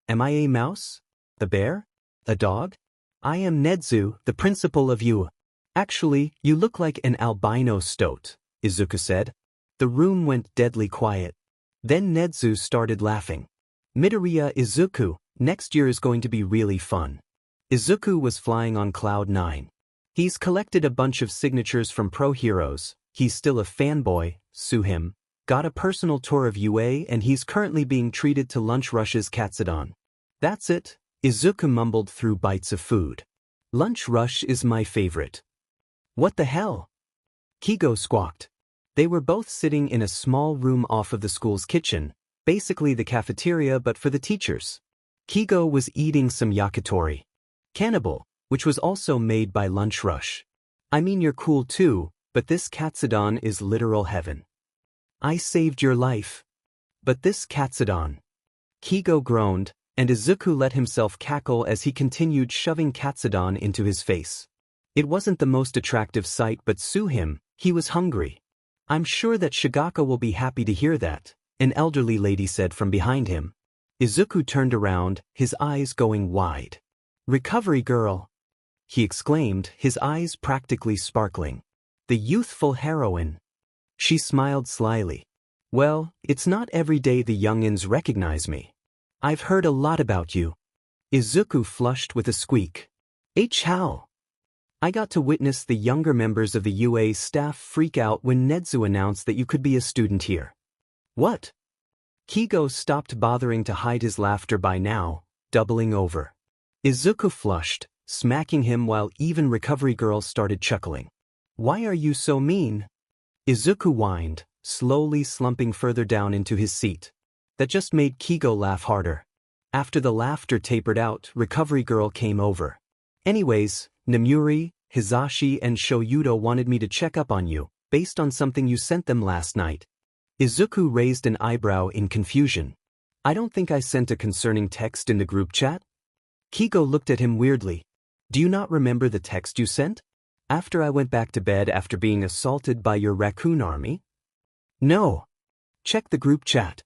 Speaker 1: Am I a mouse? A bear? A dog? I am Nedzu, the principal of UA. Actually, you look like an albino stoat, Izuku said. The room went deadly quiet. Then Nedzu started laughing. Midoriya Izuku, next year is going to be really fun. Izuku was flying on cloud 9. He's collected a bunch of signatures from pro heroes, he's still a fanboy, sue him, got a personal tour of UA and he's currently being treated to Lunch Rush's Katsudon. That's it, Izuku mumbled through bites of food. Lunch Rush is my favorite. What the hell? Kigo squawked. They were both sitting in a small room off of the school's kitchen, basically the cafeteria but for the teachers. Kigo was eating some yakitori. Cannibal, which was also made by Lunch Rush. I mean you're cool too, but this Katsudon is literal heaven. I saved your life. But this Katsudon. Kigo groaned, and Izuku let himself cackle as he continued shoving Katsudon into his face. It wasn't the most attractive sight but sue him, he was hungry. I'm sure that Shigaka will be happy to hear that, an elderly lady said from behind him. Izuku turned around, his eyes going wide. Recovery girl, he exclaimed, his eyes practically sparkling. The youthful heroine. She smiled slyly. Well, it's not every day the youngins recognize me. I've heard a lot about you. Izuku flushed with a squeak. How? I got to witness the younger members of the UA staff freak out when Nedzu announced that you could be a student here. What? Kigo stopped bothering to hide his laughter by now, doubling over. Izuku flushed, smacking him while even Recovery Girl started chuckling. Why are you so mean? Izuku whined, slowly slumping further down into his seat. That just made Kigo laugh harder. After the laughter tapered out, Recovery Girl came over. Anyways, Namuri, Hizashi and Shoyudo wanted me to check up on you, based on something you sent them last night. Izuku raised an eyebrow in confusion. I don't think I sent a concerning text in the group chat? Kigo looked at him weirdly. Do you not remember the text you sent? After I went back to bed after being assaulted by your raccoon army? No. Check the group chat.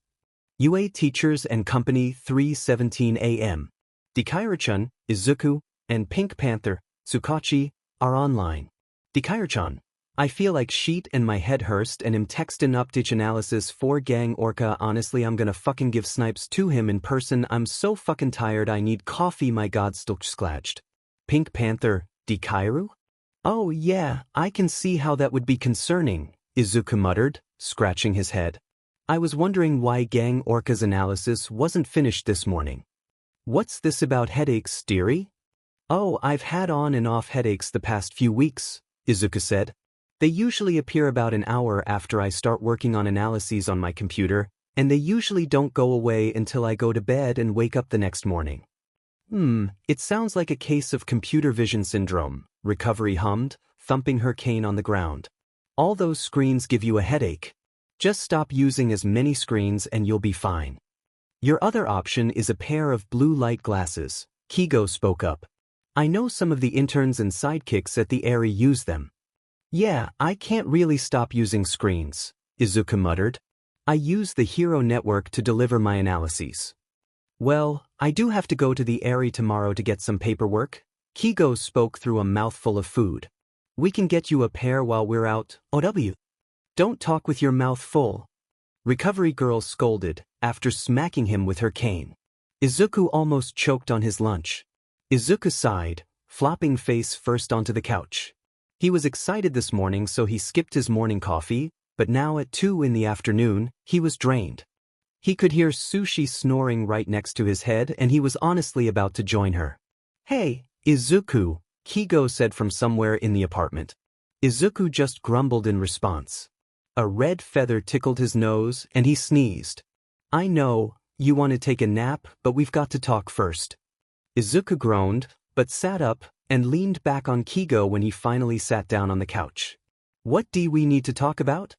Speaker 1: UA Teachers and Company 3:17 a.m. Dikaira-chan, Izuku, and Pink Panther, Tsukachi, are online. Dikaira-chan, I feel like shit and my head hurst and am textin' update analysis for gang orca. Honestly I'm gonna fucking give snipes to him in person. I'm so fucking tired. I need coffee. My god sklajed. Pink Panther, Dikairu? Oh yeah, I can see how that would be concerning, Izuku muttered, scratching his head. I was wondering why Gang Orca's analysis wasn't finished this morning. What's this about headaches, dearie? Oh, I've had on and off headaches the past few weeks, Izuku said. They usually appear about an hour after I start working on analyses on my computer, and they usually don't go away until I go to bed and wake up the next morning. It sounds like a case of computer vision syndrome, Recovery hummed, thumping her cane on the ground. All those screens give you a headache. Just stop using as many screens and you'll be fine. Your other option is a pair of blue light glasses, Kigo spoke up. I know some of the interns and sidekicks at the area use them. Yeah, I can't really stop using screens, Izuku muttered. I use the Hero Network to deliver my analyses. Well, I do have to go to the area tomorrow to get some paperwork. Kigo spoke through a mouthful of food. We can get you a pair while we're out, OW. Don't talk with your mouth full. Recovery Girl scolded, after smacking him with her cane. Izuku almost choked on his lunch. Izuku sighed, flopping face first onto the couch. He was excited this morning so he skipped his morning coffee, but now at 2 in the afternoon, he was drained. He could hear Sushi snoring right next to his head and he was honestly about to join her. Hey, Izuku, Kigo said from somewhere in the apartment. Izuku just grumbled in response. A red feather tickled his nose and he sneezed. I know, you want to take a nap, but we've got to talk first. Izuku groaned, but sat up and leaned back on Kigo when he finally sat down on the couch. What do we need to talk about?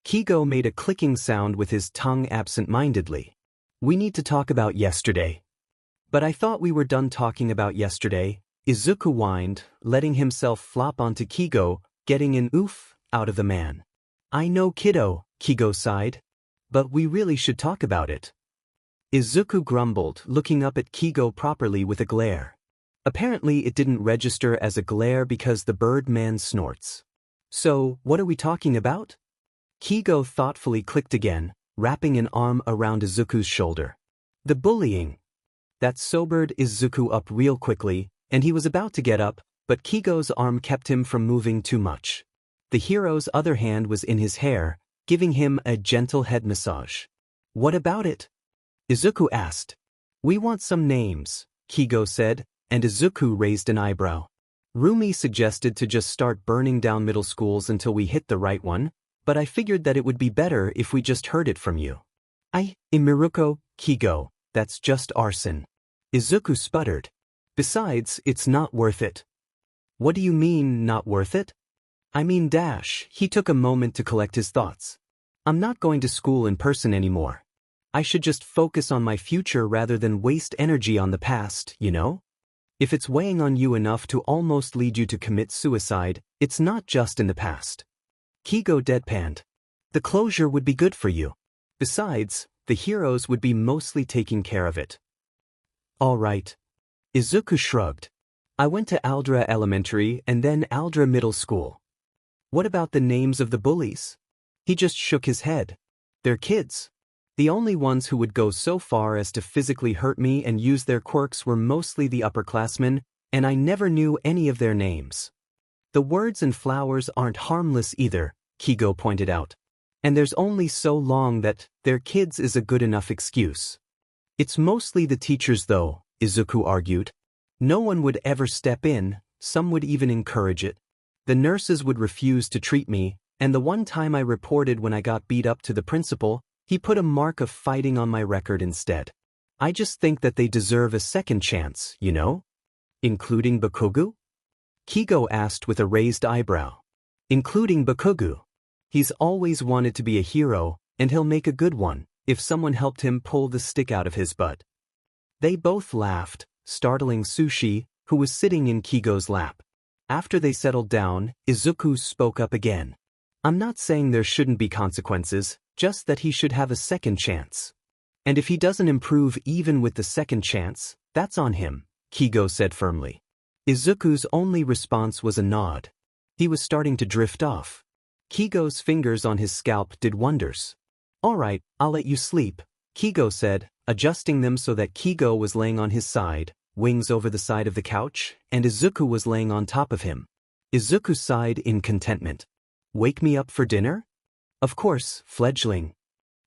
Speaker 1: Kigo made a clicking sound with his tongue absent-mindedly. We need to talk about yesterday. But I thought we were done talking about yesterday, Izuku whined, letting himself flop onto Kigo, getting an oof out of the man. I know kiddo, Kigo sighed. But we really should talk about it. Izuku grumbled, looking up at Kigo properly with a glare. Apparently it didn't register as a glare because the bird man snorts. So, what are we talking about? Kigo thoughtfully clicked again, wrapping an arm around Izuku's shoulder. The bullying. That sobered Izuku up real quickly, and he was about to get up, but Kigo's arm kept him from moving too much. The hero's other hand was in his hair, giving him a gentle head massage. What about it? Izuku asked. We want some names, Kigo said, and Izuku raised an eyebrow. Rumi suggested to just start burning down middle schools until we hit the right one, but I figured that it would be better if we just heard it from you. Imiruko, Kigo, that's just arson. Izuku sputtered. Besides, it's not worth it. What do you mean, not worth it? I mean dash, he took a moment to collect his thoughts. I'm not going to school in person anymore. I should just focus on my future rather than waste energy on the past, you know? If it's weighing on you enough to almost lead you to commit suicide, it's not just in the past. Kigo deadpanned. The closure would be good for you. Besides, the heroes would be mostly taking care of it. All right. Izuku shrugged. I went to Aldra Elementary and then Aldra Middle School. What about the names of the bullies? He just shook his head. They're kids. The only ones who would go so far as to physically hurt me and use their quirks were mostly the upperclassmen, and I never knew any of their names. The words and flowers aren't harmless either, Kigo pointed out. And there's only so long that they're kids is a good enough excuse. It's mostly the teachers though, Izuku argued. No one would ever step in, some would even encourage it. The nurses would refuse to treat me, And the one time I reported when I got beat up to the principal, he put a mark of fighting on my record instead. I just think that they deserve a second chance, you know? Including Bakugo? Kigo asked with a raised eyebrow. Including Bakugo. He's always wanted to be a hero, and he'll make a good one, if someone helped him pull the stick out of his butt. They both laughed, startling Sushi, who was sitting in Kigo's lap. After they settled down, Izuku spoke up again. I'm not saying there shouldn't be consequences, just that he should have a second chance. And if he doesn't improve even with the second chance, that's on him, Kigo said firmly. Izuku's only response was a nod. He was starting to drift off. Kigo's fingers on his scalp did wonders. All right, I'll let you sleep, Kigo said, adjusting them so that Kigo was laying on his side, wings over the side of the couch, and Izuku was laying on top of him. Izuku sighed in contentment. Wake me up for dinner? Of course, fledgling.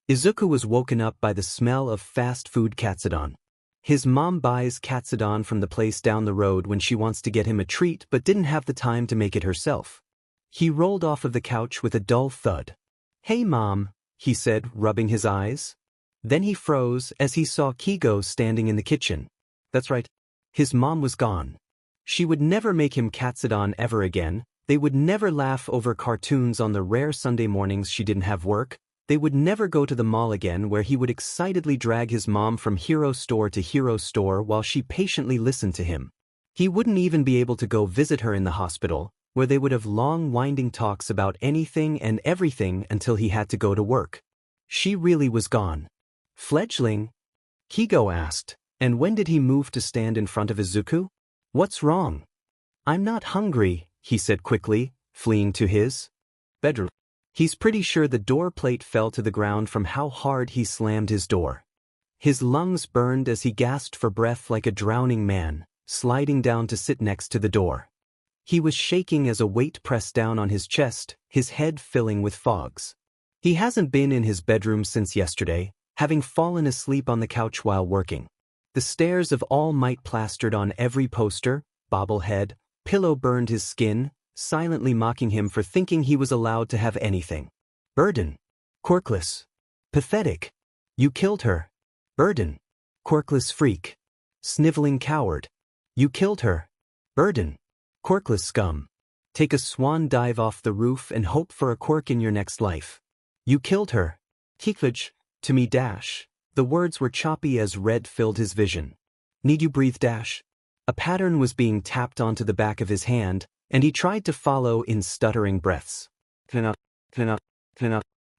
Speaker 1: Izuku was woken up by the smell of fast food katsudon. His mom buys katsudon from the place down the road when she wants to get him a treat but didn't have the time to make it herself. He rolled off of the couch with a dull thud. Hey mom, he said, rubbing his eyes. Then he froze as he saw Kigo standing in the kitchen. That's right. His mom was gone. She would never make him katsudon ever again. They would never laugh over cartoons on the rare Sunday mornings she didn't have work. They would never go to the mall again where he would excitedly drag his mom from hero store to hero store while she patiently listened to him. He wouldn't even be able to go visit her in the hospital, where they would have long winding talks about anything and everything until he had to go to work. She really was gone. Fledgling? Kigo asked, and when did he move to stand in front of Izuku? What's wrong? I'm not hungry, he said quickly, fleeing to his bedroom. He's pretty sure the door plate fell to the ground from how hard he slammed his door. His lungs burned as he gasped for breath like a drowning man, sliding down to sit next to the door. He was shaking as a weight pressed down on his chest, his head filling with fogs. He hasn't been in his bedroom since yesterday, having fallen asleep on the couch while working. The stares of All Might plastered on every poster, bobblehead, pillow burned his skin, silently mocking him for thinking he was allowed to have anything. Burden. Quirkless. Pathetic. You killed her. Burden. Quirkless freak. Sniveling coward. You killed her. Burden. Quirkless scum. Take a swan dive off the roof and hope for a quirk in your next life. You killed her. Tikvaj, to me dash. The words were choppy as red filled his vision. Need you breathe dash? A pattern was being tapped onto the back of his hand, and he tried to follow in stuttering breaths.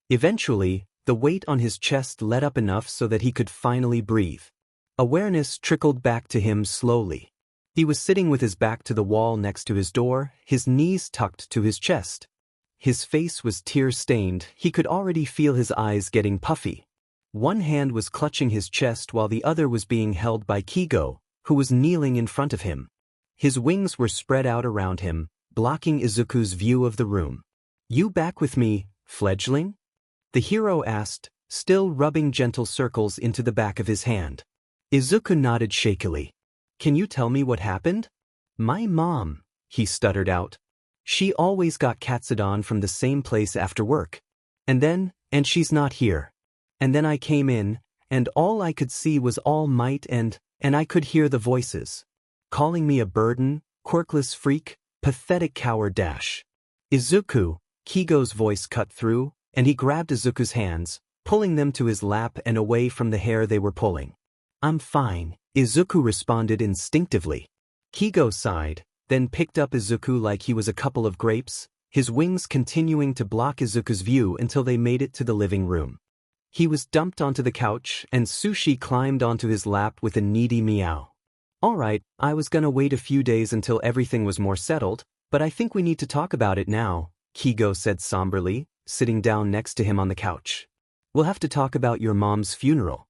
Speaker 1: Eventually, the weight on his chest let up enough so that he could finally breathe. Awareness trickled back to him slowly. He was sitting with his back to the wall next to his door, his knees tucked to his chest. His face was tear-stained, he could already feel his eyes getting puffy. One hand was clutching his chest while the other was being held by Kigo, who was kneeling in front of him. His wings were spread out around him, blocking Izuku's view of the room. You back with me, fledgling? The hero asked, still rubbing gentle circles into the back of his hand. Izuku nodded shakily. Can you tell me what happened? My mom, he stuttered out. She always got katsudon from the same place after work. And she's not here. And then I came in, and all I could see was All Might and I could hear the voices. Calling me a burden, quirkless freak, pathetic coward dash. Izuku, Kigo's voice cut through, and he grabbed Izuku's hands, pulling them to his lap and away from the hair they were pulling. I'm fine, Izuku responded instinctively. Kigo sighed, then picked up Izuku like he was a couple of grapes, his wings continuing to block Izuku's view until they made it to the living room. He was dumped onto the couch and Sushi climbed onto his lap with a needy meow. All right, I was gonna wait a few days until everything was more settled, but I think we need to talk about it now, Kigo said somberly, sitting down next to him on the couch. We'll have to talk about your mom's funeral.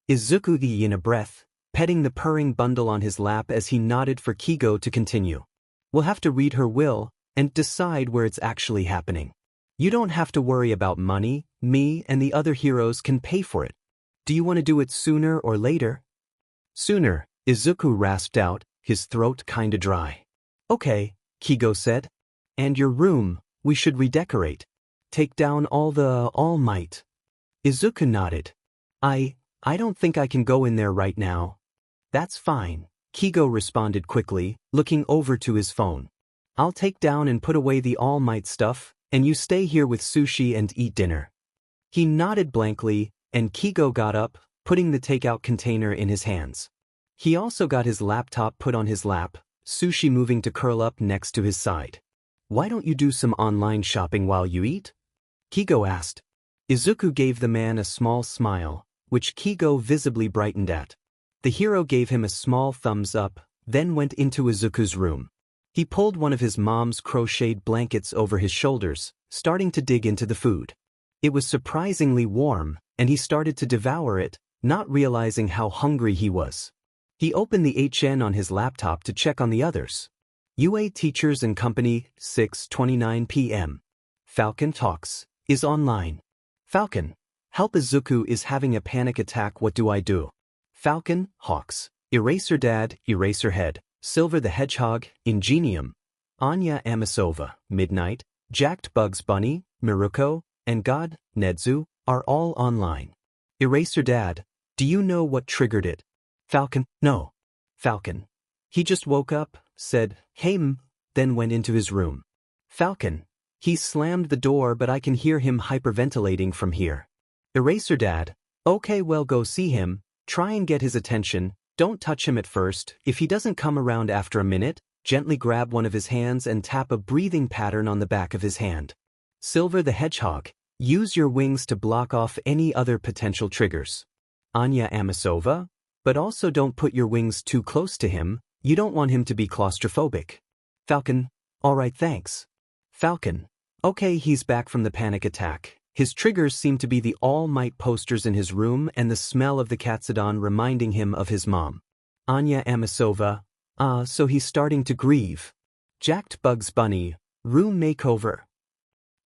Speaker 1: Izuku in a breath, petting the purring bundle on his lap as he nodded for Kigo to continue. We'll have to read her will and decide where it's actually happening. You don't have to worry about money, me and the other heroes can pay for it. Do you want to do it sooner or later? Sooner, Izuku rasped out, his throat kinda dry. Okay, Kigo said. And your room, we should redecorate. take down All Might. Izuku nodded. I don't think I can go in there right now. That's fine, Kigo responded quickly, looking over to his phone. I'll take down and put away the All Might stuff, and you stay here with Sushi and eat dinner. He nodded blankly, and Kigo got up, putting the takeout container in his hands. He also got his laptop put on his lap, Sushi moving to curl up next to his side. Why don't you do some online shopping while you eat? Kigo asked. Izuku gave the man a small smile, which Kigo visibly brightened at. The hero gave him a small thumbs up, then went into Izuku's room. He pulled one of his mom's crocheted blankets over his shoulders, starting to dig into the food. It was surprisingly warm, and he started to devour it, not realizing how hungry he was. He opened the HN on his laptop to check on the others. UA Teachers and Company, 6:29 p.m. Falcon talks, is online. Falcon, help Izuku is having a panic attack, what do I do? Falcon, Hawks, Eraser Dad, Eraser Head, Silver the Hedgehog, Ingenium, Anya Amasova, Midnight, Jacked Bugs Bunny, Miruko, and God, Nedzu, are all online. Eraser Dad, do you know what triggered it? Falcon, no. Falcon, he just woke up, said, hey, then went into his room. Falcon, he slammed the door but I can hear him hyperventilating from here. Eraser Dad, okay, well go see him, try and get his attention, don't touch him at first, if he doesn't come around after a minute, gently grab one of his hands and tap a breathing pattern on the back of his hand. Silver the Hedgehog, use your wings to block off any other potential triggers. Anya Amasova, but also don't put your wings too close to him, you don't want him to be claustrophobic. Falcon, alright thanks. Falcon, okay, he's back from the panic attack. His triggers seem to be the All Might posters in his room and the smell of the Katsudon reminding him of his mom. Anya Amasova, so he's starting to grieve. Jacked Bugs Bunny, room makeover.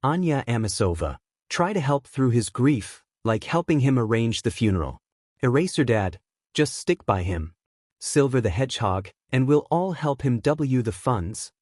Speaker 1: Anya Amasova, try to help through his grief, like helping him arrange the funeral. Eraser Dad, just stick by him. Silver the Hedgehog, and we'll all help him the funds.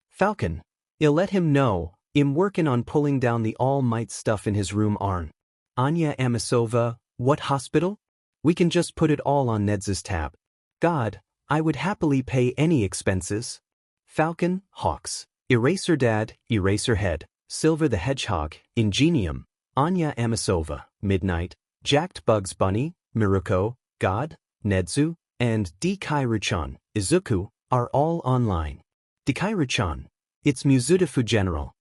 Speaker 1: Falcon, I'll let him know, I'm working on pulling down the All Might stuff in his room Arn. Anya Amasova, what hospital? We can just put it all on Nedzu's tab. God, I would happily pay any expenses. Falcon, Hawks, Eraser Dad, Eraser Head, Silver the Hedgehog, Ingenium, Anya Amasova, Midnight, Jacked Bugs Bunny, Miruko, God, Nedzu, and Dekairu-chan, Izuku, are all online. Dekairu-chan, it's Muzutafu General.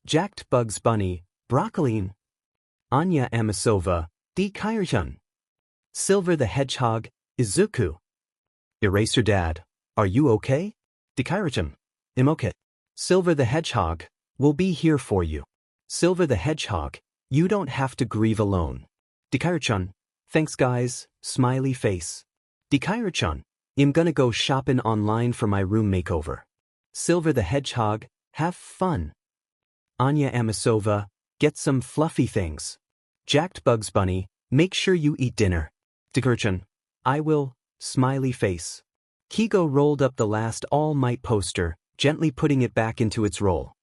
Speaker 1: Jacked Bugs Bunny, Broccoline. Anya Amasova, Dekairu-chan. Silver the Hedgehog, Izuku. Eraser Dad, are you okay? Dekairu-chan, I'm okay. Silver the Hedgehog, we'll be here for you. Silver the Hedgehog, you don't have to grieve alone. Dekairu-chan, thanks guys, smiley face. Dekairu-chan, I'm gonna go shopping online for my room makeover. Silver the Hedgehog, have fun. Anya Amasova, get some fluffy things. Jacked Bugs Bunny, make sure you eat dinner. Dekairu-chan, I will, smiley face. Kigo rolled up the last All Might poster, gently putting it back into its roll.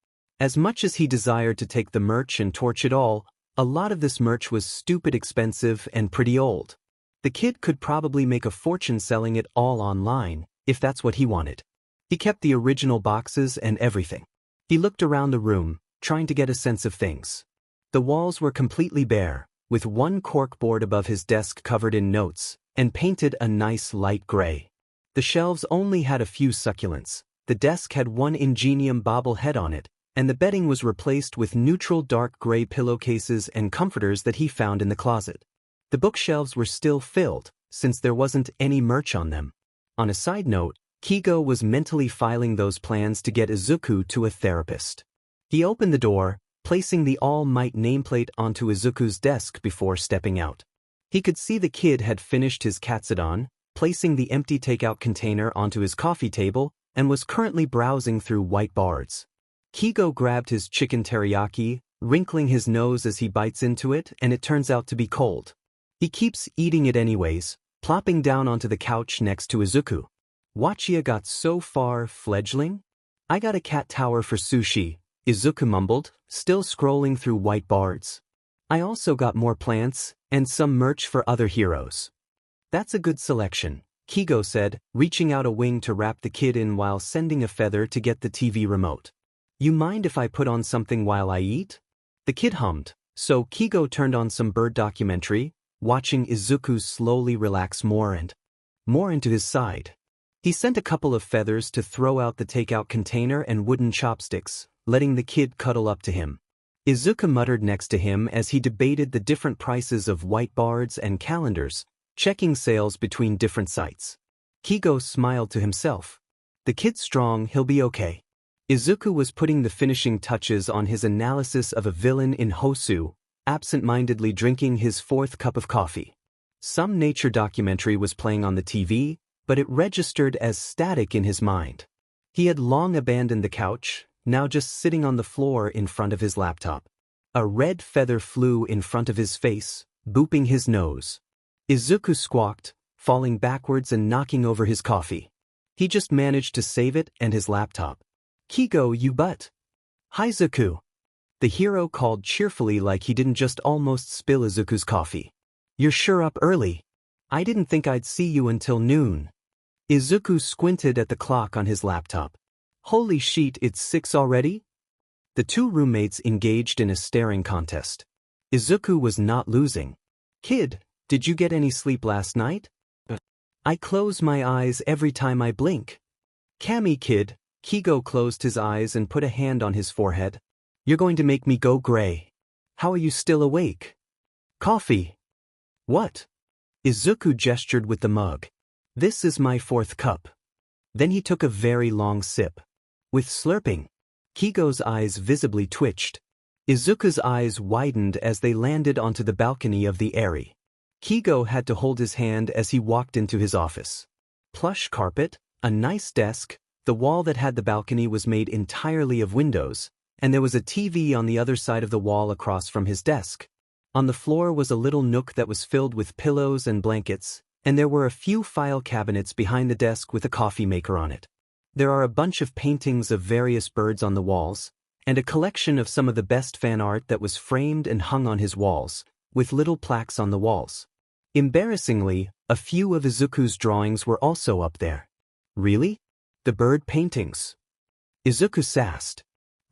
Speaker 1: As much as he desired to take the merch and torch it all, a lot of this merch was stupid expensive and pretty old. The kid could probably make a fortune selling it all online, if that's what he wanted. He kept the original boxes and everything. He looked around the room, trying to get a sense of things. The walls were completely bare, with one corkboard above his desk covered in notes, and painted a nice light gray. The shelves only had a few succulents, the desk had one Ingenium bobblehead on it, and the bedding was replaced with neutral dark gray pillowcases and comforters that he found in the closet. The bookshelves were still filled, since there wasn't any merch on them. On a side note, Kigo was mentally filing those plans to get Izuku to a therapist. He opened the door, placing the All Might nameplate onto Izuku's desk before stepping out. He could see the kid had finished his katsudon, placing the empty takeout container onto his coffee table, and was currently browsing through white bars. Kigo grabbed his chicken teriyaki, wrinkling his nose as he bites into it, and it turns out to be cold. He keeps eating it anyways, plopping down onto the couch next to Izuku. Wachia got so far, fledgling? I got a cat tower for sushi, Izuku mumbled, still scrolling through white bards. I also got more plants, and some merch for other heroes. That's a good selection, Kigo said, reaching out a wing to wrap the kid in while sending a feather to get the TV remote. You mind if I put on something while I eat? The kid hummed, so Kigo turned on some bird documentary, watching Izuku slowly relax more and more into his side. He sent a couple of feathers to throw out the takeout container and wooden chopsticks, letting the kid cuddle up to him. Izuku muttered next to him as he debated the different prices of white bards and calendars, checking sales between different sites. Kigo smiled to himself. The kid's strong, he'll be okay. Izuku was putting the finishing touches on his analysis of a villain in Hosu, absent-mindedly drinking his fourth cup of coffee. Some nature documentary was playing on the TV, but it registered as static in his mind. He had long abandoned the couch, now just sitting on the floor in front of his laptop. A red feather flew in front of his face, booping his nose. Izuku squawked, falling backwards and knocking over his coffee. He just managed to save it and his laptop. Kigo, you butt. Hi Izuku. The hero called cheerfully like he didn't just almost spill Izuku's coffee. You're sure up early. I didn't think I'd see you until noon. Izuku squinted at the clock on his laptop. Holy shit, it's 6 already? The two roommates engaged in a staring contest. Izuku was not losing. Kid, did you get any sleep last night? I close my eyes every time I blink. Cammy kid, Kigo closed his eyes and put a hand on his forehead. You're going to make me go gray. How are you still awake? Coffee. What? Izuku gestured with the mug. This is my fourth cup. Then he took a very long sip. With slurping, Kigo's eyes visibly twitched. Izuku's eyes widened as they landed onto the balcony of the Airy. Kigo had to hold his hand as he walked into his office. Plush carpet, a nice desk, the wall that had the balcony was made entirely of windows, and there was a TV on the other side of the wall across from his desk. On the floor was a little nook that was filled with pillows and blankets, and there were a few file cabinets behind the desk with a coffee maker on it. There are a bunch of paintings of various birds on the walls, and a collection of some of the best fan art that was framed and hung on his walls, with little plaques on the walls. Embarrassingly, a few of Izuku's drawings were also up there. Really? The bird paintings? Izuku sassed.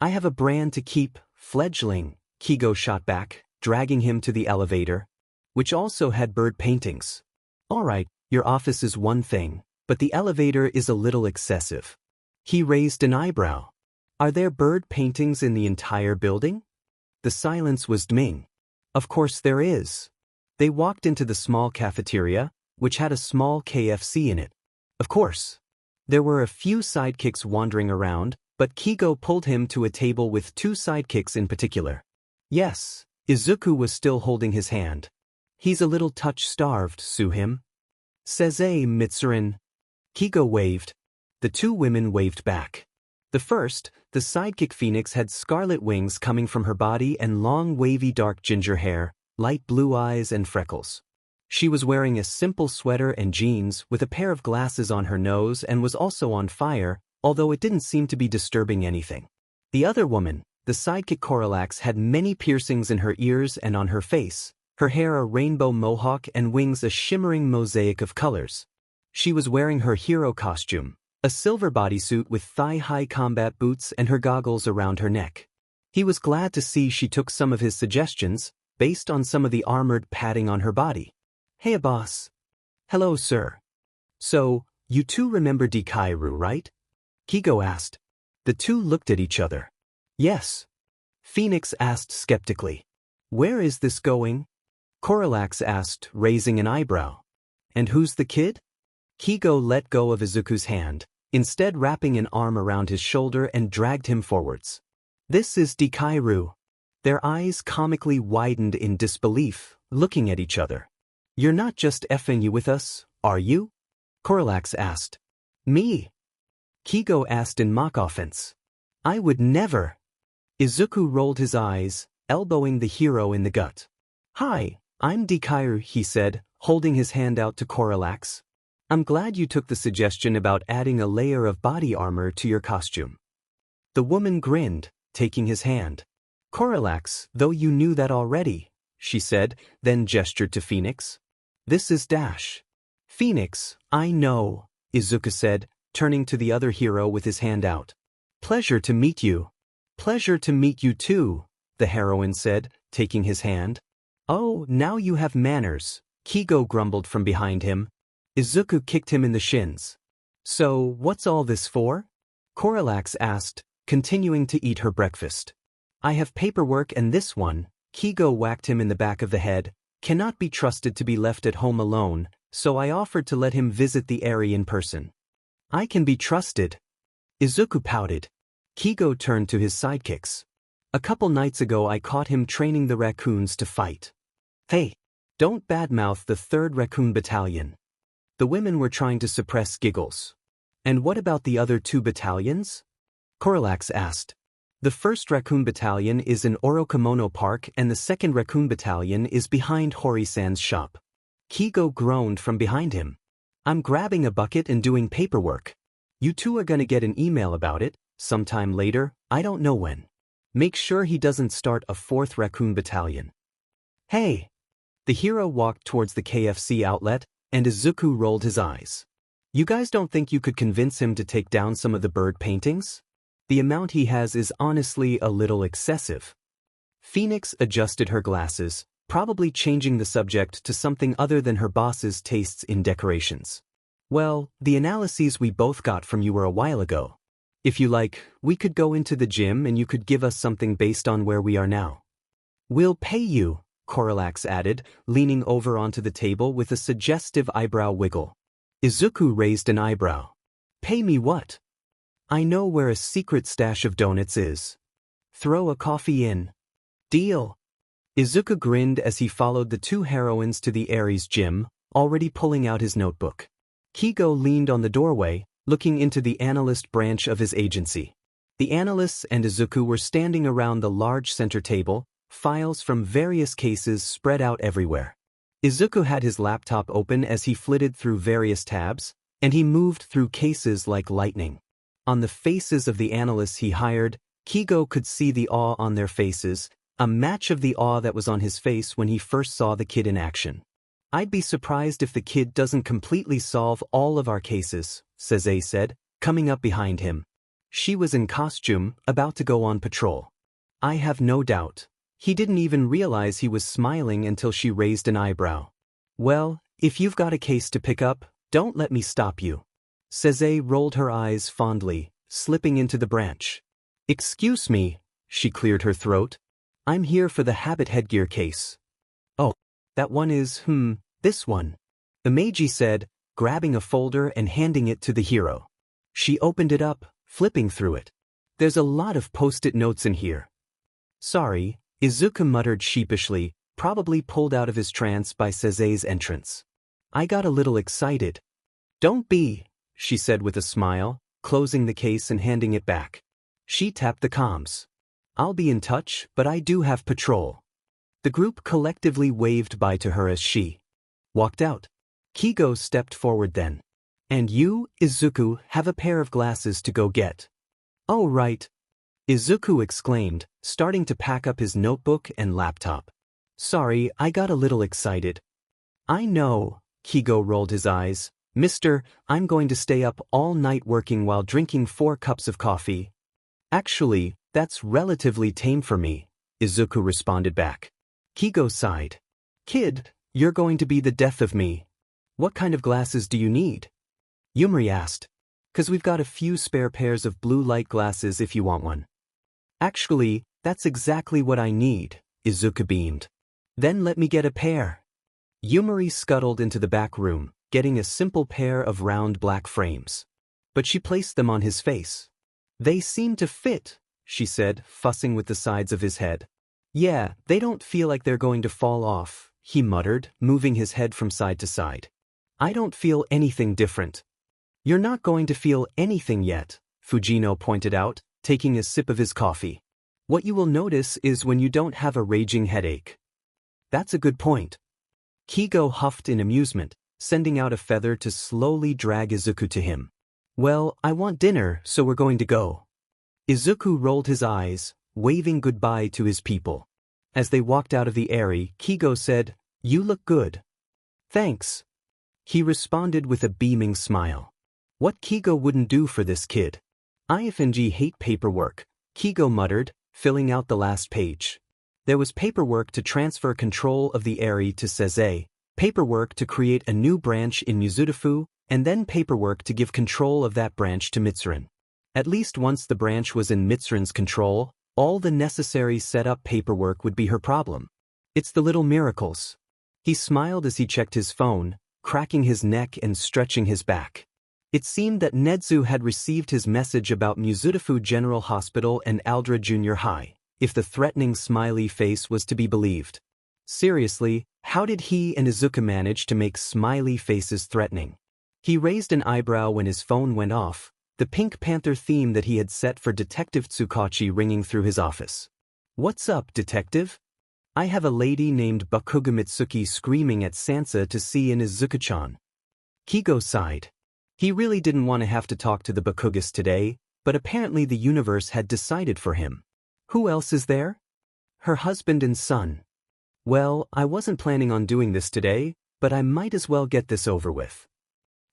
Speaker 1: I have a brand to keep, fledgling, Kigo shot back, dragging him to the elevator, which also had bird paintings. Alright, your office is one thing, but the elevator is a little excessive. He raised an eyebrow. Are there bird paintings in the entire building? The silence was deafening. Of course there is. They walked into the small cafeteria, which had a small KFC in it. Of course. There were a few sidekicks wandering around, but Kigo pulled him to a table with two sidekicks in particular. Yes, Izuku was still holding his hand. He's a little touch-starved, sue him. Seize Mitsurin. Kigo waved. The two women waved back. The first, the sidekick Phoenix, had scarlet wings coming from her body and long wavy dark ginger hair, light blue eyes and freckles. She was wearing a simple sweater and jeans with a pair of glasses on her nose and was also on fire, although it didn't seem to be disturbing anything. The other woman, the sidekick Quirkless, had many piercings in her ears and on her face, her hair a rainbow mohawk and wings a shimmering mosaic of colors. She was wearing her hero costume, a silver bodysuit with thigh-high combat boots and her goggles around her neck. He was glad to see she took some of his suggestions, based on some of the armored padding on her body. Hey boss. Hello sir. So, you two remember Deku, right? Kigo asked. The two looked at each other. Yes. Phoenix asked skeptically. Where is this going? Quirkless asked, raising an eyebrow. And who's the kid? Kigo let go of Izuku's hand, instead wrapping an arm around his shoulder and dragged him forwards. This is Deku. Their eyes comically widened in disbelief, looking at each other. You're not just effing you with us, are you? Quirkless asked. Me? Kigo asked in mock offense. I would never. Izuku rolled his eyes, elbowing the hero in the gut. Hi, I'm Deku, he said, holding his hand out to Quirkless. I'm glad you took the suggestion about adding a layer of body armor to your costume. The woman grinned, taking his hand. Coralax, though you knew that already, she said, then gestured to Phoenix. This is Dash. Phoenix, I know, Izuku said, turning to the other hero with his hand out. Pleasure to meet you. Pleasure to meet you too, the heroine said, taking his hand. Oh, now you have manners, Kigo grumbled from behind him. Izuku kicked him in the shins. So, what's all this for? Coralax asked, continuing to eat her breakfast. I have paperwork and this one, Kigo whacked him in the back of the head, cannot be trusted to be left at home alone, so I offered to let him visit the area in person. I can be trusted. Izuku pouted. Kigo turned to his sidekicks. A couple nights ago I caught him training the raccoons to fight. Hey, don't badmouth the 3rd Raccoon Battalion. The women were trying to suppress giggles. And what about the other 2 battalions? Coralax asked. The 1st Raccoon Battalion is in Orokamono Park and the 2nd Raccoon Battalion is behind Hori-san's shop. Kigo groaned from behind him. I'm grabbing a bucket and doing paperwork. You two are gonna get an email about it, sometime later, I don't know when. Make sure he doesn't start a 4th Raccoon Battalion. Hey! The hero walked towards the KFC outlet, and Izuku rolled his eyes. You guys don't think you could convince him to take down some of the bird paintings? The amount he has is honestly a little excessive. Phoenix adjusted her glasses, probably changing the subject to something other than her boss's tastes in decorations. Well, the analyses we both got from you were a while ago. If you like, we could go into the gym and you could give us something based on where we are now. We'll pay you, Coralax added, leaning over onto the table with a suggestive eyebrow wiggle. Izuku raised an eyebrow. Pay me what? I know where a secret stash of donuts is. Throw a coffee in. Deal. Izuku grinned as he followed the 2 heroines to the Ares gym, already pulling out his notebook. Kigo leaned on the doorway, looking into the analyst branch of his agency. The analysts and Izuku were standing around the large center table, files from various cases spread out everywhere. Izuku had his laptop open as he flitted through various tabs, and he moved through cases like lightning. On the faces of the analysts he hired, Kigo could see the awe on their faces, a match of the awe that was on his face when he first saw the kid in action. I'd be surprised if the kid doesn't completely solve all of our cases, Seze said, coming up behind him. She was in costume, about to go on patrol. I have no doubt. He didn't even realize he was smiling until she raised an eyebrow. Well, if you've got a case to pick up, don't let me stop you. Seze rolled her eyes fondly, slipping into the branch. Excuse me, she cleared her throat. I'm here for the habit headgear case. Oh, that one is, this one. Imeji said, grabbing a folder and handing it to the hero. She opened it up, flipping through it. There's a lot of post-it notes in here. Sorry, Izuku muttered sheepishly, probably pulled out of his trance by Seze's entrance. I got a little excited. Don't be, she said with a smile, closing the case and handing it back. She tapped the comms. I'll be in touch, but I do have patrol. The group collectively waved bye to her as she walked out. Kigo stepped forward then. And you, Izuku, have a pair of glasses to go get. Oh right. Izuku exclaimed, starting to pack up his notebook and laptop. Sorry, I got a little excited. I know, Kigo rolled his eyes. Mister, I'm going to stay up all night working while drinking 4 cups of coffee. Actually, that's relatively tame for me, Izuku responded back. Kigo sighed. Kid, you're going to be the death of me. What kind of glasses do you need? Yumari asked. 'Cause we've got a few spare pairs of blue light glasses if you want one. Actually, that's exactly what I need, Izuku beamed. Then let me get a pair. Yumari scuttled into the back room, getting a simple pair of round black frames. But she placed them on his face. They seem to fit, she said, fussing with the sides of his head. Yeah, they don't feel like they're going to fall off, he muttered, moving his head from side to side. I don't feel anything different. You're not going to feel anything yet, Fujino pointed out, taking a sip of his coffee. What you will notice is when you don't have a raging headache. That's a good point. Kigo huffed in amusement, sending out a feather to slowly drag Izuku to him. Well, I want dinner, so we're going to go. Izuku rolled his eyes, waving goodbye to his people. As they walked out of the area, Kigo said, "You look good." "Thanks." He responded with a beaming smile. What Kigo wouldn't do for this kid? "IFNG hate paperwork," Kigo muttered, filling out the last page. There was paperwork to transfer control of the area to Seze, paperwork to create a new branch in Mizudafu, and then paperwork to give control of that branch to Mitsurin. At least once the branch was in Mitsurin's control, all the necessary setup paperwork would be her problem. It's the little miracles. He smiled as he checked his phone, cracking his neck and stretching his back. It seemed that Nedzu had received his message about Mizudafu General Hospital and Aldra Junior High, if the threatening smiley face was to be believed. Seriously, how did he and Izuku manage to make smiley faces threatening? He raised an eyebrow when his phone went off, the Pink Panther theme that he had set for Detective Tsukachi ringing through his office. "What's up, detective? I have a lady named Bakuga Mitsuki screaming at Sansa to see in Izuku-chan." Kigo sighed. He really didn't want to have to talk to the Bakugas today, but apparently the universe had decided for him. "Who else is there?" "Her husband and son." "Well, I wasn't planning on doing this today, but I might as well get this over with."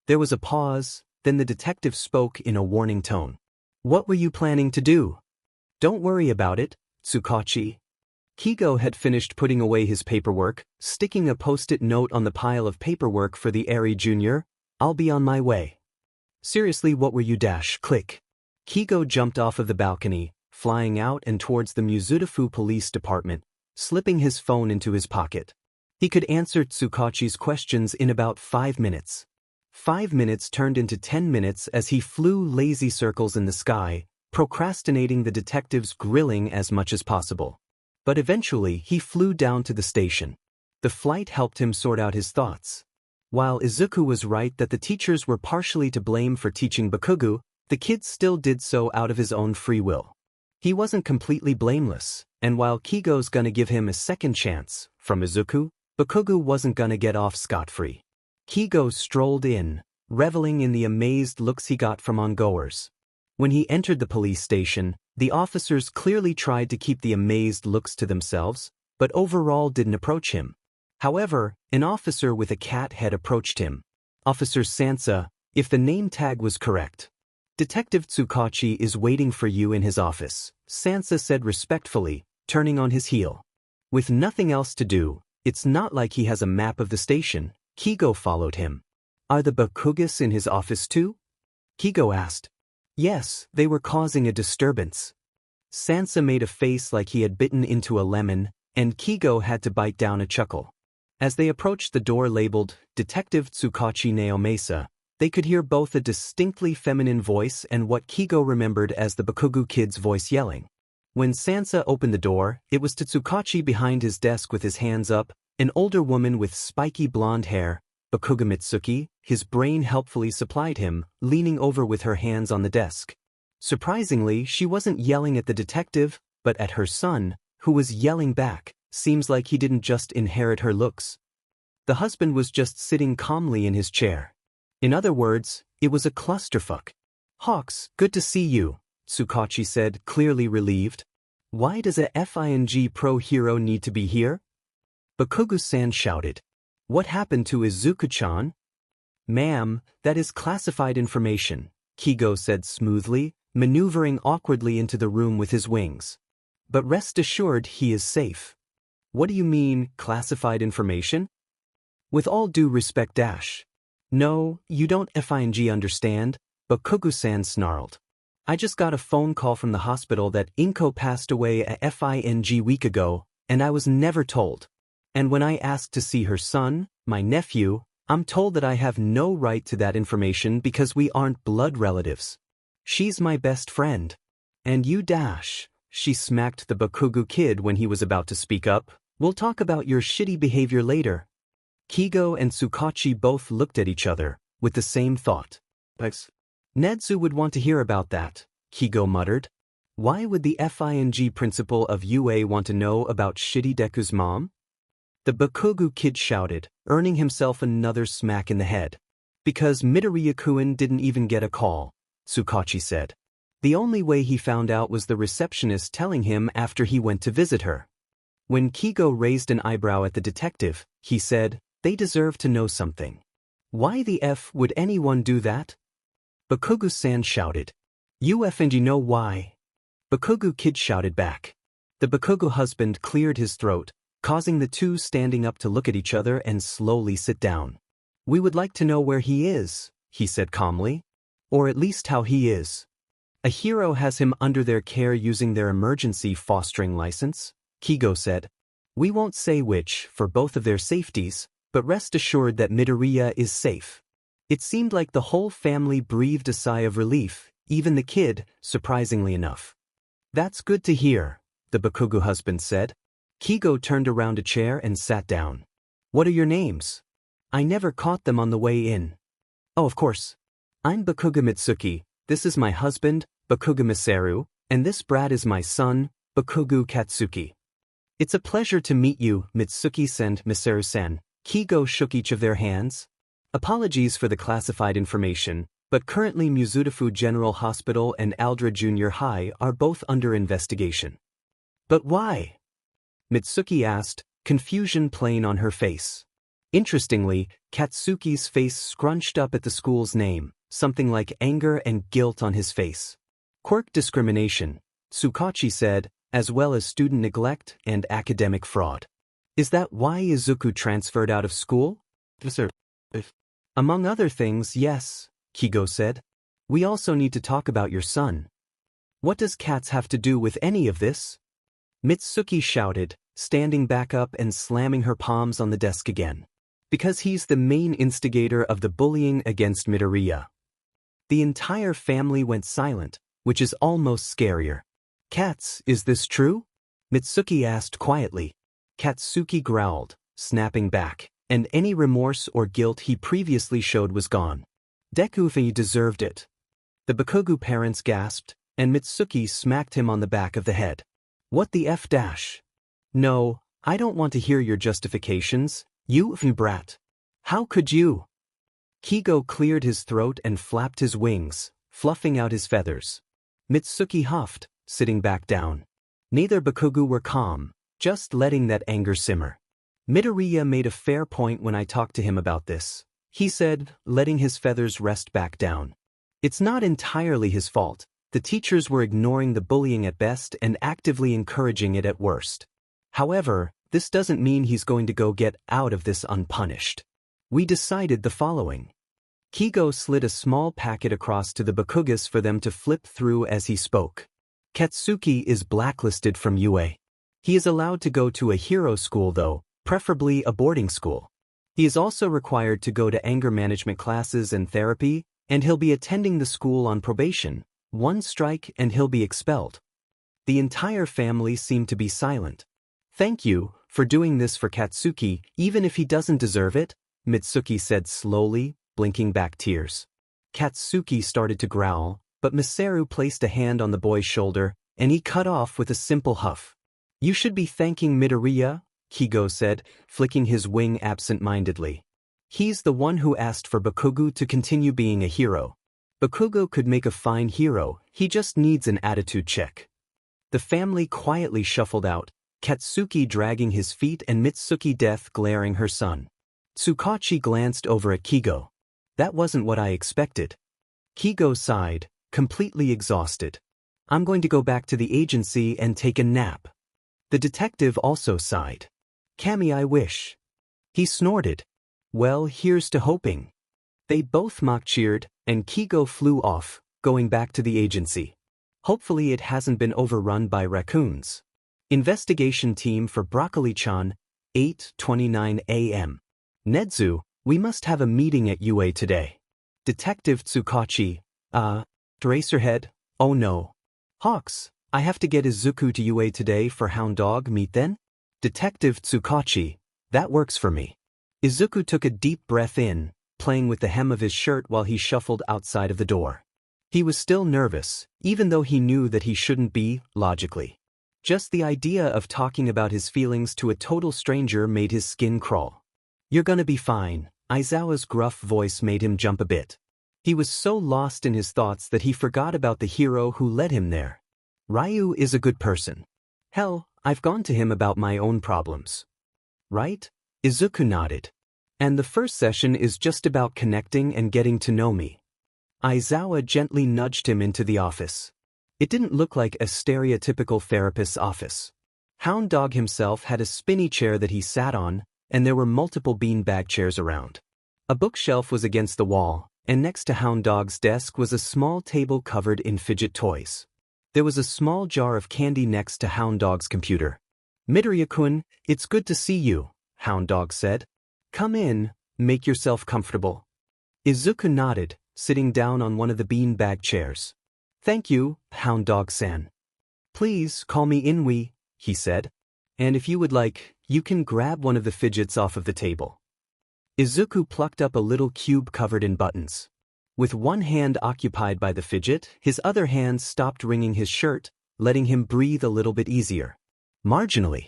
Speaker 1: There was a pause, then the detective spoke in a warning tone. "What were you planning to do?" "Don't worry about it, Tsukachi." Kigo had finished putting away his paperwork, sticking a post-it note on the pile of paperwork for the Eri Jr. "I'll be on my way." "Seriously, what were you click?" Kigo jumped off of the balcony, flying out and towards the Mizudafu Police Department, slipping his phone into his pocket. He could answer Tsukachi's questions in about 5 minutes. 5 minutes turned into 10 minutes as he flew lazy circles in the sky, procrastinating the detective's grilling as much as possible. But eventually he flew down to the station. The flight helped him sort out his thoughts. While Izuku was right that the teachers were partially to blame for teaching Bakugu, the kid still did so out of his own free will. He wasn't completely blameless, and while Kigo's gonna give him a second chance from Izuku, Bakugu wasn't gonna get off scot-free. Kigo strolled in, reveling in the amazed looks he got from ongoers. When he entered the police station, the officers clearly tried to keep the amazed looks to themselves, but overall didn't approach him. However, an officer with a cat head approached him. "Officer Sansa, if the name tag was correct. Detective Tsukachi is waiting for you in his office," Sansa said respectfully, turning on his heel. With nothing else to do, it's not like he has a map of the station. Kigo followed him. "Are the Bakugas in his office too?" Kigo asked. "Yes, they were causing a disturbance." Sansa made a face like he had bitten into a lemon, and Kigo had to bite down a chuckle. As they approached the door labeled Detective Tsukachi Naomesa, they could hear both a distinctly feminine voice and what Kigo remembered as the Bakugu kid's voice yelling. When Sansa opened the door, it was to Tsukachi behind his desk with his hands up, an older woman with spiky blonde hair, Bakuga Mitsuki, his brain helpfully supplied him, leaning over with her hands on the desk. Surprisingly, she wasn't yelling at the detective, but at her son, who was yelling back. Seems like he didn't just inherit her looks. The husband was just sitting calmly in his chair. In other words, it was a clusterfuck. "Hawks, good to see you," Tsukachi said, clearly relieved. "Why does a FING pro hero need to be here?" Bakugu-san shouted. "What happened to Izuku-chan?" "Ma'am, that is classified information," Kigo said smoothly, maneuvering awkwardly into the room with his wings. "But rest assured he is safe." "What do you mean, classified information?" "With all due respect No, you don't FING understand," Bakugu-san snarled. "I just got a phone call from the hospital that Inko passed away a FING week ago, and I was never told. And when I asked to see her son, my nephew, I'm told that I have no right to that information because we aren't blood relatives. She's my best friend. And you she smacked the Bakugu kid when he was about to speak up. "We'll talk about your shitty behavior later." Kigo and Tsukachi both looked at each other, with the same thought. "Thanks. Nedzu would want to hear about that," Kigo muttered. "Why would the FING principal of UA want to know about shitty Deku's mom?" The Bakugu kid shouted, earning himself another smack in the head. "Because Midoriya-kun didn't even get a call," Tsukachi said. The only way he found out was the receptionist telling him after he went to visit her. When Kigo raised an eyebrow at the detective, he said, "They deserve to know something." "Why the F would anyone do that?" Bakugu-san shouted. "You F and you know why." Bakugu-kid shouted back. The Bakugu husband cleared his throat, causing the two standing up to look at each other and slowly sit down. "We would like to know where he is," he said calmly. "Or at least how he is. A hero has him under their care using their emergency fostering license," Kigo said. "We won't say which, for both of their safeties, but rest assured that Midoriya is safe." It seemed like the whole family breathed a sigh of relief, even the kid, surprisingly enough. "That's good to hear," the Bakugu husband said. Kigo turned around a chair and sat down. "What are your names? I never caught them on the way in." "Oh, of course. I'm Bakuga Mitsuki, this is my husband, Bakuga Misaru, and this brat is my son, Bakugu Katsuki." "It's a pleasure to meet you, Mitsuki-san, Misaru-san." Kigo shook each of their hands. "Apologies for the classified information, but currently Mizudafu General Hospital and Aldra Junior High are both under investigation." "But why?" Mitsuki asked, confusion plain on her face. Interestingly, Katsuki's face scrunched up at the school's name, something like anger and guilt on his face. "Quirk discrimination," Tsukachi said, "as well as student neglect and academic fraud." "Is that why Izuku transferred out of school?" "Sir. Among other things, yes," Kigo said. "We also need to talk about your son." "What does Katz have to do with any of this?" Mitsuki shouted, standing back up and slamming her palms on the desk again. "Because he's the main instigator of the bullying against Midoriya." The entire family went silent, which is almost scarier. "Katz, is this true?" Mitsuki asked quietly. Katsuki growled, snapping back, and any remorse or guilt he previously showed was gone. "Deku deserved it." The Bakugu parents gasped, and Mitsuki smacked him on the back of the head. "What the F dash? No, I don't want to hear your justifications, you brat. How could you?" Kigo cleared his throat and flapped his wings, fluffing out his feathers. Mitsuki huffed, sitting back down. Neither Bakugu were calm, just letting that anger simmer. "Midoriya made a fair point when I talked to him about this," he said, letting his feathers rest back down. "It's not entirely his fault. The teachers were ignoring the bullying at best and actively encouraging it at worst. However, this doesn't mean he's going to go get out of this unpunished. We decided the following." Kigo slid a small packet across to the Bakugas for them to flip through as he spoke. "Katsuki is blacklisted from UA. He is allowed to go to a hero school though, preferably a boarding school. He is also required to go to anger management classes and therapy, and he'll be attending the school on probation. One strike and he'll be expelled." The entire family seemed to be silent. "Thank you for doing this for Katsuki, even if he doesn't deserve it," Mitsuki said slowly, blinking back tears. Katsuki started to growl, but Misaru placed a hand on the boy's shoulder, and he cut off with a simple huff. "You should be thanking Midoriya," Kigo said, flicking his wing absent-mindedly. "He's the one who asked for Bakugu to continue being a hero. Bakugo could make a fine hero, he just needs an attitude check." The family quietly shuffled out, Katsuki dragging his feet and Mitsuki death glaring her son. Tsukachi glanced over at Kigo. "That wasn't what I expected." Kigo sighed, completely exhausted. "I'm going to go back to the agency and take a nap." The detective also sighed. "Kami, I wish." He snorted. "Well, here's to hoping." They both mock-cheered, and Kigo flew off, going back to the agency. Hopefully it hasn't been overrun by raccoons. Investigation team for Broccoli-chan, 8:29 a.m. "Nedzu, we must have a meeting at UA today." Detective Tsukachi, Eraserhead, "Oh no." "Hawks, I have to get Izuku to UA today for Hound Dog meet then?" Detective Tsukachi, "That works for me." Izuku took a deep breath in, playing with the hem of his shirt while he shuffled outside of the door. He was still nervous, even though he knew that he shouldn't be, logically. Just the idea of talking about his feelings to a total stranger made his skin crawl. "You're gonna be fine," Aizawa's gruff voice made him jump a bit. He was so lost in his thoughts that he forgot about the hero who led him there. Ryu is a good person. Hell, I've gone to him about my own problems. Right? Izuku nodded. And the first session is just about connecting and getting to know me. Aizawa gently nudged him into the office. It didn't look like a stereotypical therapist's office. Hound Dog himself had a spinny chair that he sat on, and there were multiple beanbag chairs around. A bookshelf was against the wall, and next to Hound Dog's desk was a small table covered in fidget toys. There was a small jar of candy next to Hound Dog's computer. Midoriya-kun, it's good to see you, Hound Dog said. Come in, make yourself comfortable. Izuku nodded, sitting down on one of the beanbag chairs. Thank you, Hound Dog-san. Please call me Inui, he said. And if you would like, you can grab one of the fidgets off of the table. Izuku plucked up a little cube covered in buttons. With one hand occupied by the fidget, his other hand stopped wringing his shirt, letting him breathe a little bit easier. Marginally.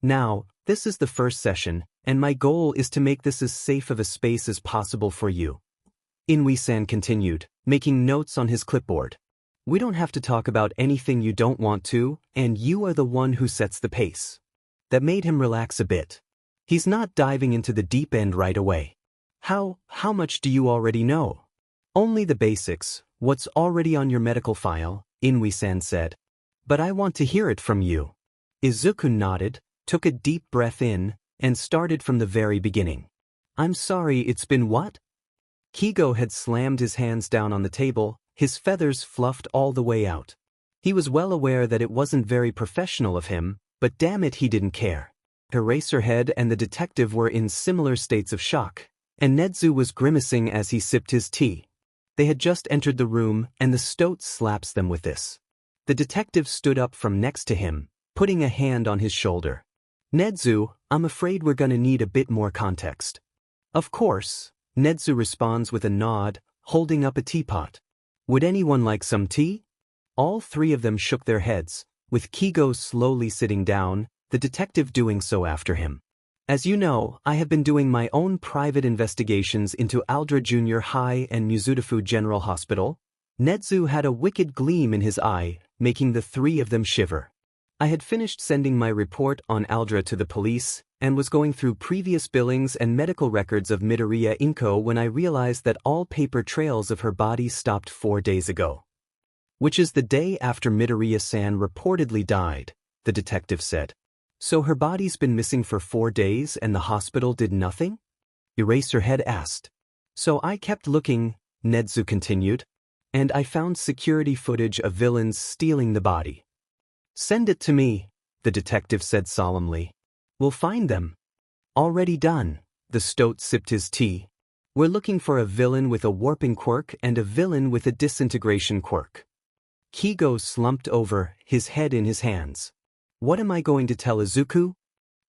Speaker 1: Now, this is the first session, and my goal is to make this as safe of a space as possible for you. Inui-san continued, making notes on his clipboard. We don't have to talk about anything you don't want to, and you are the one who sets the pace. That made him relax a bit. He's not diving into the deep end right away. How much do you already know? Only the basics, what's already on your medical file, Inui-san said. But I want to hear it from you. Izuku nodded, took a deep breath in, and started from the very beginning. I'm sorry, it's been what? Kigo had slammed his hands down on the table, his feathers fluffed all the way out. He was well aware that it wasn't very professional of him, but damn it, he didn't care. Eraserhead and the detective were in similar states of shock, and Nedzu was grimacing as he sipped his tea. They had just entered the room, and the stoat slaps them with this. The detective stood up from next to him, putting a hand on his shoulder. Nedzu, I'm afraid we're gonna need a bit more context. Of course, Nedzu responds with a nod, holding up a teapot. Would anyone like some tea? All three of them shook their heads, with Kigo slowly sitting down, the detective doing so after him. As you know, I have been doing my own private investigations into Aldra Junior High and Mizudafu General Hospital. Nedzu had a wicked gleam in his eye, making the three of them shiver. I had finished sending my report on Aldra to the police, and was going through previous billings and medical records of Midoriya Inko when I realized that all paper trails of her body stopped 4 days ago. Which is the day after Midoriya-san reportedly died, the detective said. So her body's been missing for 4 days and the hospital did nothing? Eraserhead asked. So I kept looking, Nedzu continued, and I found security footage of villains stealing the body. Send it to me, the detective said solemnly. We'll find them. Already done, the stoat sipped his tea. We're looking for a villain with a warping quirk and a villain with a disintegration quirk. Kigo slumped over, his head in his hands. What am I going to tell Izuku?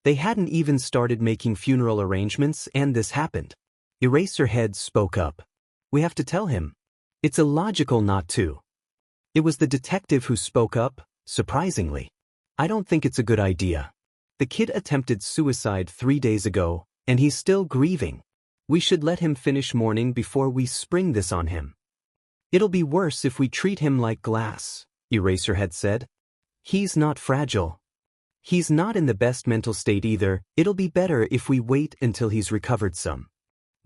Speaker 1: They hadn't even started making funeral arrangements and this happened. Eraserhead spoke up. We have to tell him. It's illogical not to. It was the detective who spoke up, surprisingly. I don't think it's a good idea. The kid attempted suicide 3 days ago, and he's still grieving. We should let him finish mourning before we spring this on him. It'll be worse if we treat him like glass, Eraserhead said. He's not fragile. He's not in the best mental state either. It'll be better if we wait until he's recovered some.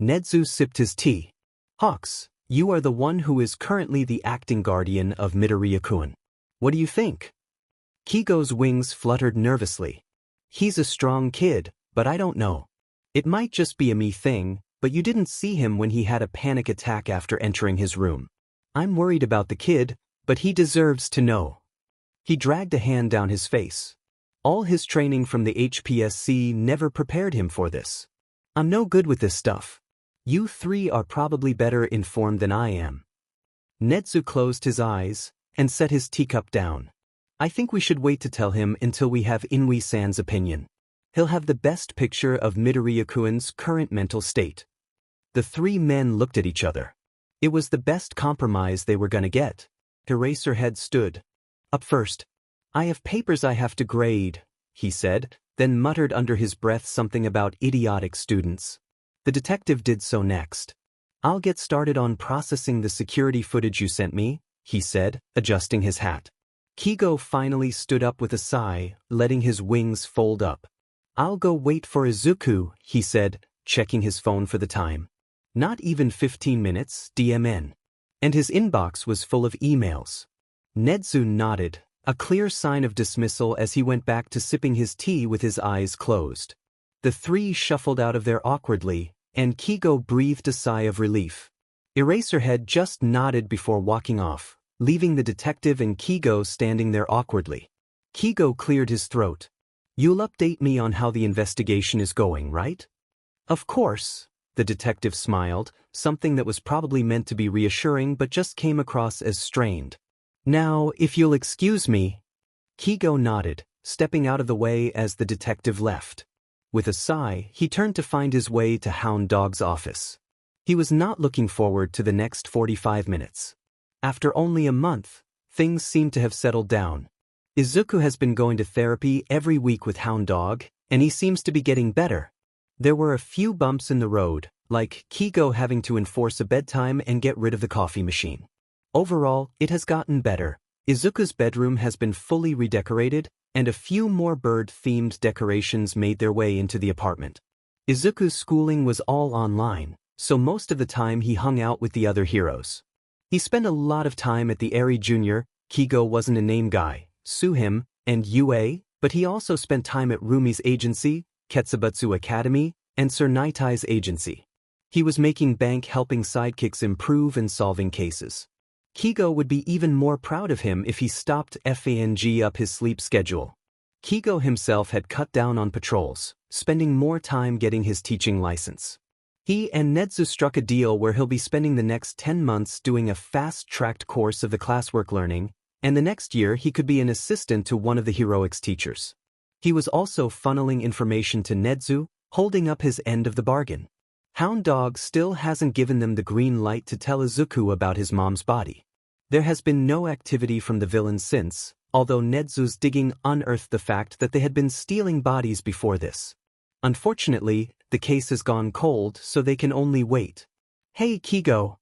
Speaker 1: Nedzu sipped his tea. Hawks, you are the one who is currently the acting guardian of Midoriya-kun. What do you think? Kigo's wings fluttered nervously. He's a strong kid, but I don't know. It might just be a me thing, but you didn't see him when he had a panic attack after entering his room. I'm worried about the kid, but he deserves to know. He dragged a hand down his face. All his training from the HPSC never prepared him for this. I'm no good with this stuff. You three are probably better informed than I am. Nedzu closed his eyes and set his teacup down. I think we should wait to tell him until we have Inui-san's opinion. He'll have the best picture of Midoriya-kun's current mental state. The three men looked at each other. It was the best compromise they were gonna get. Eraserhead stood up first. I have papers I have to grade, he said, then muttered under his breath something about idiotic students. The detective did so next. I'll get started on processing the security footage you sent me, he said, adjusting his hat. Kigo finally stood up with a sigh, letting his wings fold up. I'll go wait for Izuku, he said, checking his phone for the time. Not even 15 minutes, DMN. And his inbox was full of emails. Nedzu nodded, a clear sign of dismissal as he went back to sipping his tea with his eyes closed. The three shuffled out of there awkwardly, and Kigo breathed a sigh of relief. Eraserhead just nodded before walking off, leaving the detective and Kigo standing there awkwardly. Kigo cleared his throat. You'll update me on how the investigation is going, right? Of course, the detective smiled, something that was probably meant to be reassuring but just came across as strained. Now, if you'll excuse me. Kigo nodded, stepping out of the way as the detective left. With a sigh, he turned to find his way to Hound Dog's office. He was not looking forward to the next 45 minutes. After only a month, things seemed to have settled down. Izuku has been going to therapy every week with Hound Dog, and he seems to be getting better. There were a few bumps in the road, like Kigo having to enforce a bedtime and get rid of the coffee machine. Overall, it has gotten better. Izuku's bedroom has been fully redecorated, and a few more bird-themed decorations made their way into the apartment. Izuku's schooling was all online, so most of the time he hung out with the other heroes. He spent a lot of time at the Eri Jr., Kigo wasn't a name guy, Suhim, and Ue, but he also spent time at Rumi's agency, Ketsubutsu Academy, and Sir Nitai's agency. He was making bank helping sidekicks improve and solving cases. Kigo would be even more proud of him if he stopped FANG up his sleep schedule. Kigo himself had cut down on patrols, spending more time getting his teaching license. He and Nedzu struck a deal where he'll be spending the next 10 months doing a fast-tracked course of the classwork learning, and the next year he could be an assistant to one of the heroics teachers. He was also funneling information to Nedzu, holding up his end of the bargain. Hound Dog still hasn't given them the green light to tell Izuku about his mom's body. There has been no activity from the villains since, although Nedzu's digging unearthed the fact that they had been stealing bodies before this. Unfortunately, the case has gone cold, so they can only wait. Hey Kigo!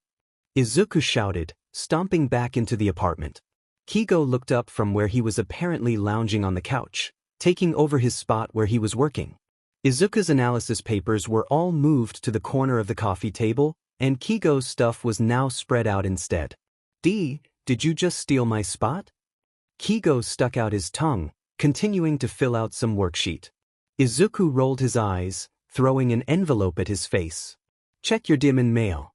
Speaker 1: Izuku shouted, stomping back into the apartment. Kigo looked up from where he was apparently lounging on the couch, taking over his spot where he was working. Izuku's analysis papers were all moved to the corner of the coffee table, and Kigo's stuff was now spread out instead. Did you just steal my spot? Kigo stuck out his tongue, continuing to fill out some worksheet. Izuku rolled his eyes, throwing an envelope at his face. Check your dim and mail.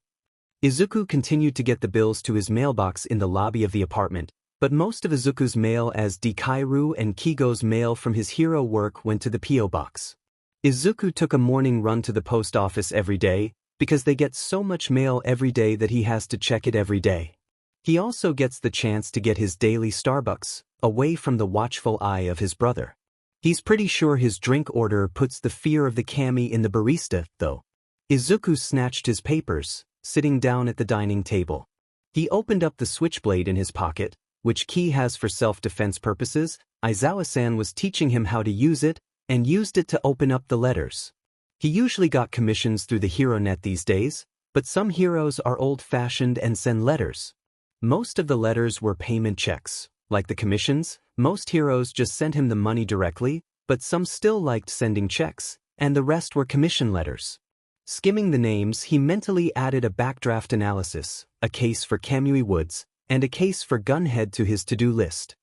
Speaker 1: Izuku continued to get the bills to his mailbox in the lobby of the apartment, but most of Izuku's mail as Dikairu and Kigo's mail from his hero work went to the P.O. box. Izuku took a morning run to the post office every day, because they get so much mail every day that he has to check it every day. He also gets the chance to get his daily Starbucks, away from the watchful eye of his brother. He's pretty sure his drink order puts the fear of the kami in the barista, though. Izuku snatched his papers, sitting down at the dining table. He opened up the switchblade in his pocket, which Ki has for self-defense purposes. Aizawa-san was teaching him how to use it, and used it to open up the letters. He usually got commissions through the HeroNet these days, but some heroes are old-fashioned and send letters. Most of the letters were payment checks. Like the commissions, most heroes just sent him the money directly, but some still liked sending checks, and the rest were commission letters. Skimming the names, he mentally added a backdraft analysis, a case for Kamui Woods, and a case for Gunhead to his to-do list.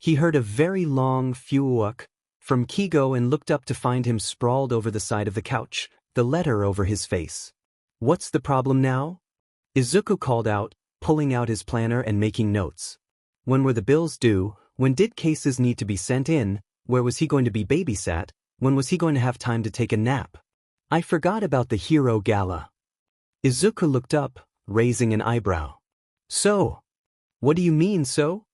Speaker 1: He heard a very long "fuuuk" from Kigo and looked up to find him sprawled over the side of the couch, the letter over his face. What's the problem now? Izuku called out, pulling out his planner and making notes. When were the bills due? When did cases need to be sent in? Where was he going to be babysat? When was he going to have time to take a nap? I forgot about the hero gala. Izuku looked up, raising an eyebrow. So? What do you mean, so?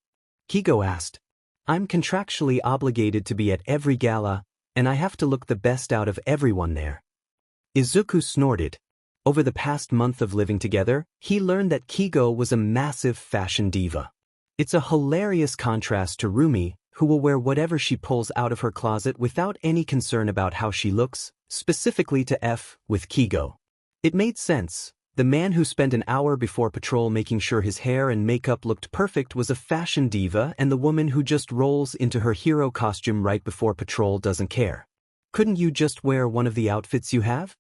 Speaker 1: Kigo asked. I'm contractually obligated to be at every gala, and I have to look the best out of everyone there. Izuku snorted. Over the past month of living together, he learned that Kigo was a massive fashion diva. It's a hilarious contrast to Rumi, who will wear whatever she pulls out of her closet without any concern about how she looks, specifically to F with Kigo. It made sense. The man who spent an hour before patrol making sure his hair and makeup looked perfect was a fashion diva, and the woman who just rolls into her hero costume right before patrol doesn't care. Couldn't you just wear one of the outfits you have?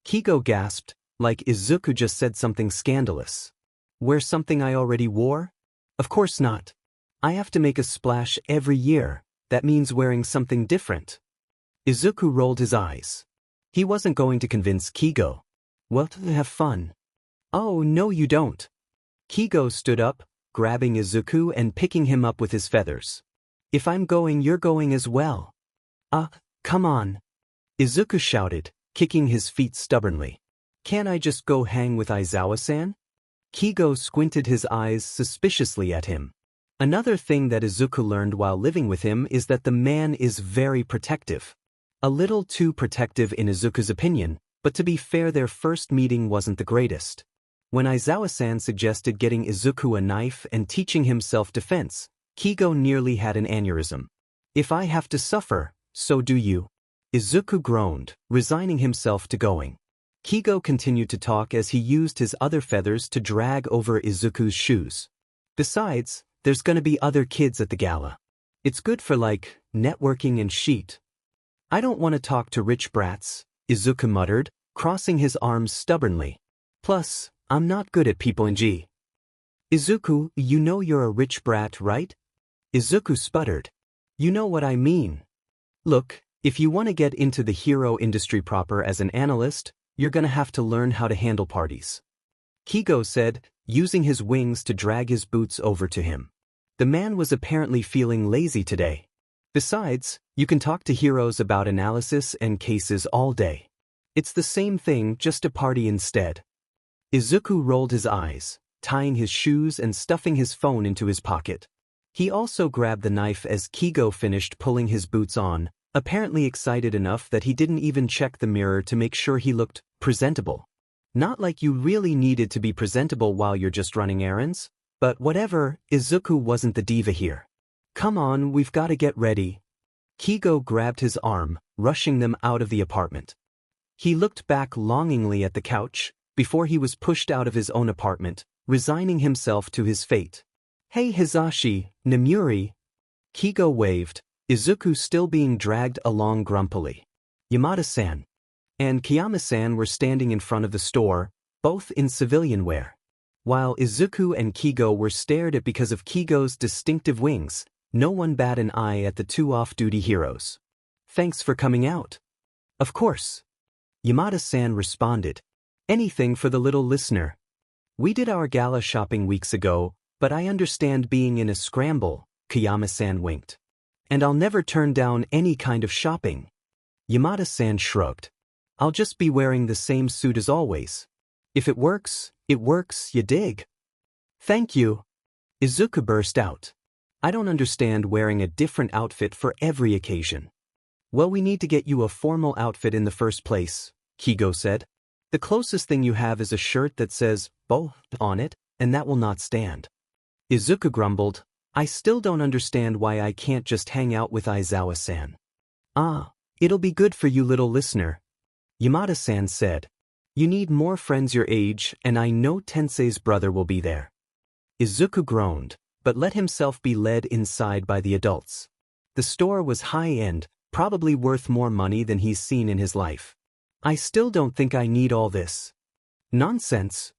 Speaker 1: Kigo gasped, like Izuku just said something scandalous. Wear something I already wore? Of course not. I have to make a splash every year. That means wearing something different. Izuku rolled his eyes. He wasn't going to convince Kigo. Well, have fun. Oh, no you don't. Kigo stood up, grabbing Izuku and picking him up with his feathers. If I'm going, you're going as well. Come on. Izuku shouted, kicking his feet stubbornly. Can't I just go hang with Aizawa-san? Kigo squinted his eyes suspiciously at him. Another thing that Izuku learned while living with him is that the man is very protective. A little too protective in Izuku's opinion, but to be fair, their first meeting wasn't the greatest. When Aizawa-san suggested getting Izuku a knife and teaching him self-defense, Kigo nearly had an aneurysm. If I have to suffer, so do you. Izuku groaned, resigning himself to going. Kigo continued to talk as he used his other feathers to drag over Izuku's shoes. Besides, there's gonna be other kids at the gala. It's good for networking and sheet. I don't want to talk to rich brats, Izuku muttered, crossing his arms stubbornly. Plus, I'm not good at people in G. Izuku, you know you're a rich brat, right? Izuku sputtered. You know what I mean. Look, if you want to get into the hero industry proper as an analyst, you're gonna have to learn how to handle parties. Kigo said, using his wings to drag his boots over to him. The man was apparently feeling lazy today. Besides, you can talk to heroes about analysis and cases all day. It's the same thing, just a party instead. Izuku rolled his eyes, tying his shoes and stuffing his phone into his pocket. He also grabbed the knife as Kigo finished pulling his boots on, apparently excited enough that he didn't even check the mirror to make sure he looked presentable. Not like you really needed to be presentable while you're just running errands, but whatever, Izuku wasn't the diva here. Come on, we've got to get ready. Kigo grabbed his arm, rushing them out of the apartment. He looked back longingly at the couch, before he was pushed out of his own apartment, resigning himself to his fate. Hey Hisashi, Namuri. Kigo waved, Izuku still being dragged along grumpily. Yamada-san and Kiyama-san were standing in front of the store, both in civilian wear. While Izuku and Kigo were stared at because of Kigo's distinctive wings, no one bat an eye at the two off-duty heroes. Thanks for coming out. Of course. Yamada-san responded. Anything for the little listener. We did our gala shopping weeks ago, but I understand being in a scramble, Kiyama-san winked. And I'll never turn down any kind of shopping. Yamada-san shrugged. I'll just be wearing the same suit as always. If it works, you dig. Thank you. Izuku burst out. I don't understand wearing a different outfit for every occasion. Well, we need to get you a formal outfit in the first place, Kigo said. The closest thing you have is a shirt that says "Bo" on it, and that will not stand. Izuku grumbled, I still don't understand why I can't just hang out with Aizawa-san. It'll be good for you, little listener. Yamada-san said. You need more friends your age, and I know Tensei's brother will be there. Izuku groaned, but let himself be led inside by the adults. The store was high-end, probably worth more money than he's seen in his life. I still don't think I need all this. Nonsense.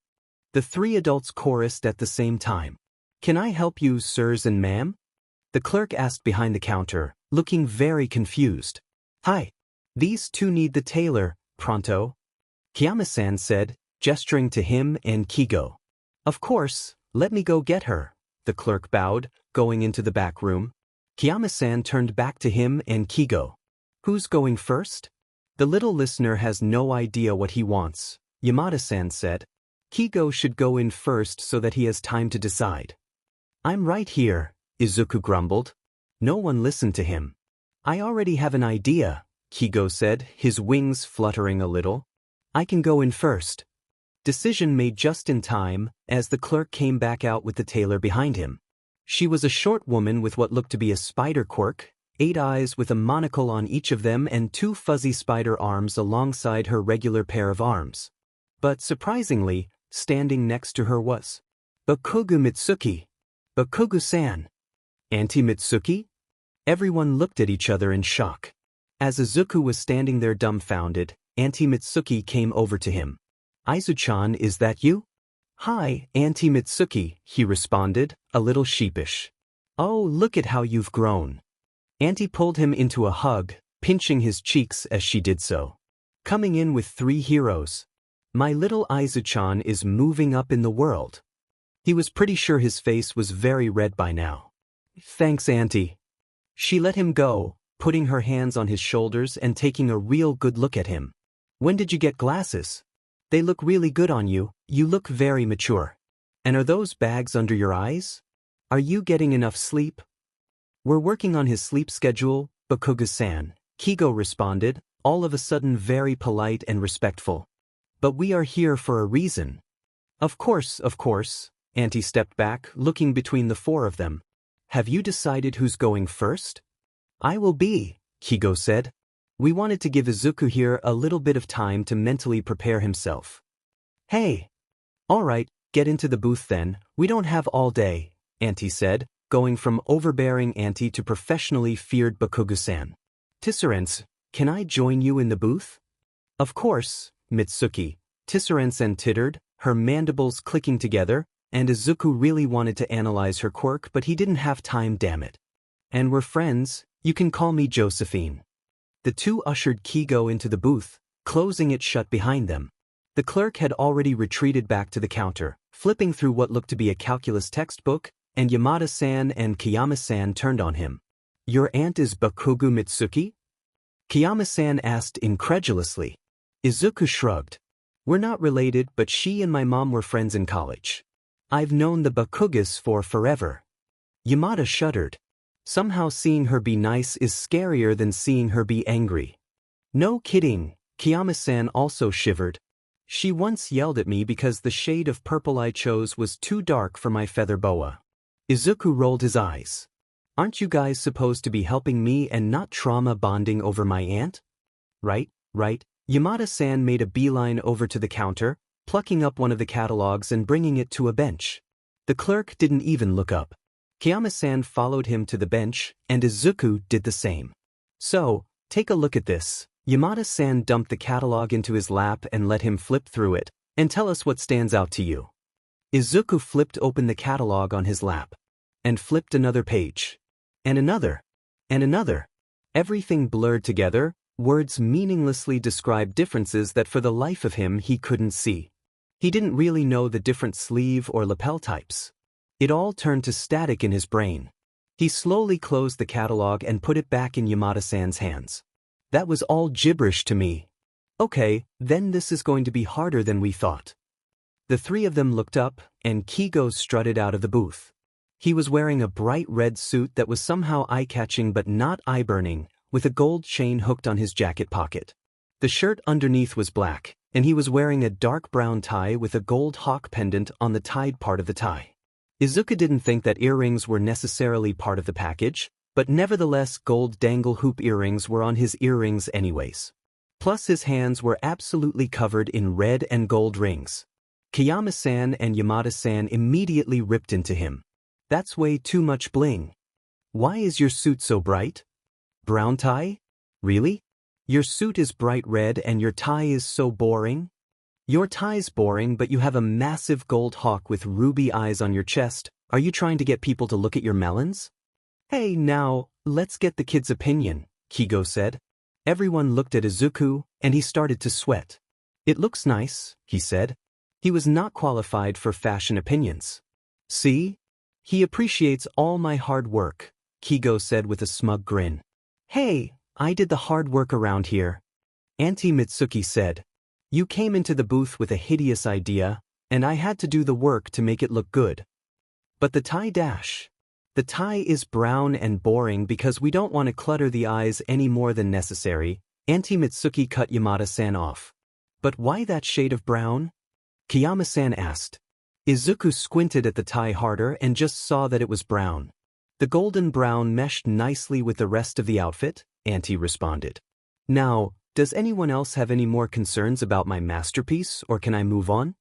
Speaker 1: The three adults chorused at the same time. Can I help you, sirs and ma'am? The clerk asked behind the counter, looking very confused. Hi. These two need the tailor, pronto. Kiyama-san said, gesturing to him and Kigo. Of course, let me go get her. The clerk bowed, going into the back room. Kiyama-san turned back to him and Kigo. Who's going first? The little listener has no idea what he wants, Yamada-san said. Kigo should go in first so that he has time to decide. I'm right here, Izuku grumbled. No one listened to him. I already have an idea, Kigo said, his wings fluttering a little. I can go in first. Decision made just in time, as the clerk came back out with the tailor behind him. She was a short woman with what looked to be a spider quirk, 8 eyes with a monocle on each of them and 2 fuzzy spider arms alongside her regular pair of arms. But surprisingly, Standing next to her was Bakugo Mitsuki. Bakugo-san. Auntie Mitsuki? Everyone looked at each other in shock. As Izuku was standing there dumbfounded, Auntie Mitsuki came over to him. Izu-chan, is that you? Hi, Auntie Mitsuki, he responded, a little sheepish. Oh, look at how you've grown. Auntie pulled him into a hug, pinching his cheeks as she did so. Coming in with 3 heroes. My little Izu-chan is moving up in the world. He was pretty sure his face was very red by now. Thanks, Auntie. She let him go, putting her hands on his shoulders and taking a real good look at him. When did you get glasses? They look really good on you, you look very mature. And are those bags under your eyes? Are you getting enough sleep? We're working on his sleep schedule, Bakugo-san, Kigo responded, all of a sudden very polite and respectful. But we are here for a reason. Of course, Auntie stepped back, looking between the 4 of them. Have you decided who's going first? I will be, Kigo said. We wanted to give Izuku here a little bit of time to mentally prepare himself. Hey. Alright, get into the booth then, we don't have all day, Auntie said, going from overbearing Auntie to professionally feared Bakugo-san. Tisserance, can I join you in the booth? Of course, Mitsuki. Tisserance tittered, her mandibles clicking together, and Izuku really wanted to analyze her quirk but he didn't have time, damn it. And we're friends, you can call me Josephine. The 2 ushered Kigo into the booth, closing it shut behind them. The clerk had already retreated back to the counter, flipping through what looked to be a calculus textbook, and Yamada-san and Kiyama-san turned on him. Your aunt is Bakugo Mitsuki? Kiyama-san asked incredulously. Izuku shrugged. We're not related, but she and my mom were friends in college. I've known the Bakugos for forever. Yamada shuddered. Somehow seeing her be nice is scarier than seeing her be angry. No kidding, Kiyama-san also shivered. She once yelled at me because the shade of purple I chose was too dark for my feather boa. Izuku rolled his eyes. Aren't you guys supposed to be helping me and not trauma bonding over my aunt? Right. Yamada-san made a beeline over to the counter, plucking up one of the catalogs and bringing it to a bench. The clerk didn't even look up. Kiyama-san followed him to the bench, and Izuku did the same. So, take a look at this. Yamada-san dumped the catalog into his lap and let him flip through it, and tell us what stands out to you. Izuku flipped open the catalog on his lap. And flipped another page. And another. And another. Everything blurred together, words meaninglessly described differences that for the life of him he couldn't see. He didn't really know the different sleeve or lapel types. It all turned to static in his brain. He slowly closed the catalog and put it back in Yamada-san's hands. That was all gibberish to me. Okay, then this is going to be harder than we thought. The 3 of them looked up, and Kigo strutted out of the booth. He was wearing a bright red suit that was somehow eye-catching but not eye-burning, with a gold chain hooked on his jacket pocket. The shirt underneath was black, and he was wearing a dark brown tie with a gold hawk pendant on the tied part of the tie. Izuku didn't think that earrings were necessarily part of the package, but nevertheless gold dangle hoop earrings were on his earrings anyways. Plus his hands were absolutely covered in red and gold rings. Kiyama-san and Yamada-san immediately ripped into him. That's way too much bling. Why is your suit so bright? Brown tie? Really? Your suit is bright red and your tie is so boring? Your tie's boring but you have a massive gold hawk with ruby eyes on your chest. Are you trying to get people to look at your melons? Hey now, let's get the kid's opinion, Kigo said. Everyone looked at Izuku, and he started to sweat. It looks nice, he said. He was not qualified for fashion opinions. See? He appreciates all my hard work, Kigo said with a smug grin. Hey, I did the hard work around here. Auntie Mitsuki said. You came into the booth with a hideous idea, and I had to do the work to make it look good. But the tie dash. The tie is brown and boring because we don't want to clutter the eyes any more than necessary, Auntie Mitsuki cut Yamada-san off. But why that shade of brown? Kiyama-san asked. Izuku squinted at the tie harder and just saw that it was brown. The golden brown meshed nicely with the rest of the outfit, Auntie responded. Now, does anyone else have any more concerns about my masterpiece or can I move on?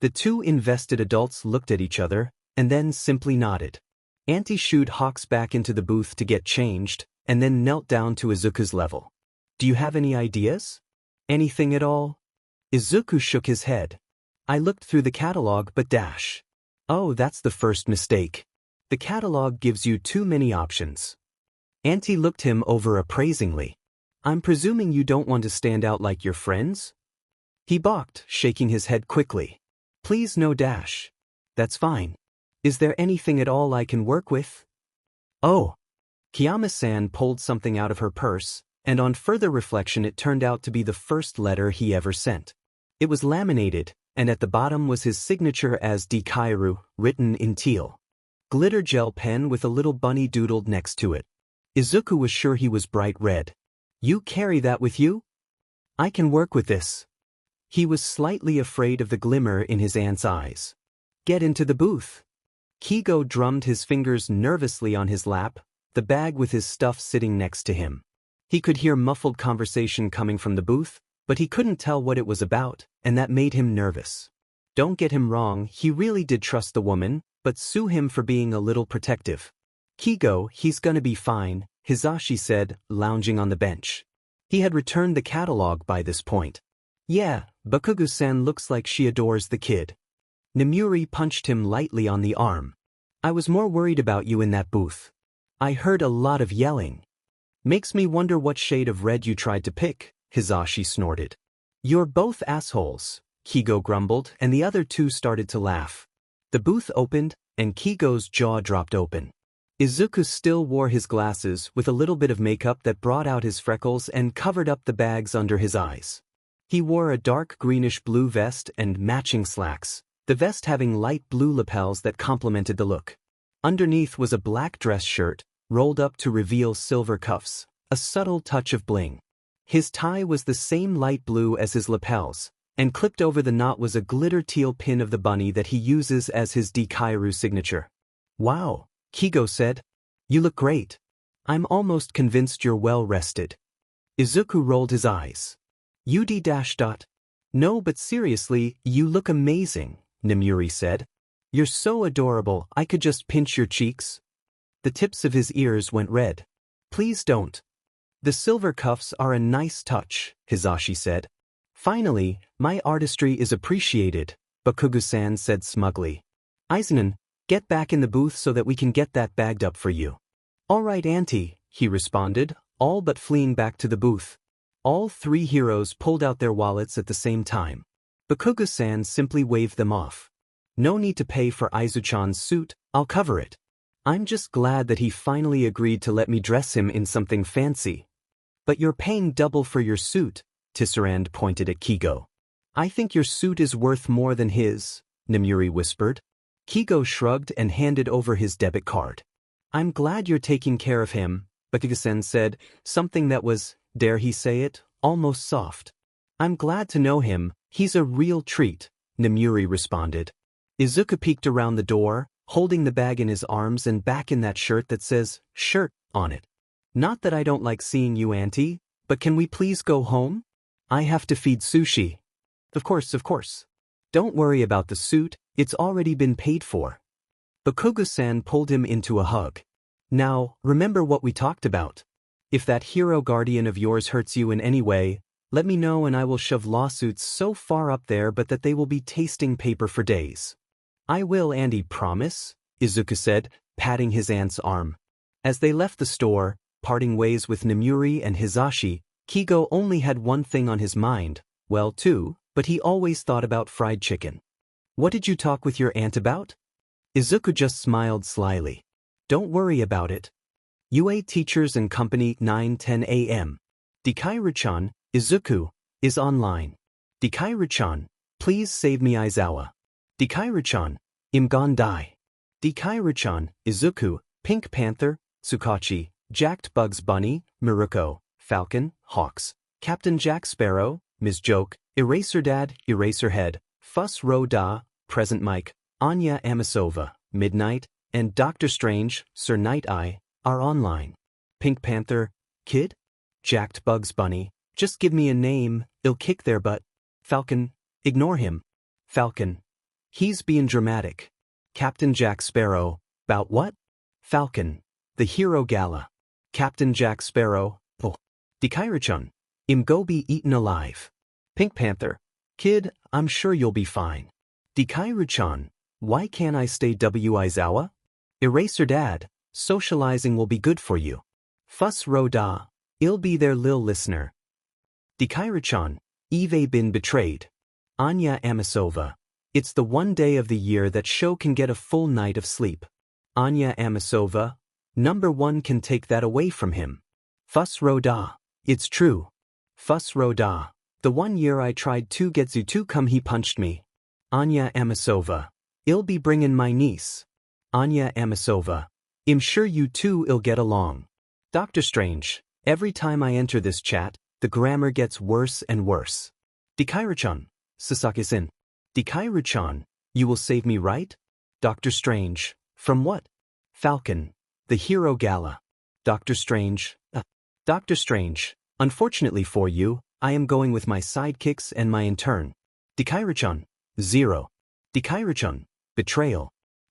Speaker 1: The two invested adults looked at each other, and then simply nodded. Auntie shooed Hawks back into the booth to get changed, and then knelt down to Izuku's level. Do you have any ideas? Anything at all? Izuku shook his head. I looked through the catalog but dash. Oh, that's the first mistake. The catalog gives you too many options. Auntie looked him over appraisingly. I'm presuming you don't want to stand out like your friends? He balked, shaking his head quickly. Please no dash. That's fine. Is there anything at all I can work with? Oh. Kiyama-san pulled something out of her purse, and on further reflection it turned out to be the first letter he ever sent. It was laminated, and at the bottom was his signature as Dekairu, written in teal. Glitter gel pen with a little bunny doodled next to it. Izuku was sure he was bright red. You carry that with you? I can work with this. He was slightly afraid of the glimmer in his aunt's eyes. Get into the booth. Kigo drummed his fingers nervously on his lap, the bag with his stuff sitting next to him. He could hear muffled conversation coming from the booth, but he couldn't tell what it was about, and that made him nervous. Don't get him wrong, he really did trust the woman, but sue him for being a little protective. Kigo, he's gonna be fine, Hisashi said, lounging on the bench. He had returned the catalog by this point. Yeah, Bakugo-san looks like she adores the kid. Nemuri punched him lightly on the arm. I was more worried about you in that booth. I heard a lot of yelling. Makes me wonder what shade of red you tried to pick, Hisashi snorted. You're both assholes, Kigo grumbled, and the other two started to laugh. The booth opened, and Kigo's jaw dropped open. Izuku still wore his glasses with a little bit of makeup that brought out his freckles and covered up the bags under his eyes. He wore a dark greenish-blue vest and matching slacks, the vest having light blue lapels that complemented the look. Underneath was a black dress shirt, rolled up to reveal silver cuffs, a subtle touch of bling. His tie was the same light blue as his lapels, and clipped over the knot was a glitter teal pin of the bunny that he uses as his Dekairu signature. Wow, Kigo said. You look great. I'm almost convinced you're well rested. Izuku rolled his eyes. UD-. No, but seriously, you look amazing, Nemuri said. You're so adorable, I could just pinch your cheeks. The tips of his ears went red. Please don't. The silver cuffs are a nice touch, Hisashi said. Finally, my artistry is appreciated, Bakugo-san said smugly. Aizunan, get back in the booth so that we can get that bagged up for you. All right, Auntie, he responded, all but fleeing back to the booth. All three heroes pulled out their wallets at the same time. Bakugo-san simply waved them off. No need to pay for Aizu-chan's suit, I'll cover it. I'm just glad that he finally agreed to let me dress him in something fancy. But you're paying double for your suit, Tisserand pointed at Kigo. I think your suit is worth more than his, Nemuri whispered. Kigo shrugged and handed over his debit card. I'm glad you're taking care of him, Bakugo-san said, something that was, dare he say it, almost soft. I'm glad to know him, he's a real treat, Nemuri responded. Izuku peeked around the door, holding the bag in his arms and back in that shirt that says, shirt, on it. Not that I don't like seeing you, Auntie, but can we please go home? I have to feed Sushi. Of course. Don't worry about the suit, it's already been paid for. Bakugo-san pulled him into a hug. Now, remember what we talked about. If that hero guardian of yours hurts you in any way, let me know and I will shove lawsuits so far up there but that they will be tasting paper for days. I will, Andy, promise, Izuku said, patting his aunt's arm. As they left the store, parting ways with Nemuri and Hisashi, Kigo only had one thing on his mind, well two, but he always thought about fried chicken. What did you talk with your aunt about? Izuku just smiled slyly. Don't worry about it. UA Teachers and Company 9:10 a.m. Dekairu-chan, Izuku, is online. Dekairu-chan, please save me Aizawa. Dekairu-chan, Imgondai. Dekairu-chan, Izuku, Pink Panther, Tsukachi, Jacked Bugs Bunny, Miruko, Falcon, Hawks, Captain Jack Sparrow, Ms. Joke, Eraserdad, Eraserhead, Fuss Ro Da, Present Mike, Anya Amasova, Midnight, and Doctor Strange, Sir Night-Eye, are online. Pink Panther, Kid? Jacked Bugs Bunny, just give me a name, I'll kick their butt. Falcon, ignore him. Falcon, He's being dramatic. Captain Jack Sparrow, "'Bout what?" Falcon, the hero Gala. Captain Jack Sparrow, "Oh. Dikairu-chan, im go be eaten alive." Pink Panther, "Kid, I'm sure you'll be fine." Dikairu-chan, "Why can't I stay Wizawa?" Eraser Dad, "Socializing will be good for you." Fuss Roda, "I'll be there lil listener." Dikairu-chan, "Eve been betrayed." Anya Amasova, "It's the one day of the year that Sho can get a full night of sleep." Anya Amasova, "Number 1 can take that away from him." Fuss Roda, "It's true." Fuss Roda, "The 1 year I tried to get Zu to come he punched me." Anya Amasova, "I'll be bringin' my niece." Anya Amasova, "I'm sure you two 'll get along." Dr. Strange, "Every time I enter this chat, the grammar gets worse and worse." Dikairu-chan, Sasaki-san, "Dikairu-chan, you will save me, right?" Dr. Strange, "From what?" Falcon, the hero Gala. Dr. Strange, Dr. Strange, "Unfortunately for you, I am going with my sidekicks and my intern." Dikairu-chan, 0. Dikairu-chan, betrayal.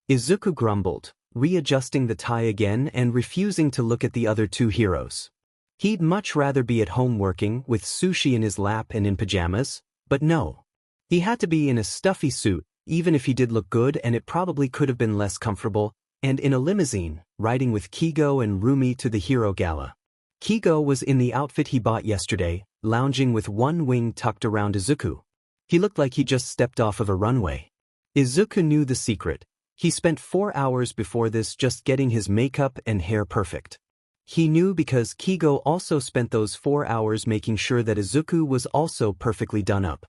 Speaker 1: Izuku grumbled, readjusting the tie again and refusing to look at the other two heroes. He'd much rather be at home working with sushi in his lap and in pajamas, but no. He had to be in a stuffy suit, even if he did look good, and it probably could have been less comfortable, and in a limousine, riding with Kigo and Rumi to the hero Gala. Kigo was in the outfit he bought yesterday, lounging with one wing tucked around Izuku. He looked like he just stepped off of a runway. Izuku knew the secret. He spent 4 hours before this just getting his makeup and hair perfect. He knew because Kigo also spent those 4 hours making sure that Izuku was also perfectly done up.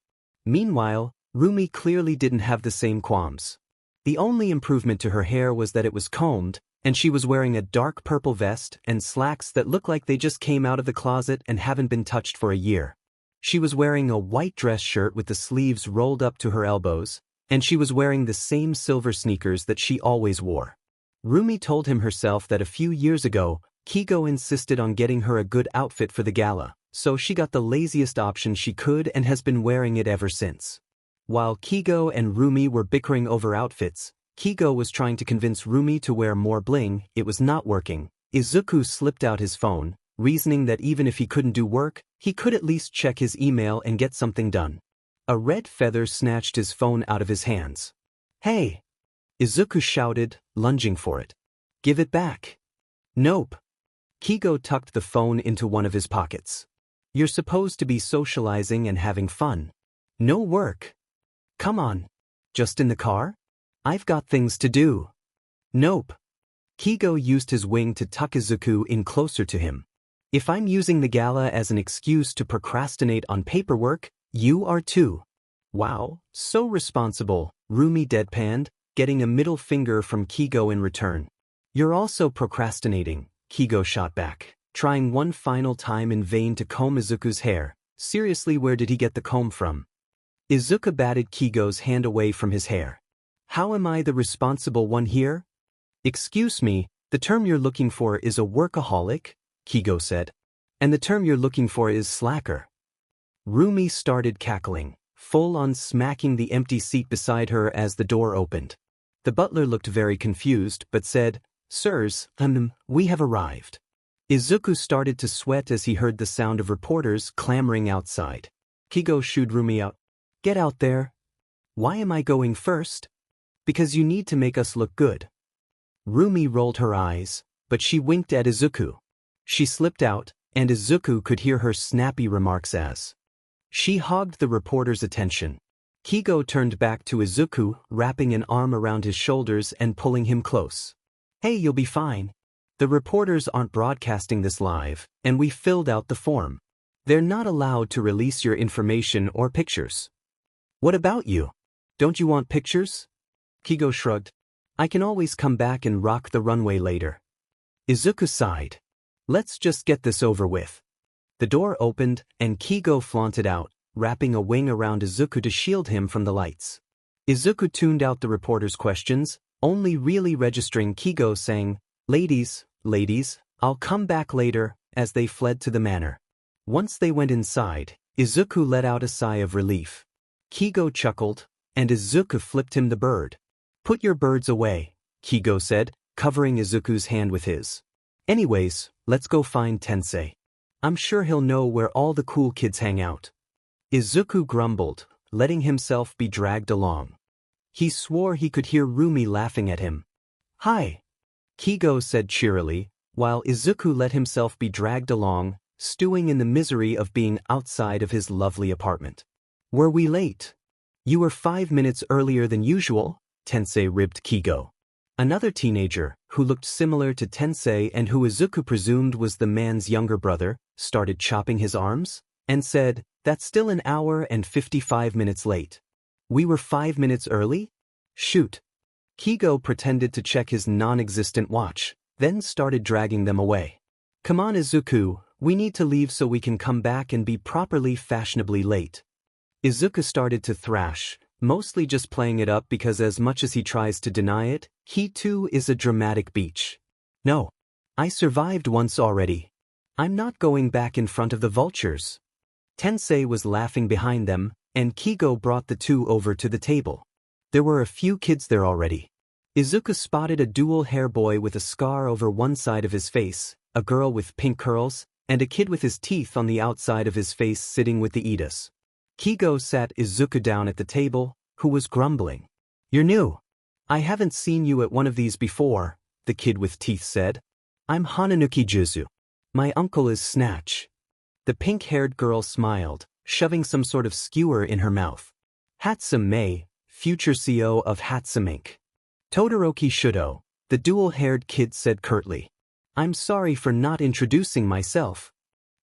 Speaker 1: Meanwhile, Rumi clearly didn't have the same qualms. The only improvement to her hair was that it was combed, and she was wearing a dark purple vest and slacks that look like they just came out of the closet and haven't been touched for a year. She was wearing a white dress shirt with the sleeves rolled up to her elbows, and she was wearing the same silver sneakers that she always wore. Rumi told him herself that a few years ago, Kigo insisted on getting her a good outfit for the gala, so she got the laziest option she could and has been wearing it ever since. While Kigo and Rumi were bickering over outfits, Kigo was trying to convince Rumi to wear more bling. It was not working. Izuku slipped out his phone, reasoning that even if he couldn't do work, he could at least check his email and get something done. A red feather snatched his phone out of his hands. "Hey!" Izuku shouted, lunging for it. "Give it back." "Nope." Kigo tucked the phone into one of his pockets. "You're supposed to be socializing and having fun. No work." "Come on. Just in the car? I've got things to do." "Nope." Kigo used his wing to tuck Izuku in closer to him. "If I'm using the gala as an excuse to procrastinate on paperwork, you are too." "Wow, so responsible," Rumi deadpanned, getting a middle finger from Kigo in return. "You're also procrastinating," Kigo shot back, trying one final time in vain to comb Izuku's hair. Seriously, where did he get the comb from? Izuku batted Kigo's hand away from his hair. "How am I the responsible one here?" "Excuse me, the term you're looking for is a workaholic," Kigo said. "And the term you're looking for is slacker." Rumi started cackling, full on smacking the empty seat beside her as the door opened. The butler looked very confused but said, "Sirs, we have arrived." Izuku started to sweat as he heard the sound of reporters clamoring outside. Kigo shooed Rumi out. "Get out there." "Why am I going first?" "Because you need to make us look good." Rumi rolled her eyes, but she winked at Izuku. She slipped out, and Izuku could hear her snappy remarks as she hogged the reporter's attention. Kigo turned back to Izuku, wrapping an arm around his shoulders and pulling him close. "Hey, you'll be fine. The reporters aren't broadcasting this live, and we filled out the form. They're not allowed to release your information or pictures." "What about you? Don't you want pictures?" Kigo shrugged. "I can always come back and rock the runway later." Izuku sighed. "Let's just get this over with." The door opened, and Kigo flaunted out, wrapping a wing around Izuku to shield him from the lights. Izuku tuned out the reporter's questions, only really registering Kigo saying, ladies, I'll come back later," as they fled to the manor. Once they went inside, Izuku let out a sigh of relief. Kigo chuckled, and Izuku flipped him the bird. Put your birds away, Kigo said, covering Izuku's hand with his. Anyways, let's go find Tensei. I'm sure he'll know where all the cool kids hang out. Izuku grumbled, letting himself be dragged along. He swore he could hear Rumi laughing at him. Hi, Kigo said cheerily, while Izuku let himself be dragged along, stewing in the misery of being outside of his lovely apartment. Were we late? You were 5 minutes earlier than usual, Tensei ribbed Kigo. Another teenager, who looked similar to Tensei and who Izuku presumed was the man's younger brother, started chopping his arms, and said, that's still an hour and 55 minutes late. We were 5 minutes early? Shoot. Kigo pretended to check his non-existent watch, then started dragging them away. Come on Izuku, we need to leave so we can come back and be properly fashionably late. Izuku started to thrash, mostly just playing it up because as much as he tries to deny it, he too is a dramatic beach. No. I survived once already. I'm not going back in front of the vultures. Tensei was laughing behind them, and Kigo brought the two over to the table. There were a few kids there already. Izuku spotted a dual hair boy with a scar over one side of his face, a girl with pink curls, and a kid with his teeth on the outside of his face sitting with the Edis. Kigo sat Izuku down at the table, who was grumbling. You're new. I haven't seen you at one of these before, the kid with teeth said. I'm Hananuki Juzu. My uncle is Snatch. The pink-haired girl smiled, shoving some sort of skewer in her mouth. Hatsune, future CEO of Hatsune Inc. Todoroki Shudo, the dual-haired kid said curtly. I'm sorry for not introducing myself.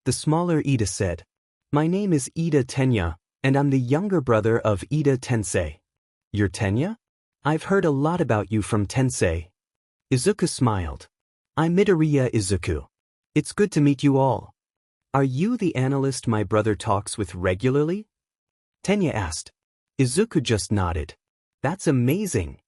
Speaker 1: The smaller Ida said. My name is Ida Tenya, and I'm the younger brother of Ida Tensei. You're Tenya? I've heard a lot about you from Tensei. Izuku smiled. I'm Midoriya Izuku. It's good to meet you all. Are you the analyst my brother talks with regularly? Tenya asked. Izuku just nodded. That's amazing.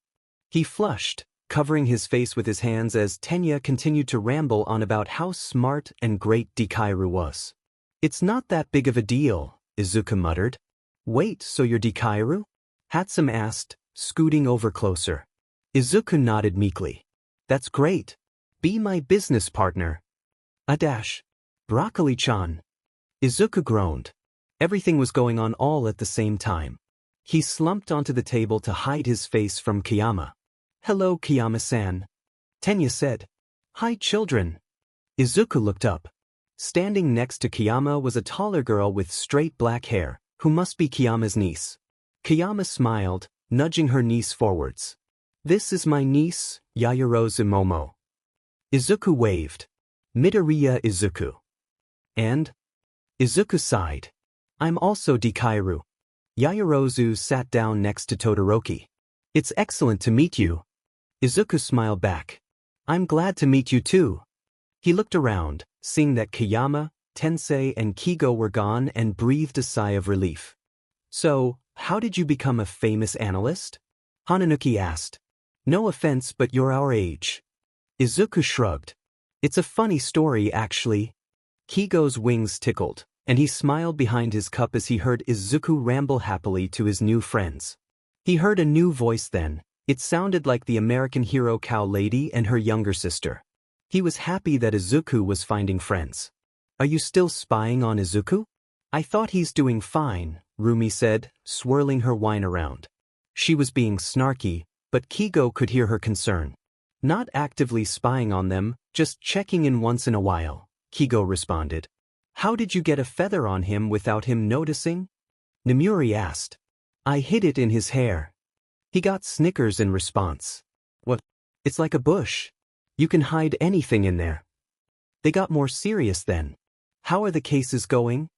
Speaker 1: He flushed, covering his face with his hands as Tenya continued to ramble on about how smart and great Dikairu was. It's not that big of a deal, Izuku muttered. Wait, so you're Dikairu? Hatsune asked, scooting over closer. Izuku nodded meekly. That's great. Be my business partner. Broccoli-chan. Izuku groaned. Everything was going on all at the same time. He slumped onto the table to hide his face from Kiyama. Hello, Kiyama-san. Tenya said. Hi, children. Izuku looked up. Standing next to Kiyama was a taller girl with straight black hair, who must be Kiyama's niece. Kiyama smiled, nudging her niece forwards. This is my niece, Yaoyorozu Momo. Izuku waved. Midoriya Izuku. And? Izuku sighed. I'm also Dikairu. Yaoyorozu sat down next to Todoroki. It's excellent to meet you. Izuku smiled back. I'm glad to meet you too. He looked around, seeing that Kiyama, Tensei and Kigo were gone and breathed a sigh of relief. So, how did you become a famous analyst? Hananuki asked. No offense, but you're our age. Izuku shrugged. It's a funny story, actually. Kigo's wings tickled, and he smiled behind his cup as he heard Izuku ramble happily to his new friends. He heard a new voice then. It sounded like the American hero cow lady and her younger sister. He was happy that Izuku was finding friends. Are you still spying on Izuku? I thought he's doing fine, Rumi said, swirling her wine around. She was being snarky, but Kigo could hear her concern. Not actively spying on them, just checking in once in a while, Kigo responded. How did you get a feather on him without him noticing? Nemuri asked. I hid it in his hair. He got snickers in response. What? It's like a bush. You can hide anything in there. They got more serious then. How are the cases going?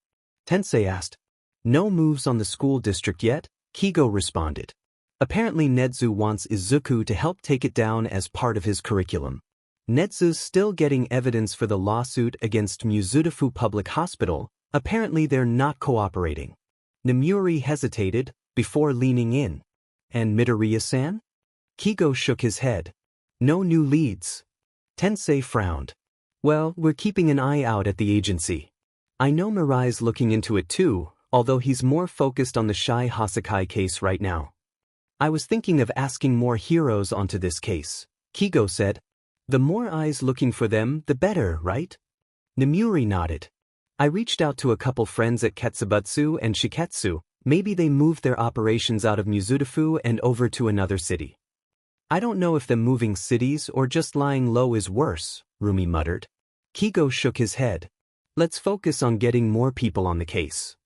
Speaker 1: Tensei asked. No moves on the school district yet, Kigo responded. Apparently Nedzu wants Izuku to help take it down as part of his curriculum. Nedzu's still getting evidence for the lawsuit against Muzutafu Public Hospital. Apparently they're not cooperating. Nemuri hesitated, before leaning in. And Midoriya-san? Kigo shook his head. No new leads. Tensei frowned. Well, we're keeping an eye out at the agency. I know Mirai's looking into it too, although he's more focused on the Shy Hasakai case right now. I was thinking of asking more heroes onto this case, Kigo said. The more eyes looking for them, the better, right? Nemuri nodded. I reached out to a couple friends at Ketsubutsu and Shiketsu. Maybe they moved their operations out of Mizudafu and over to another city. I don't know if them moving cities or just lying low is worse, Rumi muttered. Kigo shook his head. Let's focus on getting more people on the case.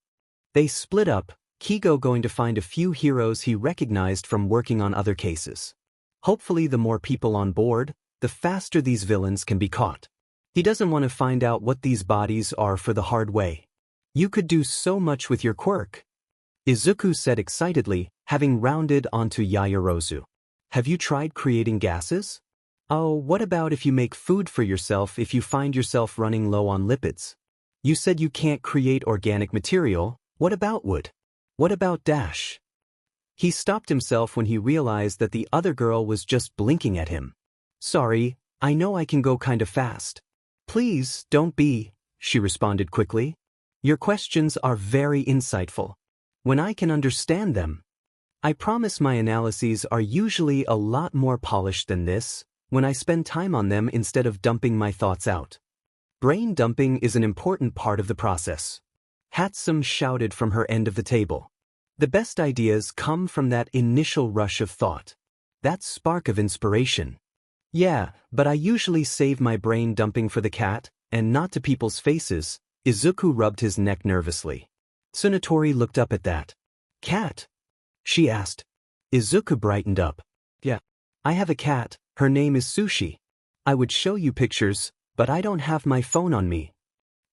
Speaker 1: They split up, Kigo going to find a few heroes he recognized from working on other cases. Hopefully the more people on board, the faster these villains can be caught. He doesn't want to find out what these bodies are for the hard way. You could do so much with your quirk, Izuku said excitedly, having rounded onto Yaoyorozu. Have you tried creating gases? Oh, what about if you make food for yourself if you find yourself running low on lipids? You said you can't create organic material, what about wood? What about dash? He stopped himself when he realized that the other girl was just blinking at him. Sorry, I know I can go kind of fast. Please, don't be, she responded quickly. Your questions are very insightful. When I can understand them. I promise my analyses are usually a lot more polished than this, when I spend time on them instead of dumping my thoughts out. Brain dumping is an important part of the process. Hatsum shouted from her end of the table. The best ideas come from that initial rush of thought. That spark of inspiration. Yeah, but I usually save my brain dumping for the cat, and not to people's faces. Izuku rubbed his neck nervously. Tsunatori looked up at that. Cat? She asked. Izuku brightened up. Yeah. I have a cat, her name is Sushi. I would show you pictures, but I don't have my phone on me.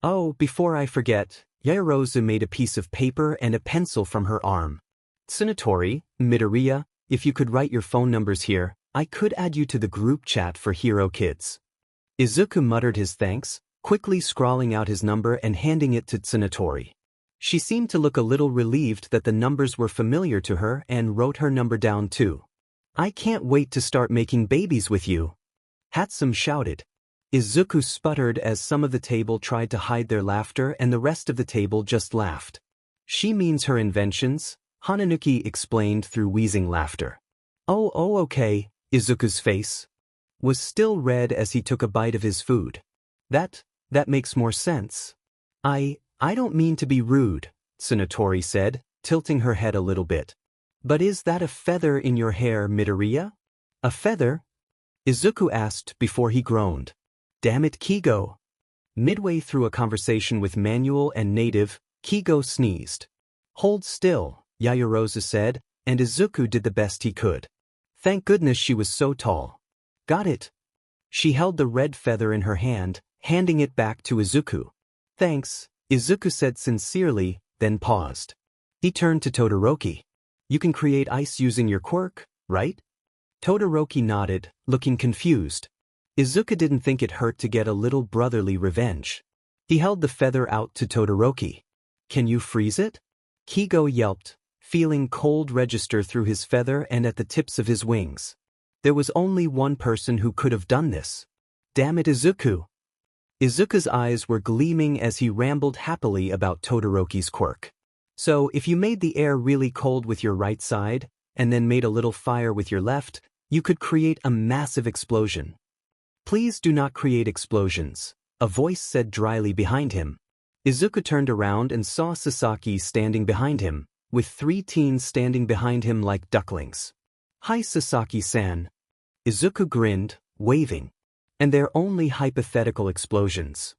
Speaker 1: Oh, before I forget, Yaoyorozu made a piece of paper and a pencil from her arm. Tsunatori, Midoriya, if you could write your phone numbers here, I could add you to the group chat for Hero Kids. Izuku muttered his thanks, quickly scrawling out his number and handing it to Tsunatori. She seemed to look a little relieved that the numbers were familiar to her and wrote her number down too. I can't wait to start making babies with you. Hatsum shouted. Izuku sputtered as some of the table tried to hide their laughter and the rest of the table just laughed. She means her inventions, Hananuki explained through wheezing laughter. Oh okay, Izuku's face was still red as he took a bite of his food. That makes more sense. I don't mean to be rude, Tsunatori said, tilting her head a little bit. But is that a feather in your hair, Midoriya? A feather? Izuku asked before he groaned. Damn it, Kigo. Midway through a conversation with Manual and Native, Kigo sneezed. Hold still, Yaoyorozu said, and Izuku did the best he could. Thank goodness she was so tall. Got it. She held the red feather in her hand, handing it back to Izuku. Thanks, Izuku said sincerely, then paused. He turned to Todoroki. You can create ice using your quirk, right? Todoroki nodded, looking confused. Izuku didn't think it hurt to get a little brotherly revenge. He held the feather out to Todoroki. Can you freeze it? Kigo yelped, feeling cold register through his feather and at the tips of his wings. There was only one person who could have done this. Damn it, Izuku. Izuku's eyes were gleaming as he rambled happily about Todoroki's quirk. So, if you made the air really cold with your right side, and then made a little fire with your left, you could create a massive explosion. Please do not create explosions, a voice said dryly behind him. Izuku turned around and saw Sasaki standing behind him, with 3 teens standing behind him like ducklings. Hi Sasaki-san. Izuku grinned, waving. And they're only hypothetical explosions.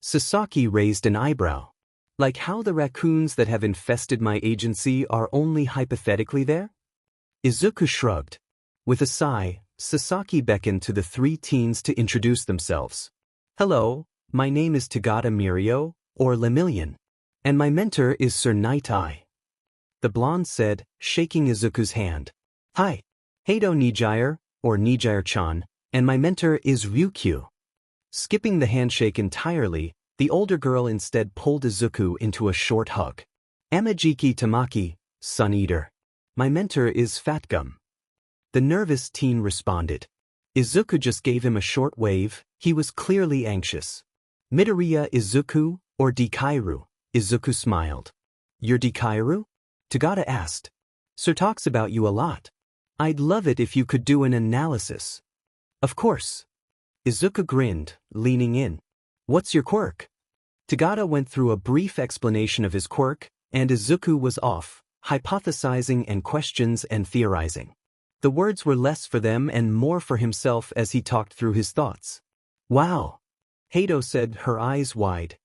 Speaker 1: Sasaki raised an eyebrow. Like how the raccoons that have infested my agency are only hypothetically there? Izuku shrugged. With a sigh, Sasaki beckoned to the 3 teens to introduce themselves. Hello, my name is Tagata Mirio, or Lemillion. And my mentor is Sir Night-Eye. The blonde said, shaking Izuku's hand. Hi. Heido Nijire, or Nijire-chan, and my mentor is Ryukyu. Skipping the handshake entirely, the older girl instead pulled Izuku into a short hug. Amajiki Tamaki, Sun Eater. My mentor is Fatgum. The nervous teen responded. Izuku just gave him a short wave, he was clearly anxious. Midoriya Izuku, or Dikairu, Izuku smiled. You're Dikairu? Tagata asked. Sir talks about you a lot. I'd love it if you could do an analysis. Of course. Izuku grinned, leaning in. What's your quirk? Tagata went through a brief explanation of his quirk, and Izuku was off, hypothesizing and questions and theorizing. The words were less for them and more for himself as he talked through his thoughts. Wow. Hato said, her eyes wide.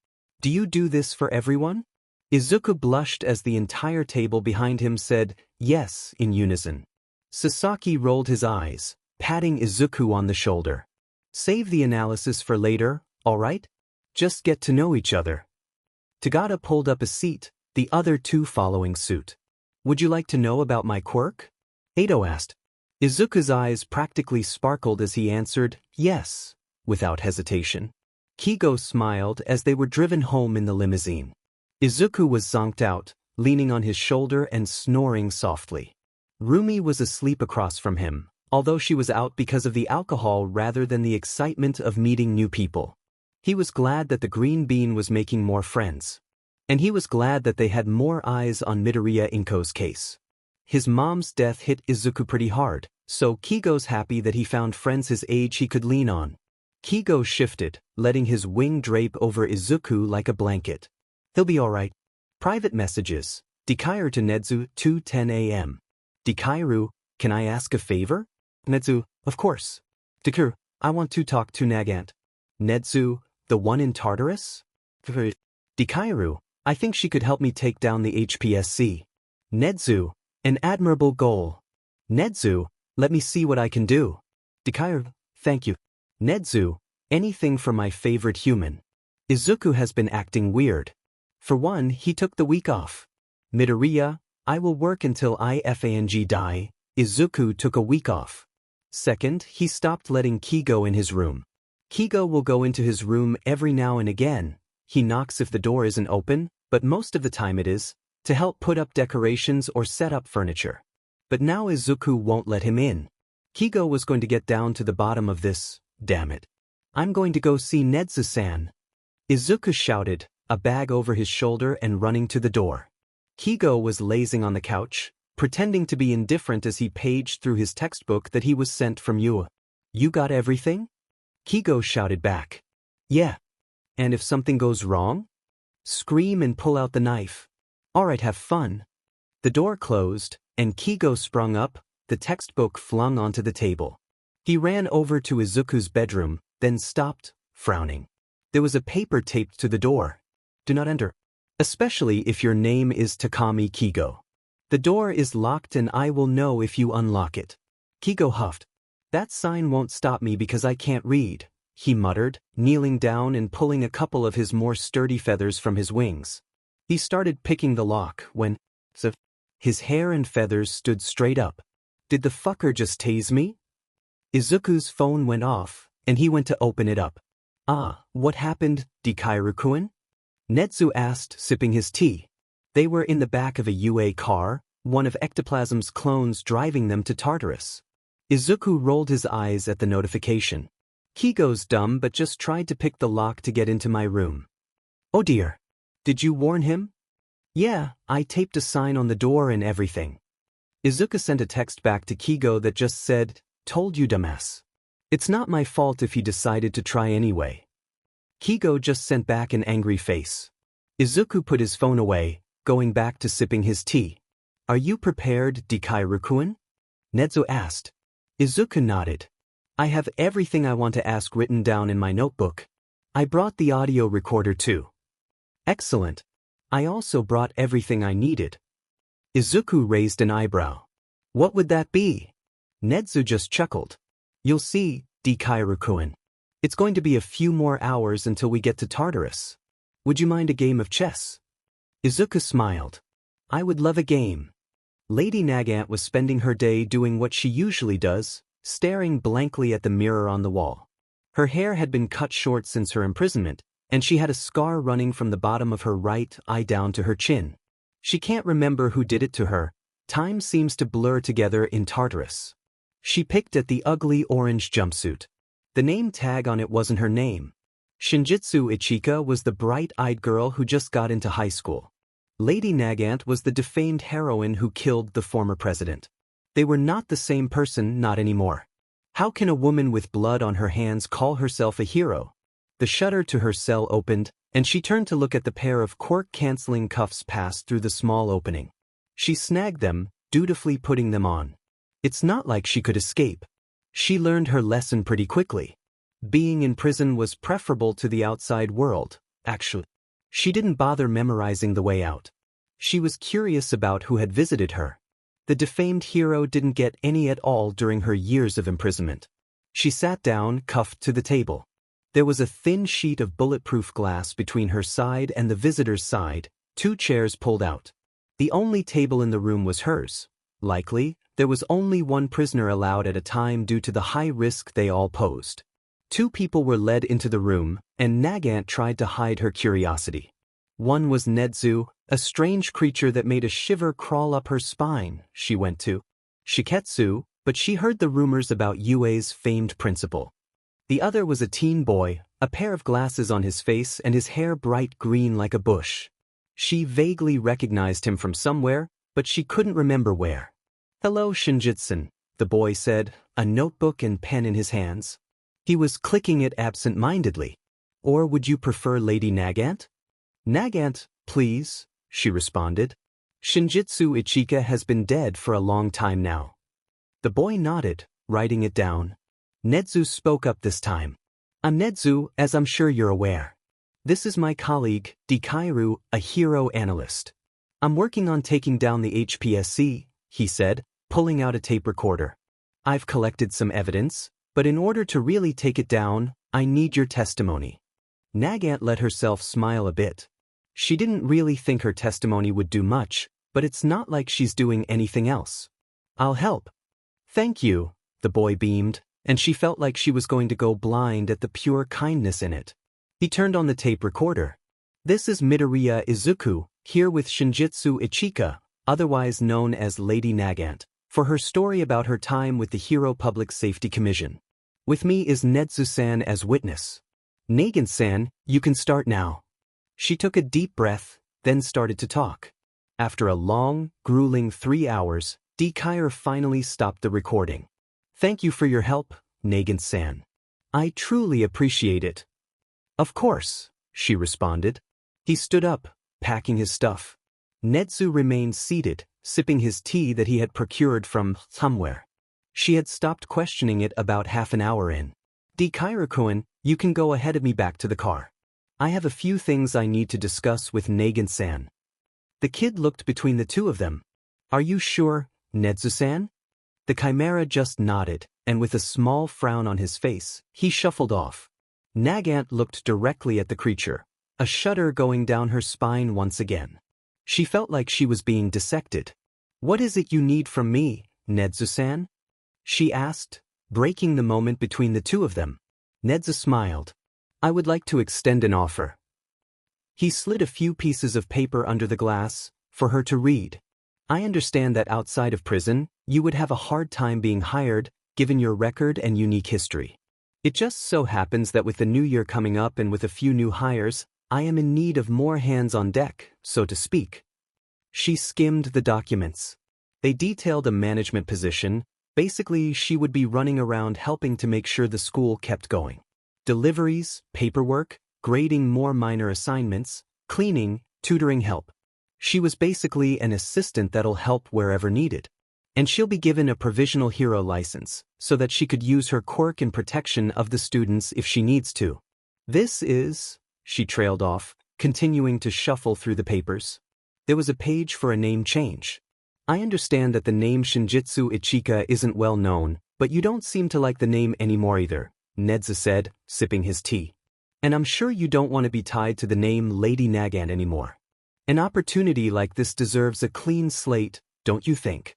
Speaker 1: Do you do this for everyone? Izuku blushed as the entire table behind him said, yes, in unison. Sasaki rolled his eyes, patting Izuku on the shoulder. Save the analysis for later, all right? Just get to know each other. Tagata pulled up a seat, the other two following suit. Would you like to know about my quirk? Hato asked. Izuku's eyes practically sparkled as he answered, yes, without hesitation. Kigo smiled as they were driven home in the limousine. Izuku was zonked out, leaning on his shoulder and snoring softly. Rumi was asleep across from him, although she was out because of the alcohol rather than the excitement of meeting new people. He was glad that the green bean was making more friends. And he was glad that they had more eyes on Midoriya Inko's case. His mom's death hit Izuku pretty hard, so Kigo's happy that he found friends his age he could lean on. Kigo shifted, letting his wing drape over Izuku like a blanket. He'll be alright. Private messages. Dikairu to Nedzu, 2:10 a.m. Dikairu, can I ask a favor? Nedzu, of course. Deku, I want to talk to Nagant. Nedzu, the one in Tartarus? Dikairu, I think she could help me take down the HPSC. Nedzu, an admirable goal. Nedzu, let me see what I can do. Dikairu, thank you. Nedzu, anything for my favorite human. Izuku has been acting weird. For one, he took the week off. Midoriya, I will work until I FANG die. Izuku took a week off. Second, he stopped letting Kigo in his room. Kigo will go into his room every now and again. He knocks if the door isn't open, but most of the time it is, to help put up decorations or set up furniture. But now Izuku won't let him in. Kigo was going to get down to the bottom of this, damn it. I'm going to go see Nedzu-san. Izuku shouted, a bag over his shoulder and running to the door. Kigo was lazing on the couch, pretending to be indifferent as he paged through his textbook that he was sent from Yua. You got everything? Kigo shouted back. Yeah. And if something goes wrong? Scream and pull out the knife. Alright, have fun. The door closed, and Kigo sprung up, the textbook flung onto the table. He ran over to Izuku's bedroom, then stopped, frowning. There was a paper taped to the door. Do not enter. Especially if your name is Takami Kigo. The door is locked and I will know if you unlock it. Kigo huffed. That sign won't stop me because I can't read, he muttered, kneeling down and pulling a couple of his more sturdy feathers from his wings. He started picking the lock when, his hair and feathers stood straight up. Did the fucker just tase me? Izuku's phone went off, and he went to open it up. Ah, what happened, Dikairu-kun? Nedzu asked, sipping his tea. They were in the back of a UA car, one of Ectoplasm's clones driving them to Tartarus. Izuku rolled his eyes at the notification. Kigo's dumb but just tried to pick the lock to get into my room. Oh dear. Did you warn him? Yeah, I taped a sign on the door and everything. Izuku sent a text back to Kigo that just said, told you dumbass. It's not my fault if he decided to try anyway. Kigo just sent back an angry face. Izuku put his phone away, going back to sipping his tea. Are you prepared, Dikairu-kun? Nedzu asked. Izuku nodded. I have everything I want to ask written down in my notebook. I brought the audio recorder too. Excellent. I also brought everything I needed. Izuku raised an eyebrow. What would that be? Nedzu just chuckled. You'll see, Dikairu-kun. It's going to be a few more hours until we get to Tartarus. Would you mind a game of chess? Izuku smiled. I would love a game. Lady Nagant was spending her day doing what she usually does, staring blankly at the mirror on the wall. Her hair had been cut short since her imprisonment, and she had a scar running from the bottom of her right eye down to her chin. She can't remember who did it to her. Time seems to blur together in Tartarus. She picked at the ugly orange jumpsuit. The name tag on it wasn't her name. Shinjitsu Ichika was the bright-eyed girl who just got into high school. Lady Nagant was the defamed heroine who killed the former president. They were not the same person, not anymore. How can a woman with blood on her hands call herself a hero? The shutter to her cell opened, and she turned to look at the pair of quirk-canceling cuffs passed through the small opening. She snagged them, dutifully putting them on. It's not like she could escape. She learned her lesson pretty quickly. Being in prison was preferable to the outside world, actually. She didn't bother memorizing the way out. She was curious about who had visited her. The defamed hero didn't get any at all during her years of imprisonment. She sat down, cuffed to the table. There was a thin sheet of bulletproof glass between her side and the visitor's side, 2 chairs pulled out. The only table in the room was hers. Likely, there was only one prisoner allowed at a time due to the high risk they all posed. 2 people were led into the room, and Nagant tried to hide her curiosity. One was Nedzu, a strange creature that made a shiver crawl up her spine. She went to Shiketsu, but she heard the rumors about Yue's famed principal. The other was a teen boy, a pair of glasses on his face and his hair bright green like a bush. She vaguely recognized him from somewhere, but she couldn't remember where. "Hello, Shinjitsun," the boy said, a notebook and pen in his hands. He was clicking it absent-mindedly. "Or would you prefer Lady Nagant?" "Nagant, please," she responded. "Shinjitsu Ichika has been dead for a long time now." The boy nodded, writing it down. Nedzu spoke up this time. "I'm Nedzu, as I'm sure you're aware. This is my colleague, Deku, a hero analyst. I'm working on taking down the HPSC," he said, pulling out a tape recorder. "I've collected some evidence, but in order to really take it down, I need your testimony." Nagant let herself smile a bit. She didn't really think her testimony would do much, but it's not like she's doing anything else. "I'll help." "Thank you," the boy beamed, and she felt like she was going to go blind at the pure kindness in it. He turned on the tape recorder. "This is Midoriya Izuku, here with Shinjitsu Ichika, otherwise known as Lady Nagant, for her story about her time with the Hero Public Safety Commission. With me is Nedzu-san as witness. Nagant-san, you can start now." She took a deep breath, then started to talk. After a long, grueling 3 hours, Deku finally stopped the recording. "Thank you for your help, Nagant-san. I truly appreciate it." "Of course," she responded. He stood up, packing his stuff. Nedzu remained seated, sipping his tea that he had procured from somewhere. She had stopped questioning it about half an hour in. "Deku-kun, you can go ahead of me back to the car. I have a few things I need to discuss with Nagant-san." The kid looked between the two of them. "Are you sure, Nedzu-san?" The chimera just nodded, and with a small frown on his face, he shuffled off. Nagant looked directly at the creature, a shudder going down her spine once again. She felt like she was being dissected. "What is it you need from me, Nedzu-san?" she asked, breaking the moment between the two of them. Nedzu smiled. "I would like to extend an offer." He slid a few pieces of paper under the glass, for her to read. "I understand that outside of prison, you would have a hard time being hired, given your record and unique history. It just so happens that with the new year coming up and with a few new hires, I am in need of more hands on deck, so to speak." She skimmed the documents. They detailed a management position. Basically, she would be running around helping to make sure the school kept going. Deliveries, paperwork, grading more minor assignments, cleaning, tutoring help. She was basically an assistant that'll help wherever needed. And she'll be given a provisional hero license, so that she could use her quirk in protection of the students if she needs to. "This is," she trailed off, continuing to shuffle through the papers. There was a page for a name change. "I understand that the name Shinjitsu Ichika isn't well known, but you don't seem to like the name anymore either," Nedzu said, sipping his tea. "And I'm sure you don't want to be tied to the name Lady Nagant anymore. An opportunity like this deserves a clean slate, don't you think?"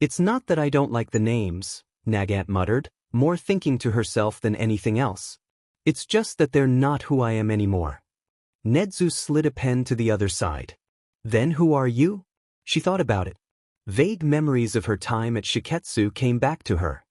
Speaker 1: "It's not that I don't like the names," Nagant muttered, more thinking to herself than anything else. "It's just that they're not who I am anymore." Nedzu slid a pen to the other side. "Then who are you?" She thought about it. Vague memories of her time at Shiketsu came back to her.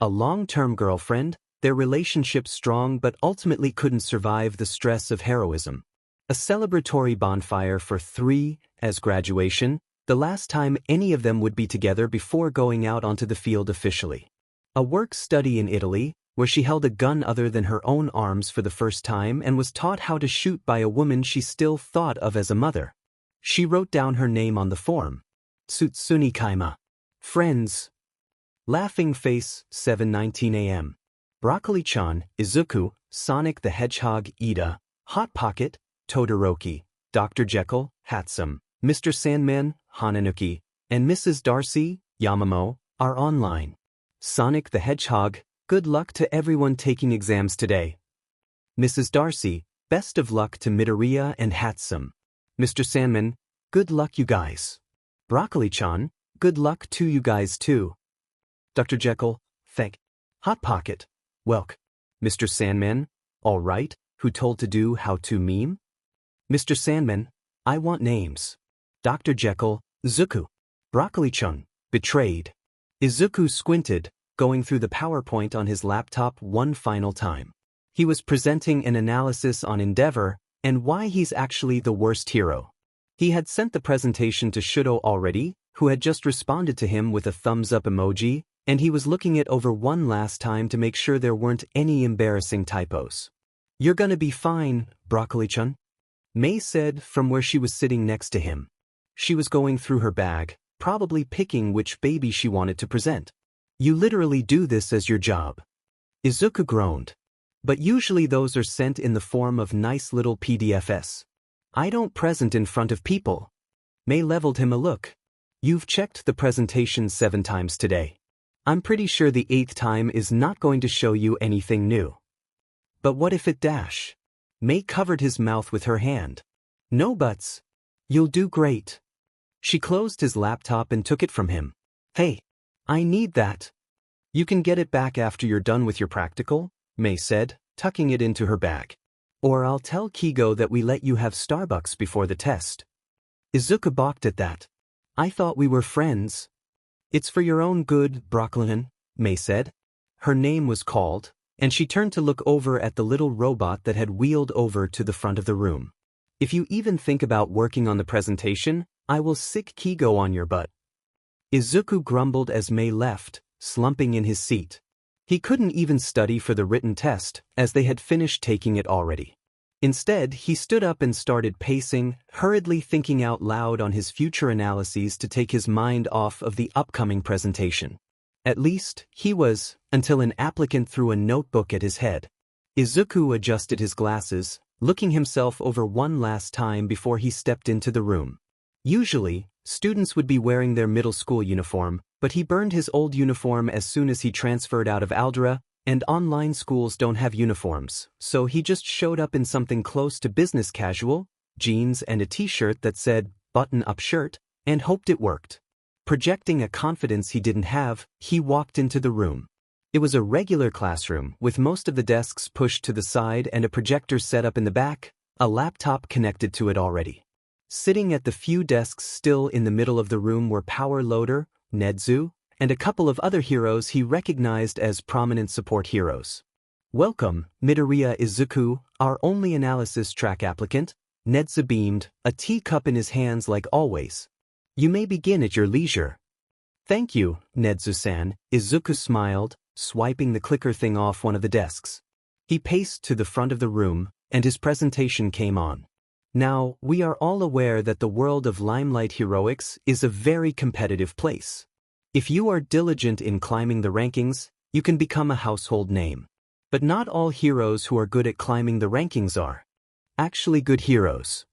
Speaker 1: A long-term girlfriend, their relationship strong but ultimately couldn't survive the stress of heroism. A celebratory bonfire for 3 as graduation, the last time any of them would be together before going out onto the field officially. A work-study in Italy, where she held a gun other than her own arms for the first time and was taught how to shoot by a woman she still thought of as a mother. She wrote down her name on the form. Tsutsuni Kaima. Friends. Laughing face, 7:19 a.m. Broccoli-chan, Izuku, Sonic the Hedgehog, Ida, Hot Pocket, Todoroki, Dr. Jekyll, Hatsum, Mr. Sandman, Hananuki, and Mrs. Darcy, Yamamo, are online. Sonic the Hedgehog, good luck to everyone taking exams today. Mrs. Darcy, best of luck to Midoriya and Hatsum. Mr. Sandman, good luck you guys. Broccoli-chan, good luck to you guys too. Dr. Jekyll, thank. Hot Pocket, welk. Mr. Sandman, all right, who told to do how to meme? Mr. Sandman, I want names. Dr. Jekyll, Izuku. Broccoli-chan, betrayed. Izuku squinted, going through the PowerPoint on his laptop one final time. He was presenting an analysis on Endeavor and why he's actually the worst hero. He had sent the presentation to Shudo already, who had just responded to him with a thumbs-up emoji, and he was looking it over one last time to make sure there weren't any embarrassing typos. You're gonna be fine, Broccoli-chan, May said from where she was sitting next to him. She was going through her bag, probably picking which baby she wanted to present. You literally do this as your job. Izuku groaned. But usually those are sent in the form of nice little PDFs. I don't present in front of people. May leveled him a look. You've checked the presentation 7 times today. I'm pretty sure the 8th time is not going to show you anything new. But what if it dash? May covered his mouth with her hand. No buts. You'll do great. She closed his laptop and took it from him. Hey, I need that. You can get it back after you're done with your practical, May said, tucking it into her bag. Or I'll tell Kigo that we let you have Starbucks before the test. Izuku balked at that. I thought we were friends. It's for your own good, Brooklyn, May said. Her name was called, and she turned to look over at the little robot that had wheeled over to the front of the room. If you even think about working on the presentation, I will sick Kigo on your butt. Izuku grumbled as May left, slumping in his seat. He couldn't even study for the written test, as they had finished taking it already. Instead, he stood up and started pacing, hurriedly thinking out loud on his future analyses to take his mind off of the upcoming presentation. At least, he was, until an applicant threw a notebook at his head. Izuku adjusted his glasses, looking himself over one last time before he stepped into the room. Usually, students would be wearing their middle school uniform, but he burned his old uniform as soon as he transferred out of Aldera, and online schools don't have uniforms, so he just showed up in something close to business casual, jeans and a t-shirt that said, button-up shirt, and hoped it worked. Projecting a confidence he didn't have, he walked into the room. It was a regular classroom, with most of the desks pushed to the side and a projector set up in the back, a laptop connected to it already. Sitting at the few desks still in the middle of the room were Power Loader, Nedzu, and a couple of other heroes he recognized as prominent support heroes. Welcome, Midoriya Izuku, our only analysis track applicant, Nedzu beamed, a teacup in his hands like always. You may begin at your leisure. Thank you, Nedzu-san, Izuku smiled, swiping the clicker thing off one of the desks. He paced to the front of the room, and his presentation came on. Now, we are all aware that the world of Limelight Heroics is a very competitive place. If you are diligent in climbing the rankings, you can become a household name. But not all heroes who are good at climbing the rankings are actually good heroes.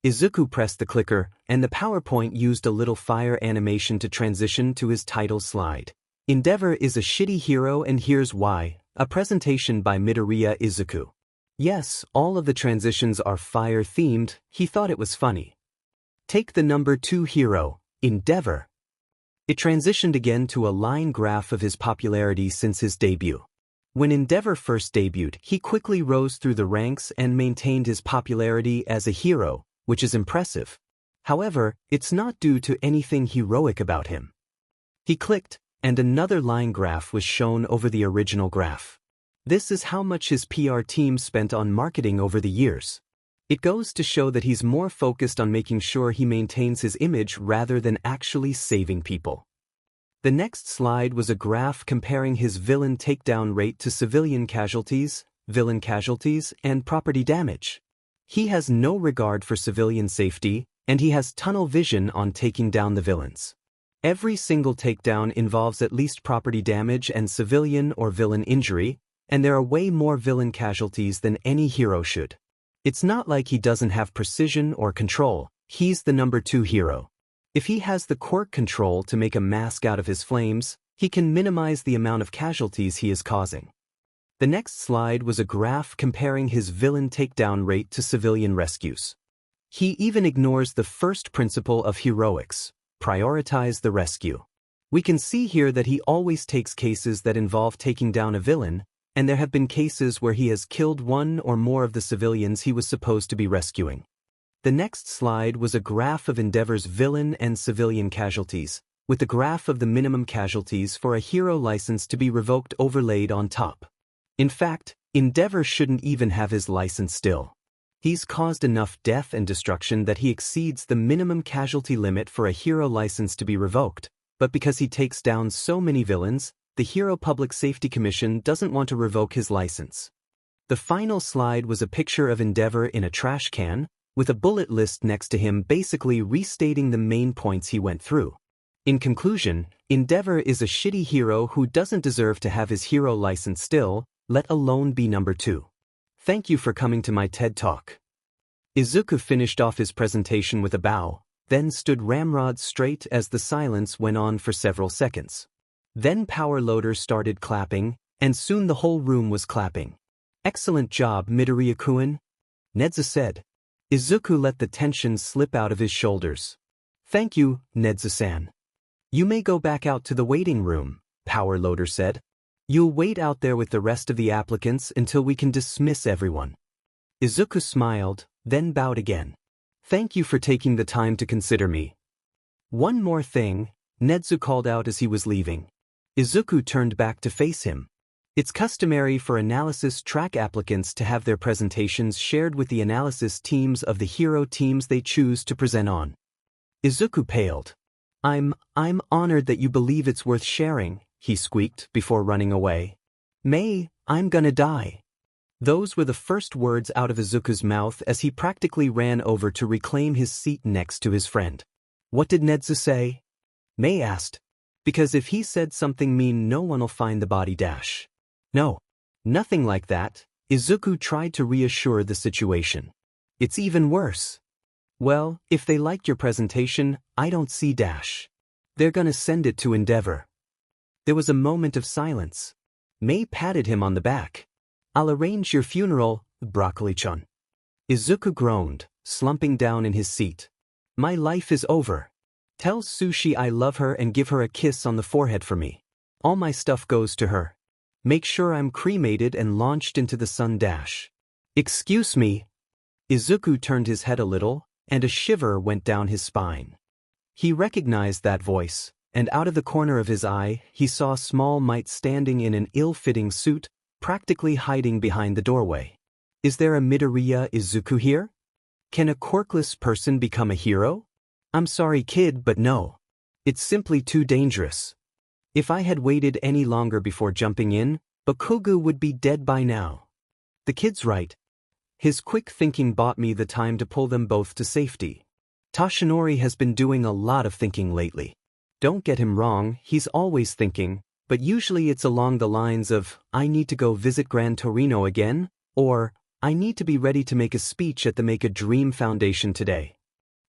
Speaker 1: Izuku pressed the clicker, and the PowerPoint used a little fire animation to transition to his title slide. Endeavor is a shitty hero and here's why, a presentation by Midoriya Izuku. Yes, all of the transitions are fire-themed, he thought it was funny. Take the number 2 hero, Endeavor. It transitioned again to a line graph of his popularity since his debut. When Endeavor first debuted, he quickly rose through the ranks and maintained his popularity as a hero, which is impressive. However, it's not due to anything heroic about him. He clicked, and another line graph was shown over the original graph. This is how much his PR team spent on marketing over the years. It goes to show that he's more focused on making sure he maintains his image rather than actually saving people. The next slide was a graph comparing his villain takedown rate to civilian casualties, villain casualties, and property damage. He has no regard for civilian safety, and he has tunnel vision on taking down the villains. Every single takedown involves at least property damage and civilian or villain injury, and there are way more villain casualties than any hero should. It's not like he doesn't have precision or control, he's the number 2 hero. If he has the quirk control to make a mask out of his flames, he can minimize the amount of casualties he is causing. The next slide was a graph comparing his villain takedown rate to civilian rescues. He even ignores the first principle of heroics: prioritize the rescue. We can see here that he always takes cases that involve taking down a villain, and there have been cases where he has killed one or more of the civilians he was supposed to be rescuing. The next slide was a graph of Endeavor's villain and civilian casualties, with the graph of the minimum casualties for a hero license to be revoked overlaid on top. In fact, Endeavor shouldn't even have his license still. He's caused enough death and destruction that he exceeds the minimum casualty limit for a hero license to be revoked, but because he takes down so many villains, the Hero Public Safety Commission doesn't want to revoke his license. The final slide was a picture of Endeavor in a trash can, with a bullet list next to him basically restating the main points he went through. In conclusion, Endeavor is a shitty hero who doesn't deserve to have his hero license still, let alone be number 2. Thank you for coming to my TED Talk. Izuku finished off his presentation with a bow, then stood ramrod straight as the silence went on for several seconds. Then Power Loader started clapping, and soon the whole room was clapping. Excellent job, Midoriya-kun, Nedzu said. Izuku let the tension slip out of his shoulders. Thank you, Nedzu-san. You may go back out to the waiting room, Power Loader said. You'll wait out there with the rest of the applicants until we can dismiss everyone. Izuku smiled, then bowed again. Thank you for taking the time to consider me. One more thing, Nedzu called out as he was leaving. Izuku turned back to face him. It's customary for analysis track applicants to have their presentations shared with the analysis teams of the hero teams they choose to present on. Izuku paled. I'm honored that you believe it's worth sharing, he squeaked before running away. I'm gonna die. Those were the first words out of Izuku's mouth as he practically ran over to reclaim his seat next to his friend. What did Nedzu say? May asked. Because if he said something mean, no one'll find the body dash. No. Nothing like that, Izuku tried to reassure the situation. It's even worse. Well, if they liked your presentation, I don't see dash. They're gonna send it to Endeavor. There was a moment of silence. May patted him on the back. I'll arrange your funeral, Broccoli-chan. Izuku groaned, slumping down in his seat. My life is over. Tell Sushi I love her and give her a kiss on the forehead for me. All my stuff goes to her. Make sure I'm cremated and launched into the sun dash. Excuse me. Izuku turned his head a little, and a shiver went down his spine. He recognized that voice, and out of the corner of his eye, he saw Small Might standing in an ill-fitting suit, practically hiding behind the doorway. Is there a Midoriya Izuku here? Can a quirkless person become a hero? I'm sorry, kid, but no. It's simply too dangerous. If I had waited any longer before jumping in, Bakugo would be dead by now. The kid's right. His quick thinking bought me the time to pull them both to safety. Toshinori has been doing a lot of thinking lately. Don't get him wrong, he's always thinking, but usually it's along the lines of, I need to go visit Gran Torino again, or, I need to be ready to make a speech at the Make a Dream Foundation today.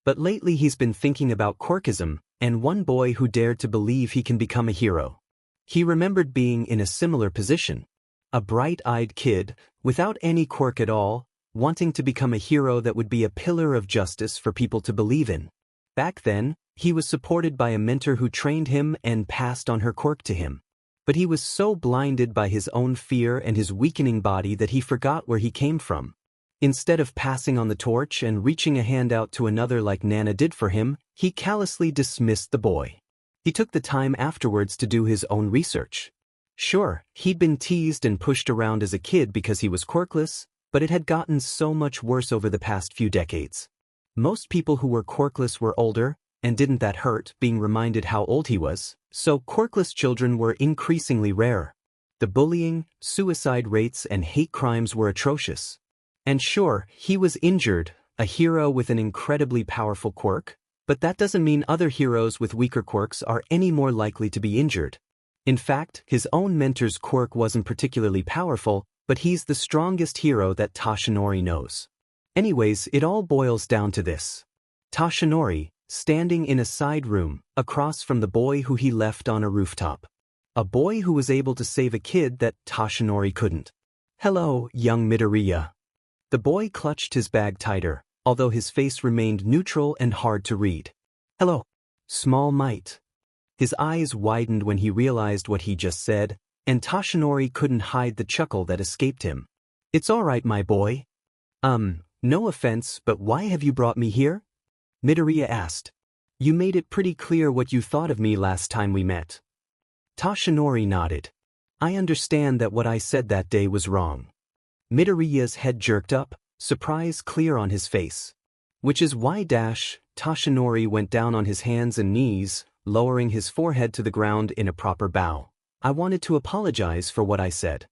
Speaker 1: But lately he's been thinking about quirkism, and one boy who dared to believe he can become a hero. He remembered being in a similar position. A bright-eyed kid, without any quirk at all, wanting to become a hero that would be a pillar of justice for people to believe in. Back then, he was supported by a mentor who trained him and passed on her quirk to him. But he was so blinded by his own fear and his weakening body that he forgot where he came from. Instead of passing on the torch and reaching a hand out to another like Nana did for him, he callously dismissed the boy. He took the time afterwards to do his own research. Sure, he'd been teased and pushed around as a kid because he was quirkless, but it had gotten so much worse over the past few decades. Most people who were quirkless were older, and didn't that hurt, being reminded how old he was, so quirkless children were increasingly rare. The bullying, suicide rates and hate crimes were atrocious. And sure, he was injured, a hero with an incredibly powerful quirk, but that doesn't mean other heroes with weaker quirks are any more likely to be injured. In fact, his own mentor's quirk wasn't particularly powerful, but he's the strongest hero that Toshinori knows. Anyways, it all boils down to this. Toshinori, standing in a side room, across from the boy who he left on a rooftop. A boy who was able to save a kid that Toshinori couldn't. "Hello, young Midoriya." The boy clutched his bag tighter, although his face remained neutral and hard to read. "Hello, small mite." His eyes widened when he realized what he just said, and Toshinori couldn't hide the chuckle that escaped him. "It's all right, my boy." No offense, but why have you brought me here?" Midoriya asked. "You made it pretty clear what you thought of me last time we met." Toshinori nodded. "I understand that what I said that day was wrong." Midoriya's head jerked up, surprise clear on his face. Which is why Toshinori went down on his hands and knees, lowering his forehead to the ground in a proper bow. "I wanted to apologize for what I said."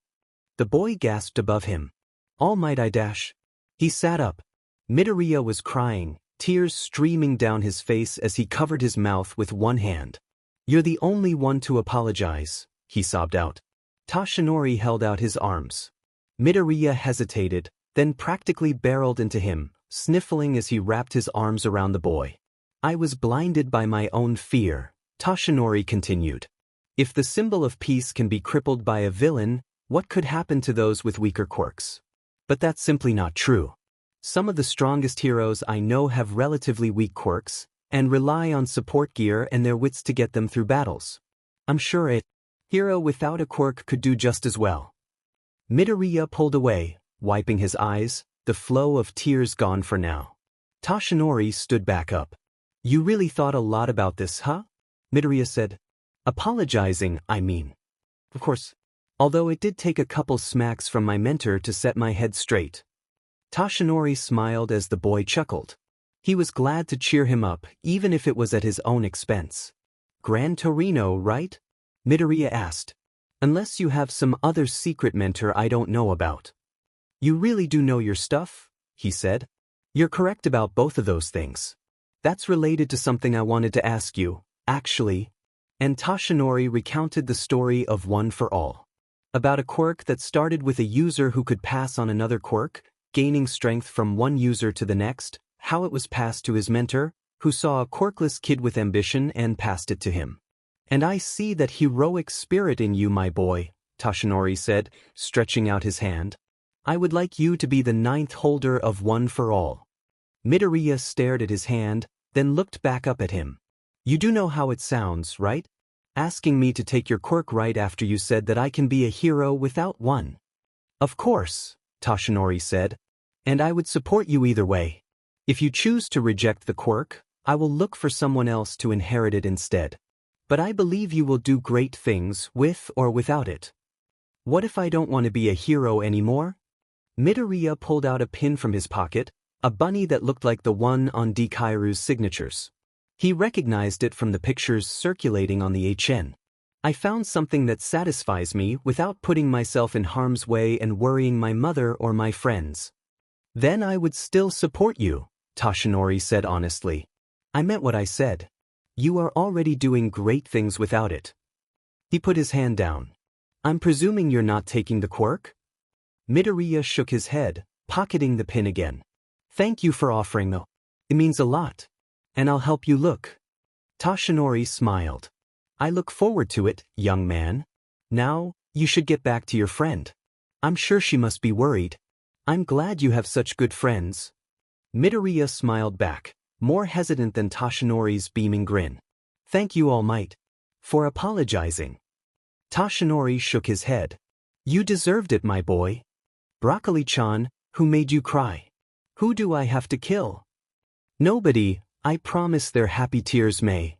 Speaker 1: The boy gasped above him. "All might I dash?" He sat up. Midoriya was crying, tears streaming down his face as he covered his mouth with one hand. "You're the only one to apologize," he sobbed out. Toshinori held out his arms. Midoriya hesitated, then practically barreled into him, sniffling as he wrapped his arms around the boy. "I was blinded by my own fear," Toshinori continued. "If the symbol of peace can be crippled by a villain, what could happen to those with weaker quirks? But that's simply not true. Some of the strongest heroes I know have relatively weak quirks, and rely on support gear and their wits to get them through battles. I'm sure a hero without a quirk could do just as well." Midoriya pulled away, wiping his eyes, the flow of tears gone for now. Toshinori stood back up. "You really thought a lot about this, huh?" Midoriya said. "Apologizing, I mean. Of course. Although it did take a couple smacks from my mentor to set my head straight." Toshinori smiled as the boy chuckled. He was glad to cheer him up, even if it was at his own expense. "Gran Torino, right?" Midoriya asked. "Unless you have some other secret mentor I don't know about." "You really do know your stuff," he said. "You're correct about both of those things. That's related to something I wanted to ask you, actually." And Toshinori recounted the story of One for All. About a quirk that started with a user who could pass on another quirk, gaining strength from one user to the next, how it was passed to his mentor, who saw a quirkless kid with ambition and passed it to him. "And I see that heroic spirit in you, my boy," Toshinori said, stretching out his hand. "I would like you to be the 9th holder of One for All." Midoriya stared at his hand, then looked back up at him. "You do know how it sounds, right? Asking me to take your quirk right after you said that I can be a hero without one." "Of course," Toshinori said. "And I would support you either way. If you choose to reject the quirk, I will look for someone else to inherit it instead. But I believe you will do great things with or without it." "What if I don't want to be a hero anymore?" Midoriya pulled out a pin from his pocket, a bunny that looked like the one on Dekairu's signatures. He recognized it from the pictures circulating on the HN. "I found something that satisfies me without putting myself in harm's way and worrying my mother or my friends." "Then I would still support you," Toshinori said honestly. "I meant what I said. You are already doing great things without it." He put his hand down. "I'm presuming you're not taking the quirk?" Midoriya shook his head, pocketing the pin again. "Thank you for offering though. It means a lot. And I'll help you look." Toshinori smiled. "I look forward to it, young man. Now, you should get back to your friend. I'm sure she must be worried. I'm glad you have such good friends." Midoriya smiled back, more hesitant than Toshinori's beaming grin. "Thank you, All Might, for apologizing." Toshinori shook his head. "You deserved it, my boy. Broccoli-chan, who made you cry? Who do I have to kill?" "Nobody, I promise their happy tears may."